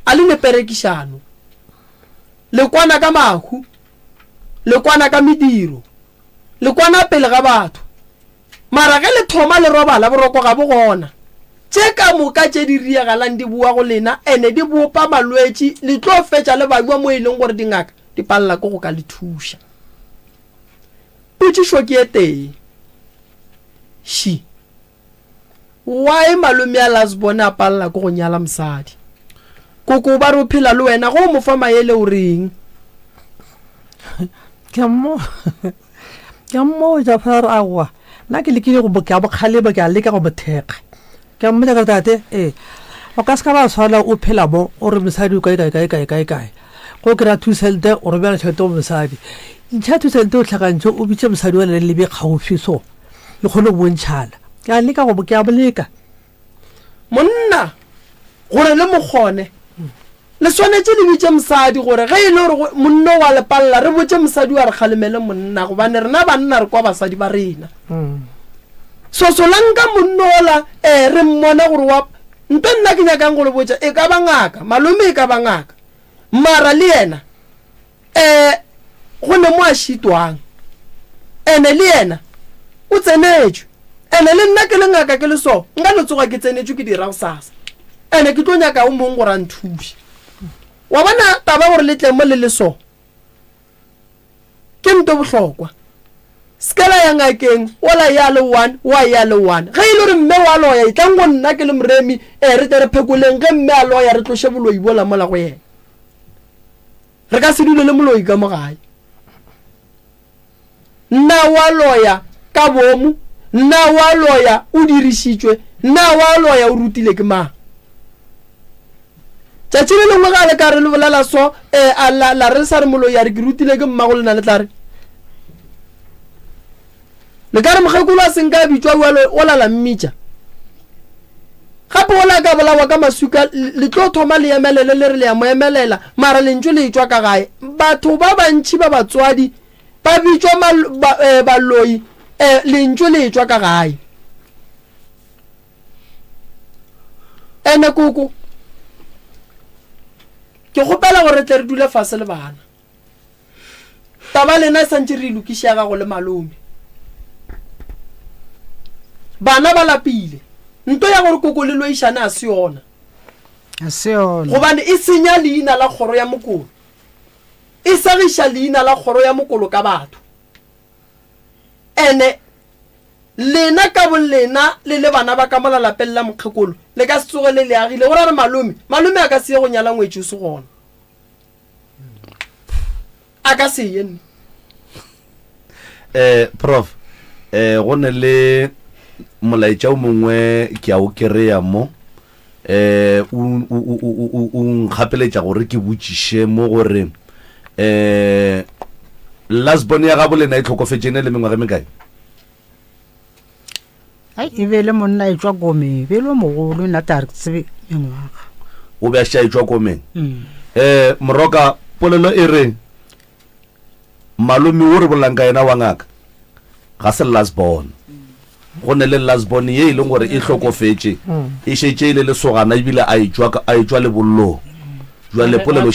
a le neperekišano le kwana ka mahu le kwana ka mediro le kwana pele ga batho mara ge le thoma le robala boroko ga bo gona tše ka moka tše di riagalang di bua go lena ene di bopa malwetse le tlo fetša le babua mo e leng gore dingaka di palela ko go ka le thuša potšišo ke e teng shi why malome a lasbone a palela ko go nyala mosadi koko ba re o phela le wena go mo fa maele o reng ke mo ja fara agwa na ke lekile go boka bokgale ba ke a leka go botheka ke mo ja ka tate o ka ska ba swala o phela mo o re mosadi o kae go kra thuselde o re bana tšhelete o mosadi ntšha thuselde o tlhakantšho o bitše mosadi wa le lebe kgaufi so le kgone go bontšhala ke a leka go boka boleka monna gore le mokgone le swanetse le bitše mosadi gore ge e le gore monna wa lepalla re botše mosadi wa re kgalemele monna gobane rena banna re kwa basadi ba rena sosolanka monna ola re mmona gore wa nto nna ke nyakang go le botša e ka ba ngaka malome e ka ba ngaka mara le yena go ne mo a šitwang ene le yena o tsenetšwe ene le nna ke le ngaka ke le so nka le tsoga ke tsenetšwe ke dira go sasa ene ke tlo nyaka o mongwe gore a nthuše wa bona taba gore le tlemo le le so ke nto bohlokwa skala ya ngakeng ola ya le 1 wa ya le 1 ge ile re mme wa loya e tlang go nna ke le mremi re tere phekoleng ge mme a loya re tloshe boloi bola mola go yena re ka se dule le moloi ka mogae nna wa loya ka bomu nna wa loya o dirišitšwe nna wa loya o rutile ke mang tšatši le lengwe ga le ka re le bolela so la re sa re moloi ya re ke rutile ke mmago lena le tla re le ka re mokgekolo a seng ka bitšwa o lala mmitša gape o la ka bolawa ka masuka le tlo thoma le emelele le re le ya mo emelela mara lentšwe le tšwa ka gae batho ba bantši ba batswadi ba bitšwa baloi lentšwe le tšwa ka gae ene koko ke gopela gore tle re dule fase le bana taba lena e santse re ilokišaga go le malome bana ba lapile nto ya gore koko le loišane a se yona gobane e senya leina la kgoro ya mokolo e sagiša leina la kgoro ya mokolo ka batho ene lena ka bolena le bana ba ka mola lapeng la mokgekolo le ka se tsoge le agile gore re malome a ka se ye go nyala ngwetse o se gona a ka se ye nne prof go ne le molaetša o mongwe ke a o kry-a mo o nkgapeletša gore ke botšiše mo gore lasbone ya gabo lena e tlhokofetšene le mengwaga mekae e be le monna e tswa komeng be le mogolo nna ta re tsebe mengwaga o be a ša e tswa komeng moroka polelo e re malome o re bolang ka yena wa ngaka ga se lasbone go ne le lasbone ye e leng gore e tlhokofetše e šetše e le lesogana ebile a e tswa le bollong jwale polelo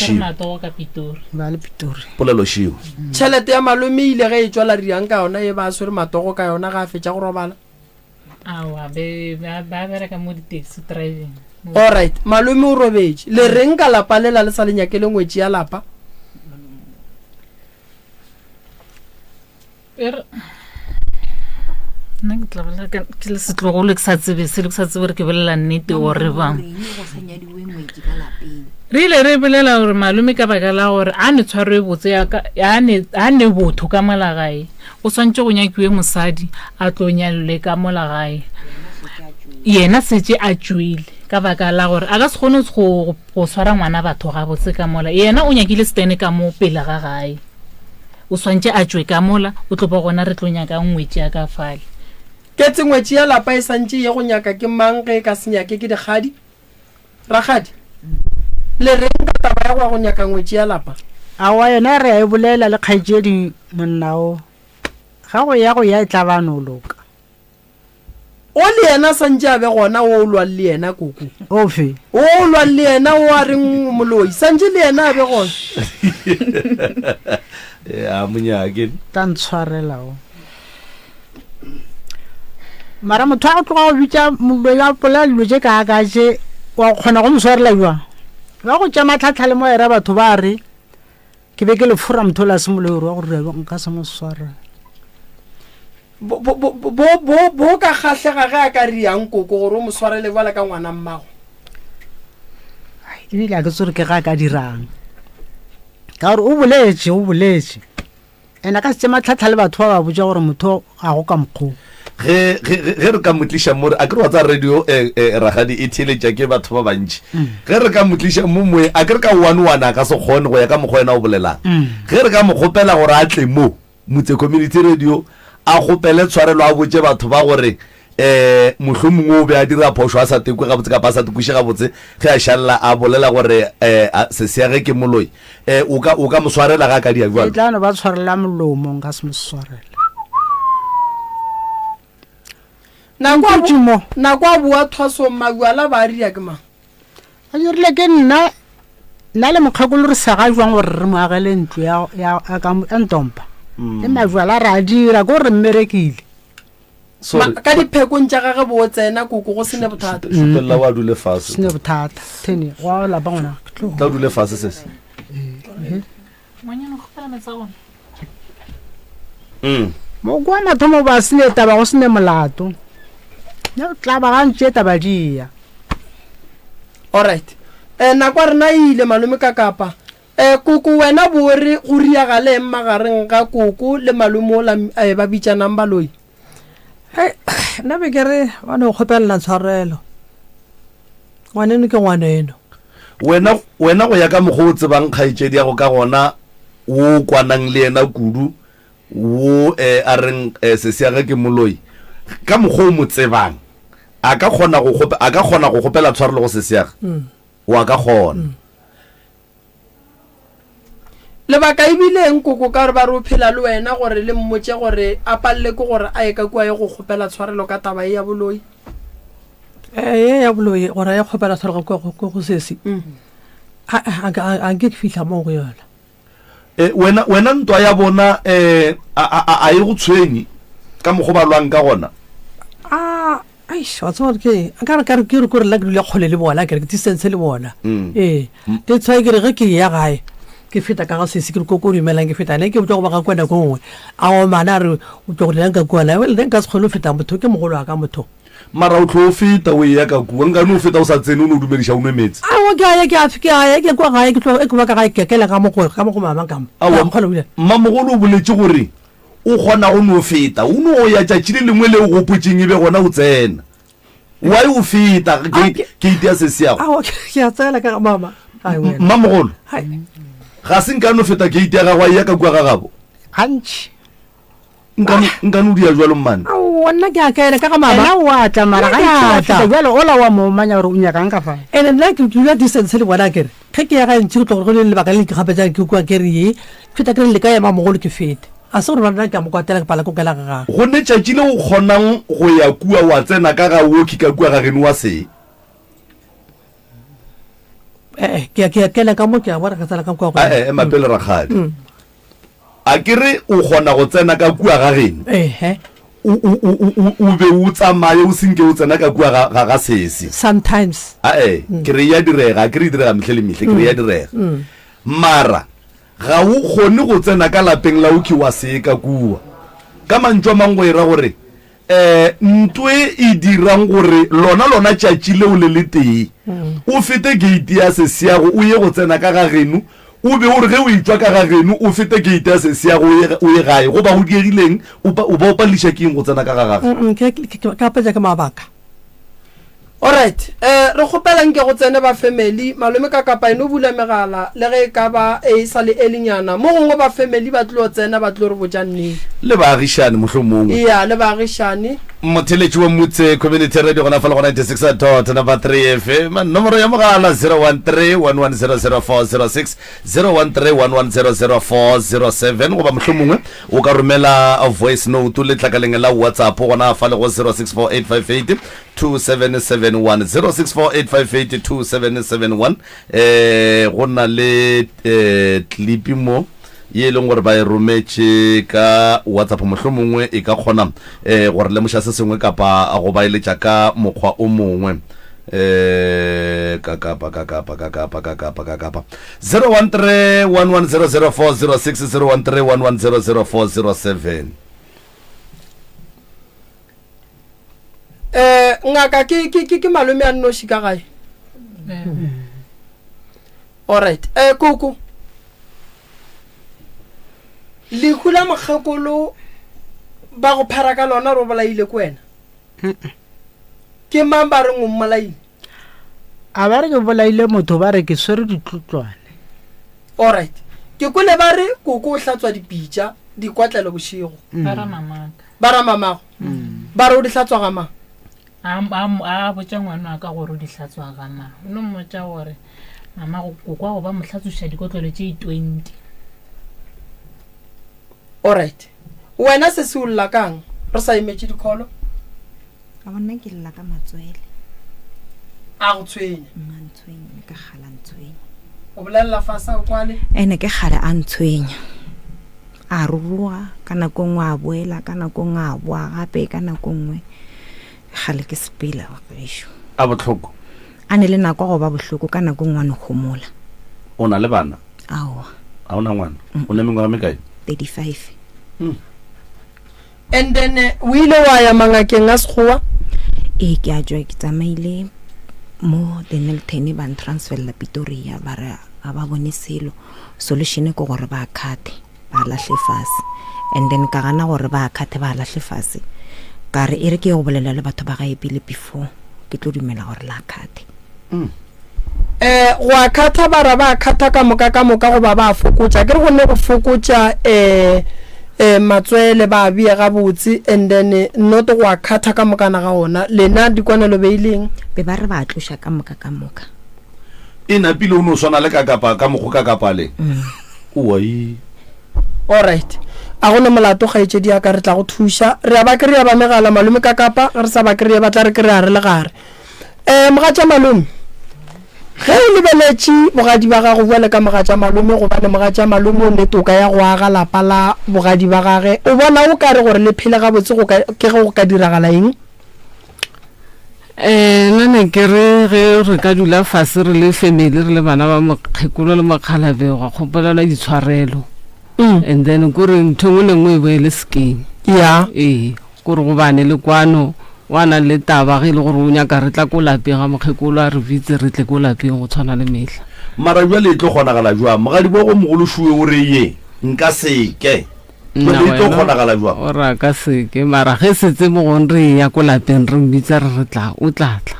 šio tšhelete ya malome ile ge e tswa la riang ka yona e ba swere matogo ka yona ga a fetša go robala alright malome o robetše le reng ka lapa lela le sa lenyakele ngwetši ya lapa nna ke tlabela ke le setlogolo ke sa tsebe gore ke bolela nnete ore bang re ile re bolela gore malome ka baka la gore a ne tshwarwe botse a ne botho ka molagae o swantse go nyakiwe mosadi a tlo nyalole ka molagae yena setse a tswile ka baka la gore a ka se kgone go swara ngwana batho ga botse ka mola yena o nyakile stene ka mo pele ga gae o swantse a tswe ka mola o tlo ba gona re tlo nyaka ngwetsi ya ka fale ke tsengwetsi ya lapa e santse ye go nyaka ke mang ge ka se nyake ke dikgadi ragadi le reng ka taba ya go nyaka ngwetsi ya lapa awa yona re a e bolela le kgaitsedi monnao ga go ya e tla ba noloka o le yena santse a be gona o lwa le yena koko ofe o lwa le yena o a reng moloi santse le yena a be gona ya monyake ta ntshwarelao mara motho a go tloga go bitsa moloi a pola dilo tse ka je wa kgona go moswarela jwang ba go tša matlhatlha le mo era batho ba re ke be ke le fura motho la semoloi wa gore nka se mo swara bo ka kgahlega ge a ka riang koko gore o mo swarele bala ka ngwana mmago ebile a ke tsore ke ga ka dirang ka gore o boletse ene ka se matlhatlha le batho ba ba botsa gore motho a go ka mokgwa ge re ka motliša more a ke re wa tsa radio ragadi e theeletša ke batho ba bantši ge re ka motliša mo moe a ke re ka one a ka se kgone go ya ka mokgwa ena o bolelang ge re ka mo kgopela gore a tle mo motse community radio a kgopele tshwarelo a botse batho ba gore mohlomongwe o be a dira phoso a sa tekwe gabotse kapa a sa tekwiše gabotse ge a šalela a bolela gore se seage ke moloi o ka mo swarela ga ka dia jalo tlano ba tshwarela molomo nka se mo swarela nako a boa thwaso mabuala ba ria ke mang a dirile ke nna le mokgakolo re saga jwang gore re mo agele ntlo ya ntompa le mabuala ra dira ko re mmerekile ka diphekong tša gage bo tsena koko go sene bothata sepella wa dule fase sene bothata tene wa lapa ngwana tla dule fase sese mo kwa mathomo ba sene taba go sene molato ya tla ba gantse taba dia alright nako a rena ile malome ka kapa koko wena bo re go riagale magareng ga koko le malome o ba bitsanang baloi nna be ke re ba ne go kgopelela tshwarelo ngwaneno ke ngwaneno wena go ya ka mokgwa o tsebang kgaitsedi ya go ka gona o kwanang le yena kudu wo a reng se seaga ke moloi ka mokgwa o mo tsebang a ka kgona go kgopela tshwarelo go se seaga wa ka kgona lebaka ebileng koko ka re ba re o phela le wena gore le mmotse gore a palle ke gore a ye ka kua ye go kgopela tshwarelo ka taba ya boloi ya boloi gore a ye kgopela tshwarelo go sesi a nke ke fihla mo go yona wena ntwa ya bona a ye go tshwenye ka mokgwa ba lwang ka gona wa tsaba ke re kore la ke dule kgole le bona ke re ke distance le bona ke tshwae ke re ge ke ya gae ke feta ka ga sese ke re koko o dumelang ke feta ne ke botsa go ba ka kwena ko nngwe a o mana a re o tlo go lelang ka kuana le nka se kgone o feta motho ke mogolo wa ka motho mara o tlo o feta o ya ka kua nkane o feta o sa tsene o ne o dumediša o nwe metsi ke kwa gae ke ba ka gae kekela ka mogo mama kama mmamogolo o boletse gore o kgona go no feta o ne o ya tšatši le lengwe le o gopotseng e be gona o tsena wa o feta keite ya seseago ke a tsela ka mama mmamogolo ga se nkane o feta keite ya gago a ya ka kua ga gabo gantši nkane o dia jalo mmane nna ke a kaela ka ga mama wa tla mara ga jalo o la wa mo manya gore o nyakang ka fa ene nna ke dula distance le bona kere ge ke ya ga ntši go tlo gore go le lebaka le ke gapetsa ke kua kere ye feta kere le ka ema mogolo ke fete a se gore bana ke a mo kwatela ke pala ko kela ga gago go ne tšatši le o kgonang go ya kua wa tsena ka ga woki ka kua ga geno wa se ke a kela ka mo ke a bona ka tsela ka kua mapele ragadi a kere o kgona go tsena ka kua ga geno o be o tsamaye o senke o tsena ka kua ga sese sometimes ke re ya direga ke re direga metlhe le metlhe ke re ya direga mara ga o kgone go tsena ka lapeng la oki wa se ka kua ka mantšwa mango e ra gore ntwe e dirang gore lona tšatši leo le le tee o fete gate ya Sesiago o ye go tsena ka ga geno o be o re ge o itswa ka ga geno o fete gate ya Sesiago o ye gae go ba go diegileng o ba o palisha keng go tsena ka ga ga ka petse ka mabaka. Alright, re kgopelang ke go tsene ba family malome ka kapa eno bula megala le ge ka ba e sa le elinyana mo gongwe ba family ba tlo tsena ba tlo re botsa nneng le ba agishane mohlomongwe iya le ba agishane motheletši wa motse community radio gona fa le go 96 number 3 FM nomoro ya mogala 01311000406 01311000407 goba mohlomongwe o ka romela a voice note le tlakaleng la WhatsApp gona fa le go 064858 2771 0648582771 go na le clipi mo ye leng gore ba e rometše ka WhatsApp mohlomongwe e ka kgona gore le moša se sengwe kapa go ba eletša ka mokgwa o mongwe ka kapa 01311004006 01311004007 ngaka ke malome a nnoši ka gae alright koko lehu la mokgekolo ba go phara ka lona ro bolaile ko wena ke mang ba reng o mmolaile a ba re ke bolaile motho ba re ke swere ditlotlwane alright ke kole ba re koko o hlatswa dipitša di kwatlele bošego ba ra mamaka ba ra mamago ba re o di hlatswa ga mang a botsa ngwana ka gore o di hlatswa ga mang o no mmotsa gore mama koko go ba mo hlatsosha dikotlolo tše 20 alright wena se se o lla kang re sa imetše dikholo ka bona ke lla ka matswele a go tshwenya ntshwenya ka gala ntshwenya o bolela fasa o kwale ene ke gale a ntshwenya a ruruga ka nako nngwe a boela ka nako nngwe a boa gape ka nako nngwe gale ke sepela wa besho a botlhoko a ne le nako go ba bohloko ka nako nngwe no gomola o na le bana ao a ona ngwana o ne mengwaga mekae 35 and then o ile wa ya mangakeng a sekgowa e ke a jwa ke tsamaile mo Denelton ba transferla Pretoria ba re a ba bone selo solution ko gore ba khate ba lahle fase and then ka gana gore ba khate ba lahle fase ka re ere ke go bolela le batho ba ga epile before ke tlo dumela gore la khate go a khatha ba ra ba khatha ka moka go ba ba fokotsa ke re go ne go fokotsa matswele ba bia ga botse and then not go a khatha ka moka na ga ona lena di kwanelo beileng be ba re ba tlosha ka moka ina pile o no swana le ka kapa ka moggo ka kapa le o ai alright a gone molato ga etse di aka re tla go thusha re ba ke re ba megala malome ka kapa re sa ba ke re ba tla re ke re a re le gare mogatša malome ge o lebeletše bogadi ba gago bua le ka mogatša malome go bane mogatša malome o ne toka ya go aga lapa la bogadi ba gage o bona o ka re gore le phele ga botse ke ge go ka diragala eng nane ke re ka dula fase re le family re le bana ba mokgekolo le mokgalabe ga kgopolela ditshwarelo and then kore ntho ngwe le ngwe e boele skeng ya kore go bane le kwano wana le taba ge le gore o nyaka re tla ko lapeng ga mokgekolo a re vitse re tle ko lapeng go tshwana le mehla mara jwa le tlo kgonagala jwa mogadi bo go mogolo shuwe o re ye nka seke o ra ka seke mara ge setse mo gong re ya ko lapeng re mbitsa re tla o tlatla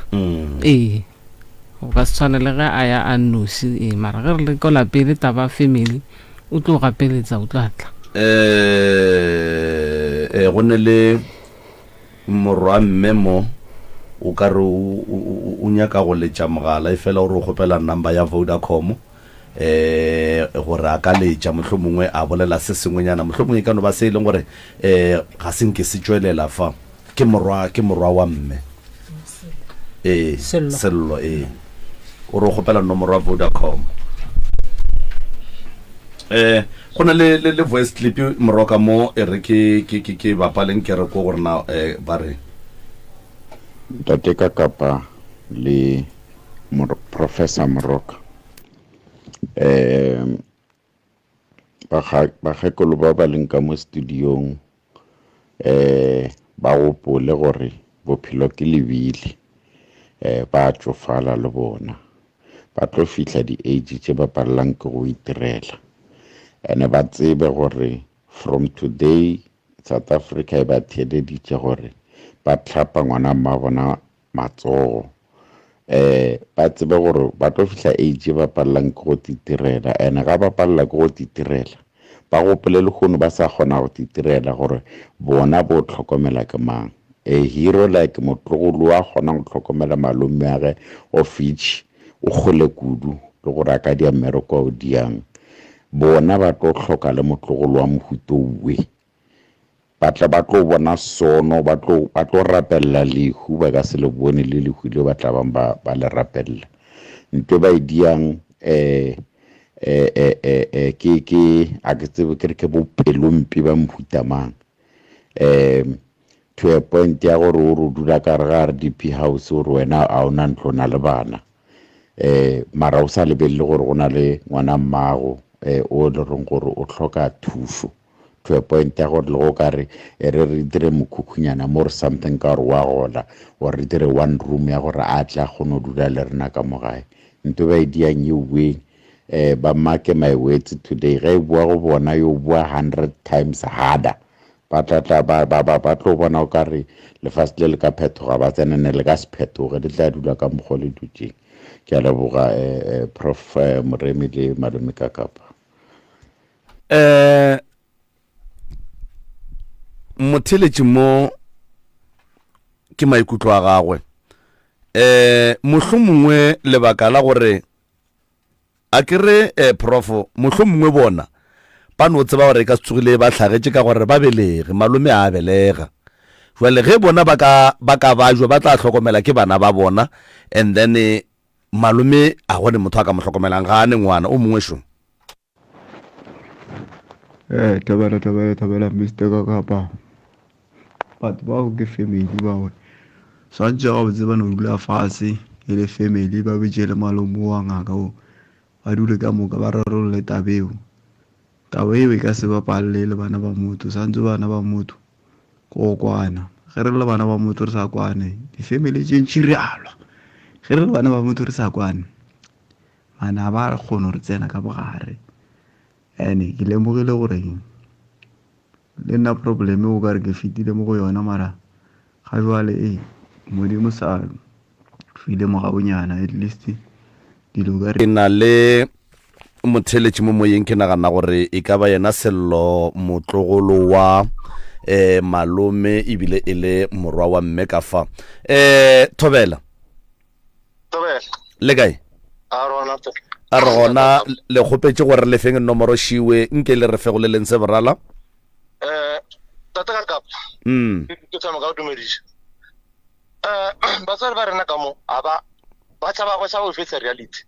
go ka se tshwane le ge a ya a nnoši mara ge re le ko lapeng le taba family o tlo gapeletsa o tlatla go ne le morwa mmemo o ka re o nyaka go letša mogala e fela gore o kgopela number ya Vodacom gore a ka letša mohlomongwe a bolela se sengwenyana mohlomongwe ka no ba se e leng gore ga se nke se tswelela fa ke morwa wa mme sello gore o kgopela nomoro wa Vodacom go na le voice clip moroka mo e re ke bapaleng ke re ko gore na ba re Ntate ka kapa le Professor Moroka ba gekolo ba ba leng ka mo studiong ba gopole gore bophelo ke lebile ba tsofala le bona ba tlo fihla di-age tse ba palelang ke go itirela ene ba tsebe gore from today South Africa e ba theeleditše gore ba tlhapa ngwana mma bona matsogo ba tsebe gore ba tlo fihla age ba palelang ke go titirela ene ga ba palela ke go titirela ba gopole le kgono ba sa kgona go titirela gore bona bo tlhokomela ke mang a hero like motlogolo a kgona go tlhokomela malome a ge of which o kgole kudu le gore a ka di mmereko o diang bona ba tlo tlhoka le motlogolo wa mohuto uwe ba tlo bona sono ba tlo rapella lehu ba ka se le bone le lehu le ba tla bang ba le rapella ntwe ba idiang ke a ke tsebe ke bopelompi ba mohutamang to a point ya gore o re dula ka re ga re DP house o re wena a ona ntlo na le bana mara o sa lebelele gore go na le ngwana mmago o le reng gore o tlhoka thuso to a point ya gore le go ka re re dire mokhukhunyana mo re something ka gore wa gola or re dire one room ya gore a tla kgone dula le rena ka mogae ntwe ba idiang ye weng ba make my words today ge bua go bona yo bua 100 times harder ba tlo bona o ka re lefase le ka phetoga ba tsenene le ka sephetoge le tla dula ka mokgwa le dutšeng ke a leboga prof Moremi le malome Kakapa motheletši mo ke maikutlo a gagwe mohlomongwe lebaka la gore a kere profo mohlomongwe bona ba no tseba gore ka tsogile ba tlhagetše ka gore ba belege malome a belega jwale ge bona ba ka ba jwa ba tla hlokomela ke bana ba bona and then malome a gone motho a ka mo hlokomelang ga ane ngwana o mongwe šo tabela Mr. Kakapa batho bao ke family bawe swantse ga botse ba no dula fase e le family ba betse le malome wa ngaka o ba dule ka moka ba rarolle tabeo e ka se ba palle le bana ba motho santse bana ba motho go kwana ge re le bana ba motho re sa kwane di-family tše ntši re alwa ge re le bana ba motho re sa kwane bana ba re kgone re tsena ka bogare ene ke lemogile gore le nna probleme o ka re ke fetile mo go yona mara ga jwale modimo sa file mogabonyana at least dilo ka re na le motheletši mo moyeng ke nagana gore e ka ba yena sello motlogolo wa malome ebile e le morwa wa mme ka fa Thobela le kae a re gona le kgopetse gore le feng nomoro šiwe nke le re fe go le leng se borala tata ka kapa ke tsama ka dumediša batswadi ba rena ka mo ba tšhaba go tšhaba go fetsa reality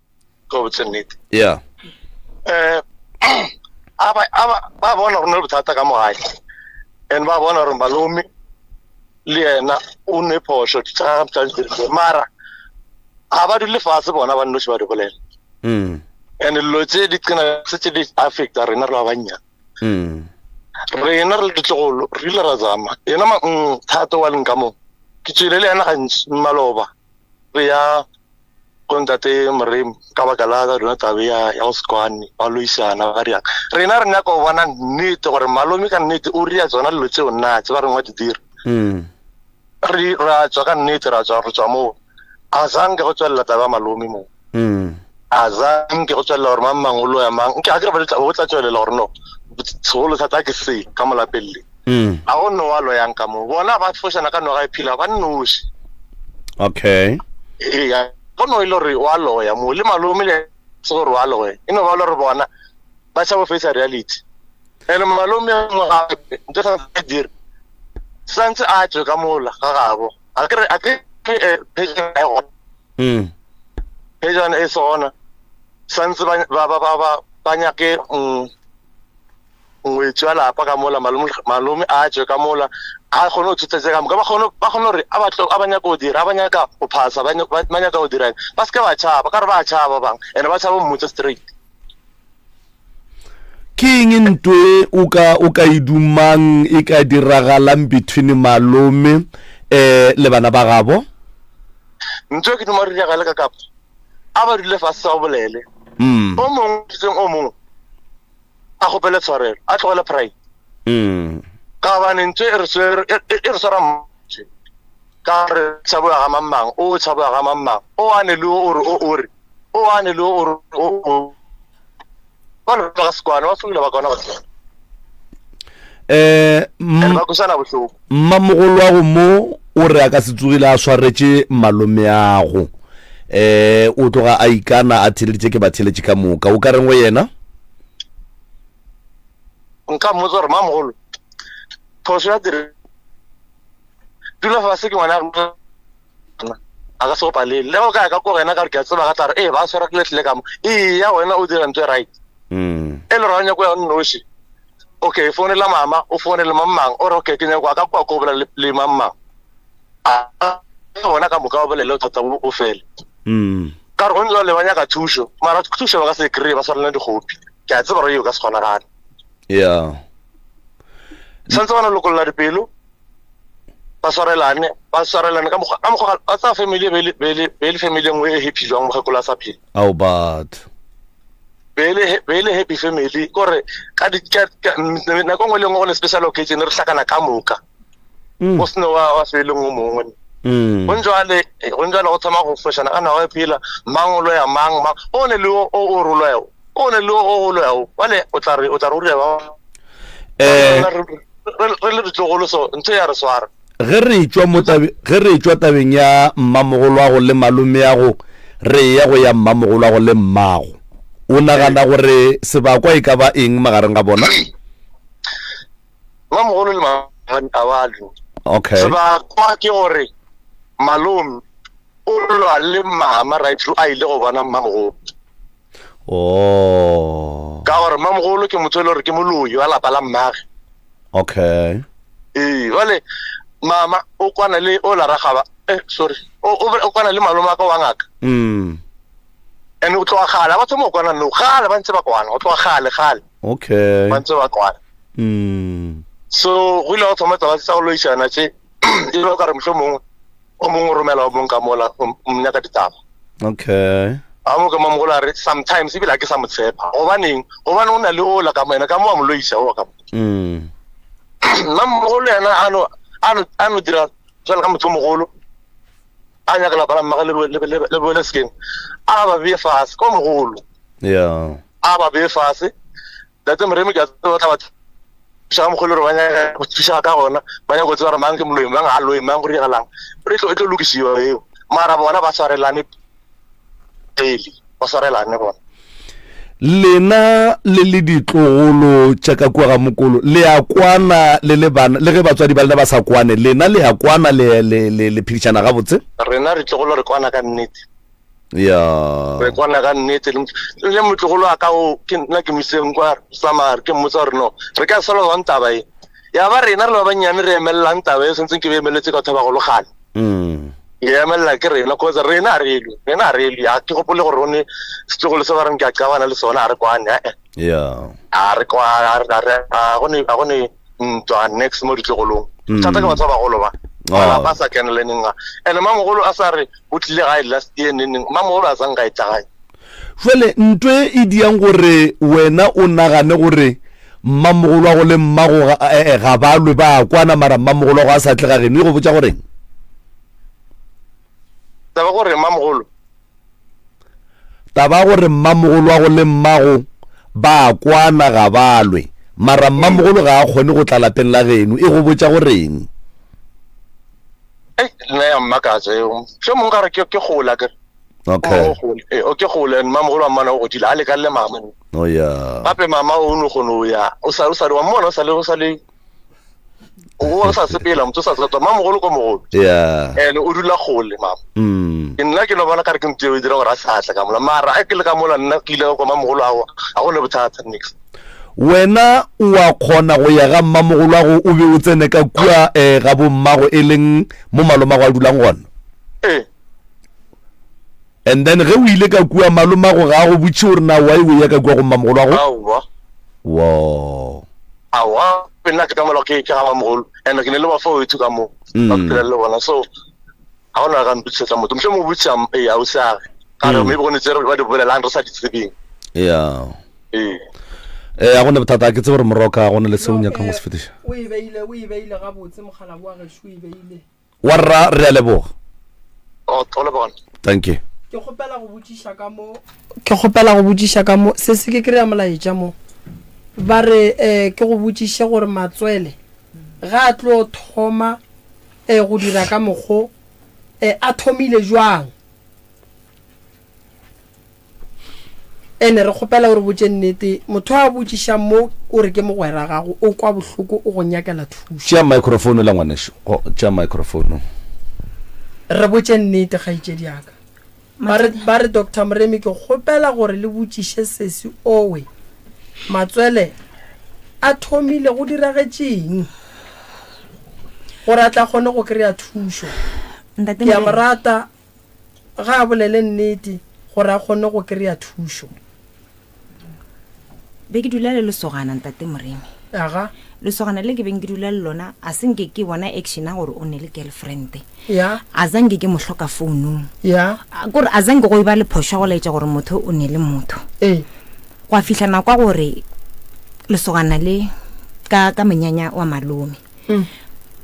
go botse nnete yeah ba bona go na le bothata ka mogae and ba bona gore malome le yena o ne phoso mara ga ba dule fatshe bona ba nnoši ba di bolela and dilo tse di tsena setse di affecta rena re ba bannyane rena re le ditlogolo re ile ra zama yena thato wa leng ka moo ke tswile le yena gantši maloba re ya kontate Moremi ka baka la rona tabe ya go sekwane ba loisana ba riang rena re nyaka go bona nnete gore malome ka nnete o ria tsona dilo tseo nna tse ba reng wa di dira ra tswa ka nnete ra tswa moo a zange go tswelela taba malome moo a zange go tswelela gore mang mangolo ya mang nke a kere ba tla tswelela gore no segolo thata ke se ka molapelle a go nno wa loyang ka moo bona ba fošana ka noga e phila ba nnoši okay go no ile gore wa loya mo le malome le se gore wa loya e no ba le re bona ba tšhabo face reality ene malome ntse sa dire santse a tswe ka mola ga gabo a ke pejana e sona santse ba nyake ngwetsi wa lapa ka mola malome a tswe ka mola a kgone go thutetse ka moka ba kgone gore a banyaka go dira a banyaka go phasa ba nyaka go dirang ba seke ba tšhaba ka re ba tšhaba bang ande ba tšhaba mmotse straight ke eng ntwe o ka idumang e ka diragalang between malome le bana ba gabo ntho ke dumare ya gale ka kapa a ba dile fa sa bolele o mong a gopele tshwarelo a tlogele pride ka ba ntho e re swara ka re tsabo ya mamang o tsabo ya mamang o ane le o ane le o bona ba skwana wa fula ba kona ba ba kusana bohloko mmamogolo wa go mo o re a ka se tsogile a swaretse malome yago o tloga a ikana a theleditse ke ba theletše ka moka o ka reng go yena nka mmotsa gore mmamogolo phoso ya dire dula fa se ke ngwana a ka se go palele le go ka ka go rena ka re ke tseba ga tla re ba swara ke letle ka mo ya wena o dira ntwe right le ranya go ya nnoshi okay phone la mama o phone le mamang o re okay ke nyako ka kwa go bola le mamang bona ka moka o bolela o thata o fele ka re go ntse le banya ka thusho mara thusho ba ka se kry ba swarela digopi ke a tseba re yo ka se gona rana santse bana lokolla dipelo ba swarelane ka mokgwa a tsa family be family ngwe e happy jwang mogekolo sa phela au but bele happy family kore ka na go ngwe le ngwe special occasion re hlakana ka moka o sno wa fele ngwe mongwe onjwale go tsama go foshana kana wa phela mangolo ya mang o ne le o roloyo o ne le o roloyo wale o tla re ba re le ditlogolo so ntse ya re swara ge re tšwa tabeng ya mmamogolo wa go le malome ya go re ya go ya mmamogolo wa go le mmago o nagana gore sebakwa e ka ba eng magareng ga bona mmamogolo le mabalo okay sebakwa ke gore malome o lwa le mama right through a ile go bona mmamogolo ka gore mmamogolo ke motho le gore ke moloi wa lapa la mmage okay vale mama o kwana le o la ragaba sorry o kwana le maloma ka wa ngaka ene o tloga gala batho mo kwana no gala ba ntse ba kwana o tloga gale okay ba ntse ba kwana so go ile go thoma tsa go loishana tse e lo ka re mhlomong o mongwe romela o mong ka mola mnya ka ditaba okay a mo ka mamgola re sometimes e bila ke sa motshepa gobane o na le o la ka mena ka mo a moloisa o ka mmamogolo yana ano dira jalo ka motho mogolo a nyaka la bala mmaga le bole skin a ba be fase ko mogolo a ba be fase date moremi ke a tla batho sa mogolo re banya go tsisa ka gona banya go tsara mang ke moloi mang a loi mang go di galang re tlo lokisiwa eo mara bona ba swarelane daily ba swarelane bona lena le ditlogolo tša ka kwa ga mokolo le ya kwana le bana le ge batswadi ba lena ba sa kwane lena le ya kwana le phedišana ga botse rena re tlogolo re kwana ka nnete re kwana ka nnete le motlogolo a ka o ke nna ke miseng kwa samar ke mmotsa gore no re ka sala wa ntaba e ya ba rena re ba banyane re emelela ntaba e sentse ke be emeletse ka thaba go logana ya emela ke rena cause rena re ya ke gopole gore one setlogolo se ba reng ke a qabana le sona a re kwane a re kwa a gone ntwa next mo ditlogolong thata ka batho ba bagolo ba sa keneleneng ene mamogolo a sa re o tlile gae last year neng mamogolo a sang ga e tla gae jwale ntwe e diang gore wena o nagane gore mmamogolo wa go le mmago ga balwe ba kwana mara mmamogolo wa go a sa tle ga geno e go botsa goreng taba gore mmamogolo wa go le mmago ba kwana ga balwe mara mmamogolo ga a kgone go tla lapeng la geno e go botsa goreng nna ya mmakatsa eo se mong ka re ke gola ke okay o ke gola mmamogolo wa mmana o go dila a le ka le mama gape mama o no gono ya o sa wa mmona o sa le o sa sepela motho sa tswa mmamogolo ko mogolo ene o dula gole mama nna ke no bona ka re ke ntse o dira gore a sa tla ka mola mara a ke le ka mola nna ke ile go mmamogolo a go le bothata next wena wa kgona go ya ga mmamogolo wa go o be o tsene ka kua ga bo mmago e leng mo malomago a dulang gona and then ge o ile ka kua malomago ga go botse gore na wa e o ya ka kua go mmamogolo wa awa pena ke ka mola ke ga mmamogolo and ke ne le ba fo o ithuka mo ba phela le bona so ga ona ka mpitsetsa motho moshe mo butsa a o sa ka re me bone tsere ba di bolelang re sa di tsebeng ya a gone bothata ke tse gore moroka gone le seunya ka go se fetisha o e beile ga botse mogala wa ge shu e beile wa rra re a leboga tole bona thank you ke gopela go botsiša ka mo se se ke kry-a molaetša mo ba re ke go botsiše gore Matswele ga a tlo thoma go dira ka mokgo a thomile jwang ene re gopela gore botse nnete motho a botsiša mo o re ke mogwera gago o kwa bohloko o go nyakela thuso tšea microphone la ngwaneso tšea microphone re botse nnete ga itse diaka ba re Dr. Moremi ke gopela gore le botsiše sesi owe Matswele a thomile go diragetšeng gore a tla kgone go kry-a thuso ke a morata ga a bolele nnete gore a kgone go kry-a thuso be ke dula le lesogana ntate Moremi aga lesogana le ke beng ke dula le lona a senke ke bona action a gore o ne le girlfriend ya a zange ke mo hloka founung ya gore a zange go iba le phosho go laetša gore motho o ne le motho go a fitlhana kwa gore lesogana le ka menyanya wa malome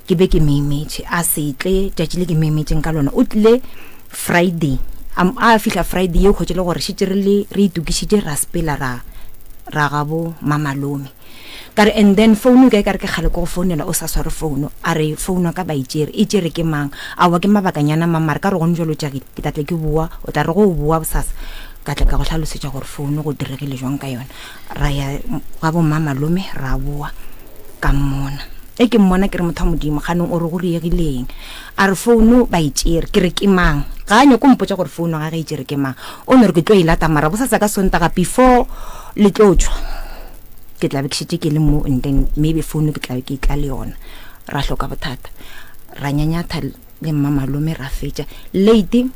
ke be ke meemetse a setle tšatši le ke meemetseng ka lona o tlile Friday a fihla Friday ye o kgotse le gore šitše re itukišitše ra sepela ra gabo mamalome kare and then phone ka re ke kgale ko go founela o sa sware phone a re phone ka ba itšere ke mang a wa ke mabakanyana mamare ka re go njolo tša ke tatle ke bua o tla re go bua bosasa ka tla ka go hlalosetša gore phone go diregile jwang ka yona ra ya gabo mamalome ra bua ka mmona ke mmona ke re motho modimo ganong o re go riegileng a re phone ba itšere ke re ke mang ga nyo ko mpotša gore phone ga ge itšere ke mang o ne re ke tlo ilata mara bosasa ka sontaga before le tlotšwa ke tla be ke šetse ke le mo and then maybe phone ke tla be ke itla le yona ra hloka bothata ra nyanyatha le mamalome ra fetša late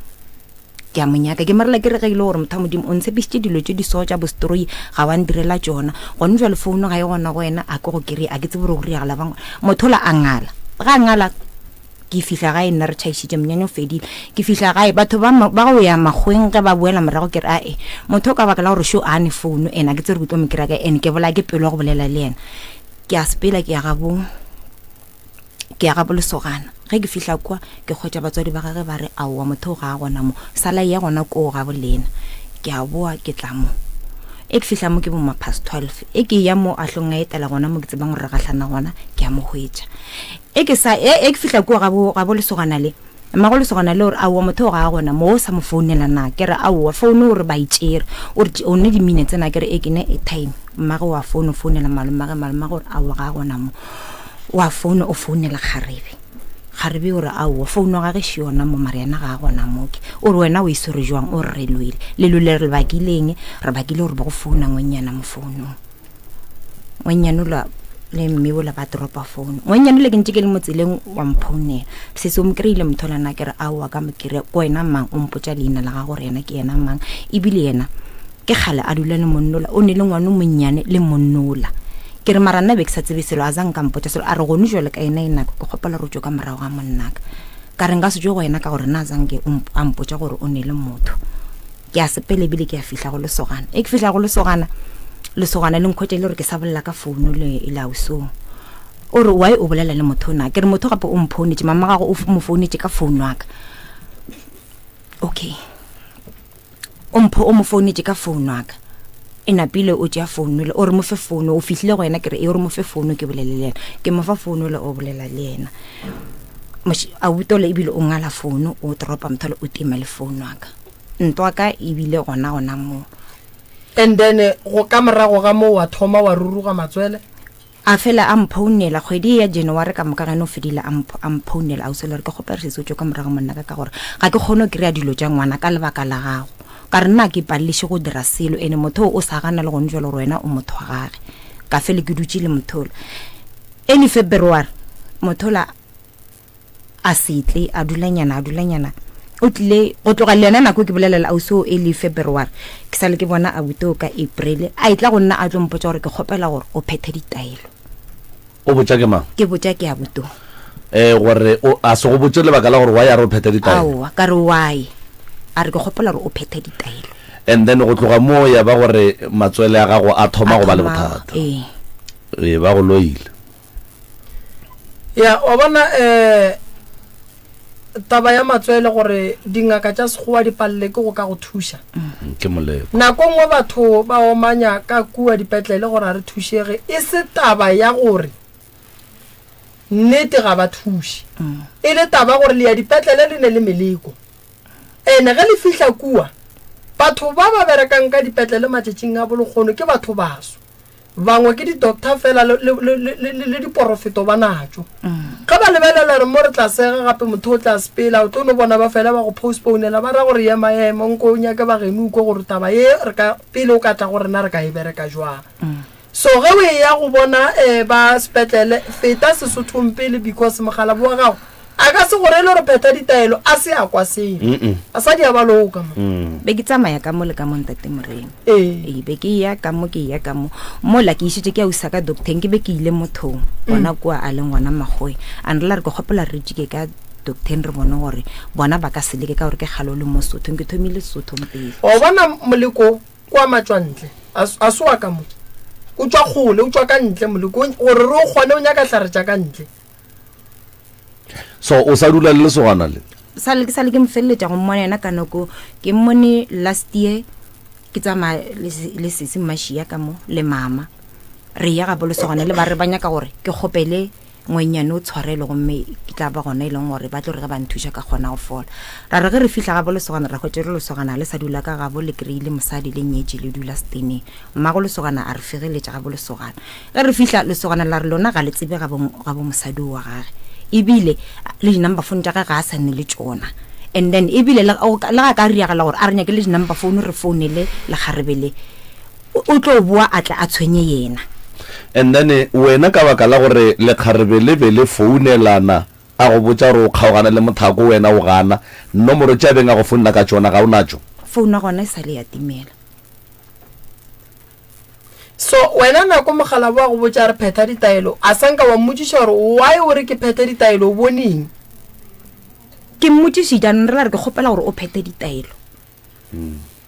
ke a monyaka ke marela ke re ge ile gore motho modimo o ntshepisitše dilo tše di so tša bostroi ga wa ndirela tšona gone jwa le phone ga e gona go wena a ke go kry a ke tsebe gore go riagala bangwe motho la a ngala ga a ngala ke fihla gae nna re tšhaišitše monyanya o fedile ke fihla gae batho ba go ya magweng ge ba buela morago ke re ae motho ka baka la gore šo ane phone ene a ke tsere kutlo mo kry-a ka ene ke bola ke pelo go bolela le ena ke a sepela ke ya gabo lesogana ge ke fihla kwa ke kgwetša batswadi ba gage ba re aowa motho ga a gona mo sala ya gona ko ga bolena ke a boa ke tla mo ke fihla mo ke bo past 12 ke ya mo a hlong a etela gona mo ke tsebang gore re gahlana gona ke a mo hwetša ke fihla kwa gabo lesogana le mmago lesogana le gore aowa motho ga a gona mo o sa mo founela na ke re aowa phone o re ba itšere o ne di-minutes na ke re ke ne time mmage wa founela malomage gore aowa ga a gona mo wa phone o founela kgarebe gore aowa phone ga ge se yona mo mariana ga a gona moke o re wena o isore jwang o re relwele lelole re bakile gore ba go founa ngwenyana mo founong ngwenyana le mme bola ba dropa phone ngwenyana le ke ntse ke le motseleng wa mphounela se se o mo kry-ile motholana ke re aowa ka mokire ko wena mang o mpotša leina la ga gore yena ke yena mang ebile yena ke kgale a dula le monnola o ne le ngwane monnyane le monnola ke re marana be ke sa tsebe selo a zang ka mpotša selo a re gone jwale ka ena enako ke kgopela re tšo ka morago ga monnaka ka re nka se jo go wena ka gore na zanke a mpotša gore o ne le motho ke a sepele ebile ke a fihla go lesogana ke fihla go lesogana le nkgwetša le gore ke sa bolela ka founu le lausong o re why o bolela le motho na ke re motho gape o mphounetše mama gago o mo founetše ka founu wa ka okay o mo founetše ka founu wa ka enapile o tšea founole o re mo fe founu o fihlile go yena ke re o re mo fe founu ke bolele le yena ke mo fa founole o bolela le yena a butole ebile o ngala founu o dropa mthole o tima le founu wa ka ntwa ka ebile gona mo and then go ka morago ga mo wa thoma wa ruruga Matswele a fela a mphounela kgwedi ya January ka moka gane o fedile a mphounela a o sele re ke kgopela se tšo ka morago monna ka gore ga ke kgone kry-a dilo tša ngwana ka lebaka la gago ka re nna ke paleliše go dira selo ene motho o sa gana le gone jalo gore wena o motho wa gage ka fele ke dutše le mothola any February mothola a setle a dulanyana o tlile go tloga le yena nako ke bolelela auso early February ke sale ke bona a buto ka April a itla go nna a tlo mpotša gore ke kgopela gore o phethe ditaelo o botša ke mang ke botša ke a buto gore a se go botse lebaka la gore wa ya re o phetha ditaelo aowa ka re why a re ke gopola gore o phetha ditaelo and then go tloga mo ya ba gore matswele a gago a thoma go ba le bothata ba go loile ya o bona taba ya matswele gore dingaka tša sekgowa di palele ke go ka go thuša ke moleko nako nngwe batho ba omanya ka kua dipetlele gore a re thušege e se taba ya gore nnete ga ba thuše e le taba gore le ya dipetlele le ne le meleko ene ge le fihla kua batho ba ba berekang ka dipetlele matšatšing a bolekgono ke batho baso bangwe ke di-doctor fela le diporofeto ba natso ga ba lebelela re mo re tlasega gape motho o tla sepela o tlo no bona ba fela ba go postponela ba ra gore ema nko o nyake ba genuko gore taba ye pele o ka tla gore na re ka e bereka jwang so ge o ya go bona ba sepetlele feta sesothong pele because mogala bo wa gago a ka se gore le re phetha ditaelo a se a kwa seng a sa di a baloka be ke tsamaya ka mo le ka mo ntate moreng be ke ya ka mo mo la ke isitse ke a usa ka doctor ke be ke ile mothong bona kwa a le ngwana magoe and la re go gopola re jike ka doctor re bona gore bona ba ka seleke ka gore ke galo le mo sothong ke thomile sothong pele o bona moleko kwa matswantle a soa ka mo o tswa gole o tswa ka ntle moleko gore re o kgone o nyaka tlhare tša ka ntle so o sa dula le lesogana le sale ke mfelletša go mmona yena ka noko ke mmone last year ke tsama le sese mashia ka mo le mama re ya ga bolesogana le ba re banya ka gore ke gopele ngwenyane o tshwarele gomme ke tla ba gona e leng gore ba tlo re ge ba nthuša ka kgona go fola ra re ge re fihla ga bolesogana ra hwetse re lesogana le sa dula ka gabo le kry-ile mosadi le nyetse le dula steneng mmago lesogana a re fegeletša ga bolesogana ge re fihla lesogana la re lona ga le tsebe ga bo mosadi wa gage ebile le di-number phone tša ga a sa nne le tšona and then ebile le ga ka riagala gore a re nyake le di-number phone re founele le garebele o tlo boa a tla a tshwenye yena and then wena ka baka la gore le kgarebe le be le founelana a go botsa gore o kgaogana le mothako wena o gana nomoro tša beng a go founela ka tšona ga o natšo founa gona e sa le ya timela so wena nako mogala bo a go botsa re phetha ditaelo a sanka wa mmotsiša gore why o re ke phethe ditaelo o boneng ke mmotsiši jaanong re la re ke kgopela gore o phethe ditaelo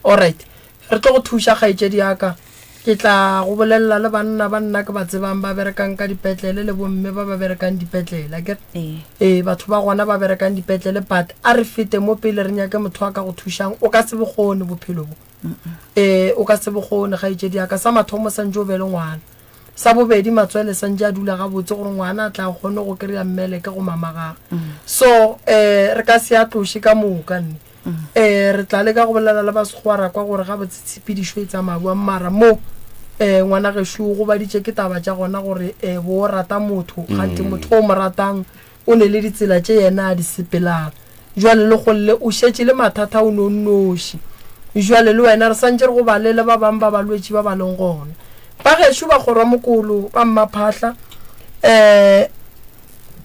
alright re tlo go thuša kgaetšedi yaka ke tla go bolelela le banna ke ba tsebang ba berekang ka dipetlele le bomme ba berekang dipetlele batho ba gona ba berekang dipetlele but a re fete mo pele re nyake motho a ka go thušang o ka se bokgone bophelo bo o ka se bokgone kgaetšedi yaka sa mathomo santse o be le ngwana sa bobedi matswele santse a dula gabotse gore ngwana a tla kgone go kry-a mmele ke go mamagaga so re ka se a tloše ka moka nne re tla le ka go bolela le ba segwara kwa gore ga botsitshipidišo e tsamabua mmara mo ngwana gešo go baditše ke taba tša gona gore bo rata motho gante motho o mo ratang o ne le ditsela tše yena a di sepelang jwale le golle o šetše le mathata o nonnoši jwale le wena re santse re go balele ba bang ba balwetši ba ba leng gona ba gešo ba kgorwa mokolo ba mmaphahla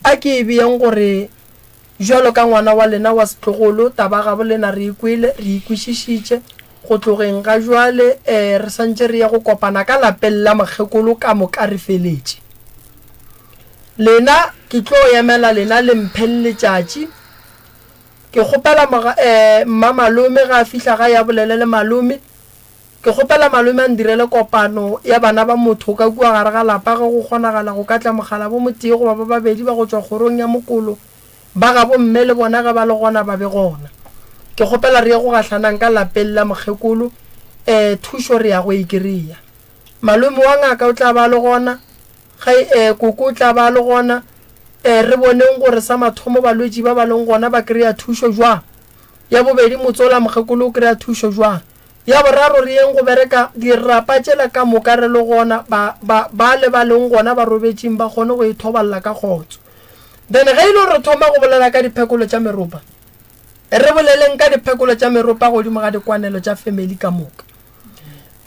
a ke e beyeng gore jwalo ka ngwana wa lena wa setlogolo taba gabo lena re ikwele re ikwišišitše go tlogeng ga jwale re santse re ya go kopana ka lapeng la mokgekolo ka moka re feletše lena ke tlo emela lena le mphelletšatši ke kgopela mmamalome ga a fihla ga ya bolele le malome ke kgopela malome a ndirele kopano ya bana ba motho ka kua gare ga lapa ga go kgonagala go ka tla mogala bo motee goba ba babedi ba go tswa kgorong ya mokolo ba ga bo mme le bona ga ba le gona ba be gona ke kgopela re ya go gatlhanang ka lapeng la mokgekolo thušo re ya go ikry-a malome wa ngaka o tla ba le gona koko o tla ba le gona re boneng gore sa mathomo balwetši ba ba leng gona ba kry-a thušo jwang ya bobedi motsola mokgekolo o kry-a thušo jwang ya boraro re yeng go bereka dirapa tšela ka moka re le gona ba le ba leng gona ba robetšing ba kgone go ithobalela ka kgotso then ge e le re thoma go bolela ka diphekolo tša meropa re boleleng ka diphekolo tša meropa godimo ga dikwanelo tša family ka moka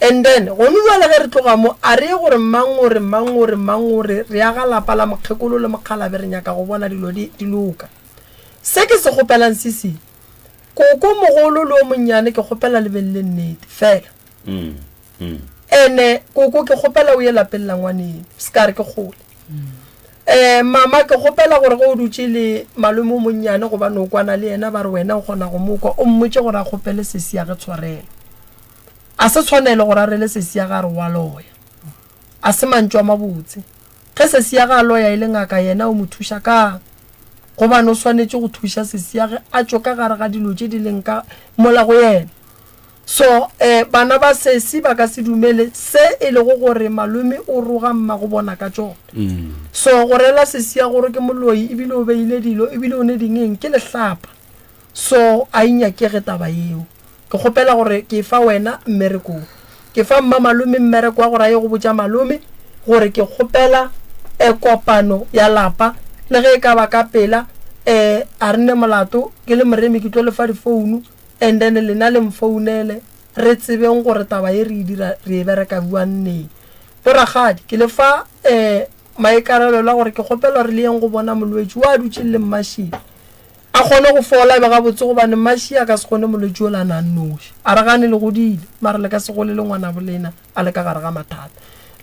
and then go nubala ge re tloga mo a re gore mangore re ya ga lapa la mokgekolo le mokgalabe re nyaka go bona dilo di loka se ke se gopelang sisi koko mogolo le o monnyane ke gopela lebelele nnete fela ene koko ke gopela o ye lapeng la ngwaneng se ka re ke gole mama ke gopela gore go dutse le malome o monnyane go ba no kwana le ena ba re wena o gona go mokwa o mmotse gore a gopele sesia ge tshwarela a se tshwanele gore a rele sesia ga re wa loya a se mantšwa mabotse ge sesia ga loya ile ngaka yena o mo thuša ka go ba no swanetse go thuša sesia ge a tšoka gare ga dilo tše di leng ka mola go yena so bana ba sesi ba ka se dumele se e le go gore malome o roga mma go bona ka tšona so go rela sesia gore ke moloi ebile o beile dilo ebile o ne dingeng ke lehlapa so a inyakege taba yeo ke kgopela gore ke fa wena mmereko ke fa mma malome mmereko wa gore a ye go botša malome gore ke kgopela kopano ya lapa le ge e ka ba ka pela a re ne molato ke le moremi ke tlo le fa difounu and then lena le mfounele re tsebeng gore taba ye re e dira re e bereka buang nneng poragadi ke le fa maekarelo la gore ke kgopela re le yeng go bona molwetši wa dutse le mmashii a kgone go fola be ga botse go bane mmashii a ka se kgone molwetši o la nang noši a re gane le godile mare le ka se gole le ngwana bolena a le ka gare ga mathata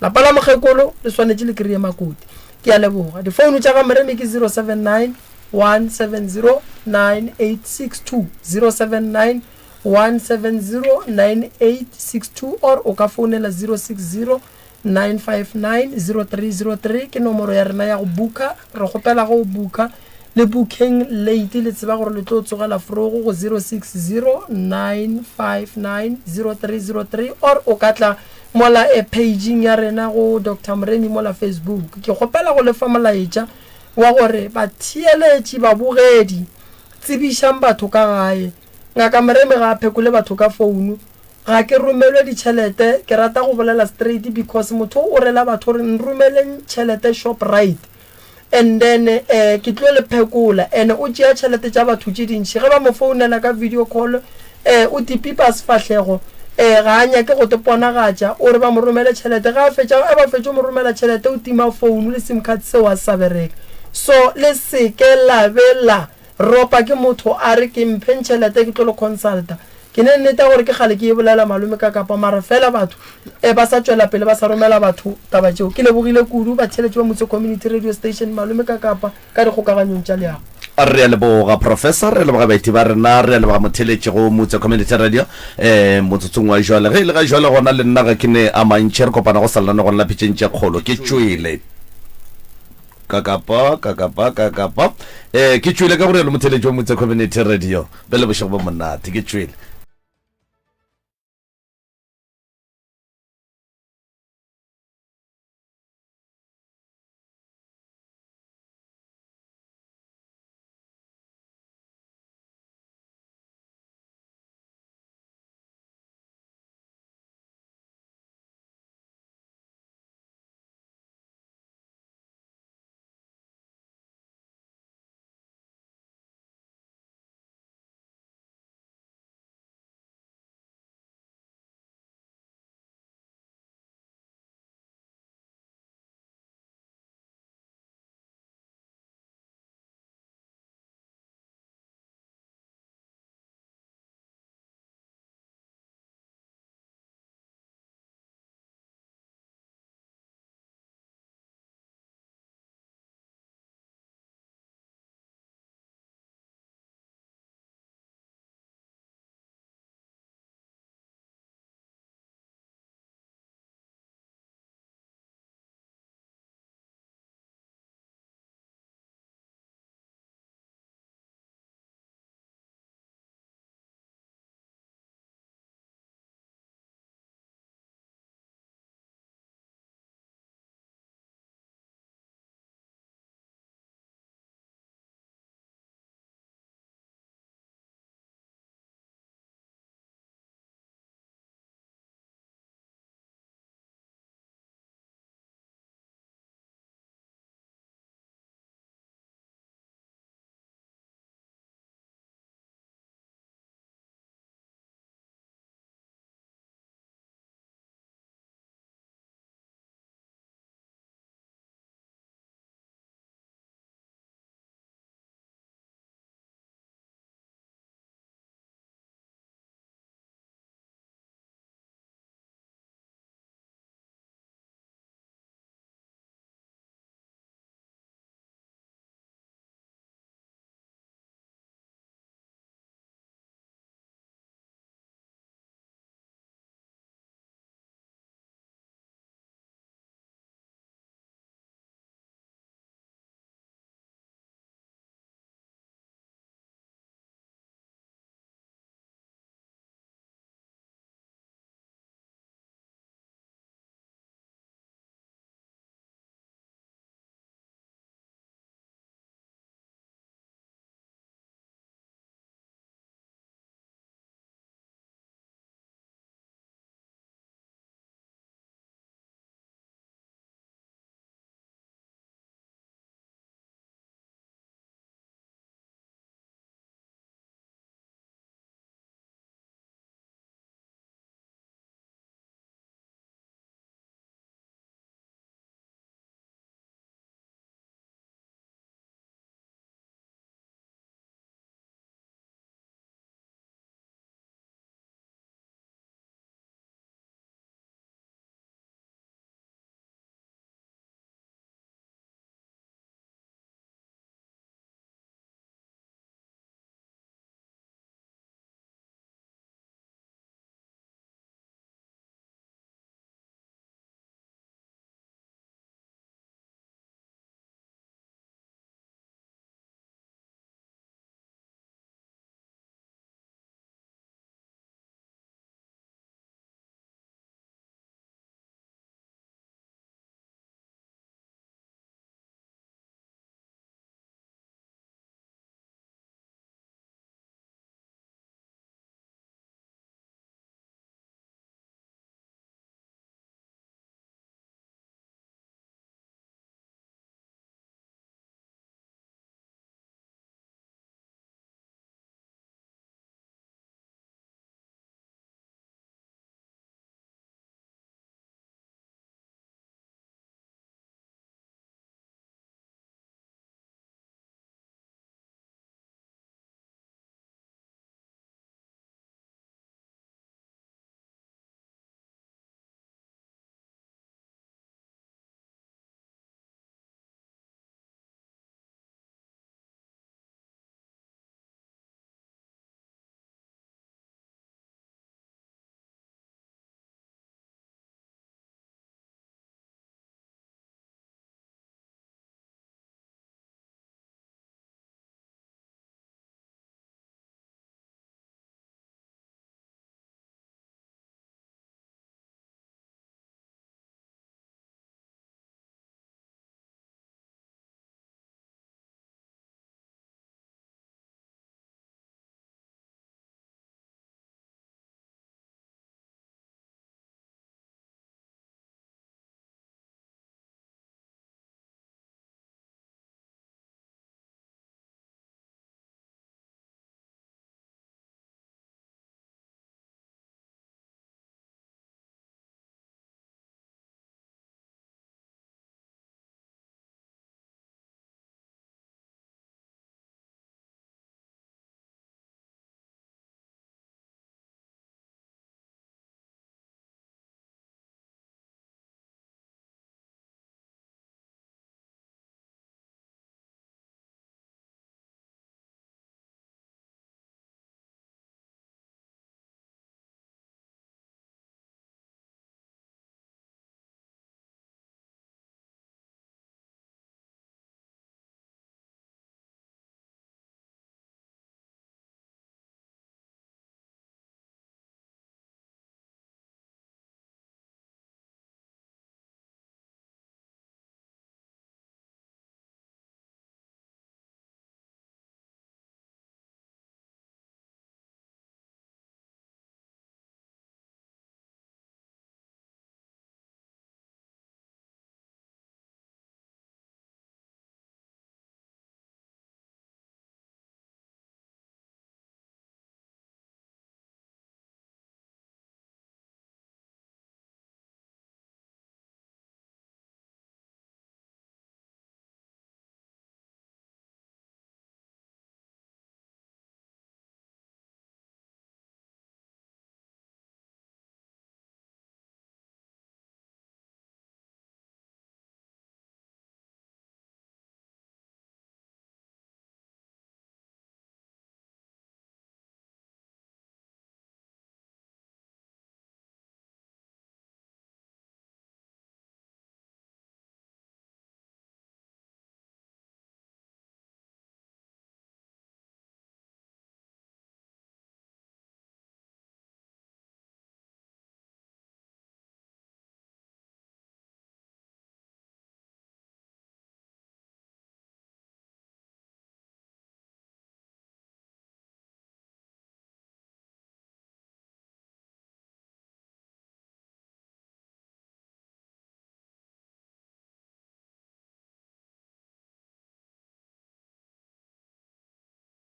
lapa la mokgekolo le swanetse le kry-e makoti ke a leboga difounu tša ga moremi ke 079 170 9862 079 170 9862 or o ka founela 060 959 0303 ke nomoro ya rena ya go buka re gopela go buka le booking late le tseba gore le tlo tsogela frogo go 060 959 0303 or o ka tla mola paging ya rena go Dr. Mreni mola Facebook ke gopela go lefa molaetša wa gore ba thieletši ba bogedi tsebišang batho ka gae ngaka Mremi ga phekole batho ka founu ga ke romelwe ditšhelete ke rata go bolela straight because motho o rela batho re nromeleng tšhelete Shoprite and then ke tlo le phekola and o tšea tšhelete tša batho tše dintšhi ge ba mo founela ka video call o tipipa sefahlego ga a nyake go te ponagatša o re ba mo romele tšhelete ga ba fetša mo romela tšhelete o tima founu le sim card seo a sa bereka so le se ke la bela ropa ke motho a re ke mphen tšhelete ke tlo le consulta ke ne nnete gore ke gale ke e bolela malome ka kapa mara fela batho ba sa tšwela pele ba sa romela batho taba tšeo ke lebogile kudu ba tšheletše ba motse community radio station malome ka kapa ka dikgokaganyong tša leago re a leboga professor re leboga baiti ba rena re a leboga motheletše go motse community radio motsotsong wa jwale ge e le ga jwale gona le nna ga ke ne a mantšhe re kopana go salane gona la pitšeng tša kgolo ke tšwele kakapa ke tšwele ka gore le motheletše wa motse community radio bele bošego ba monate ke tšwele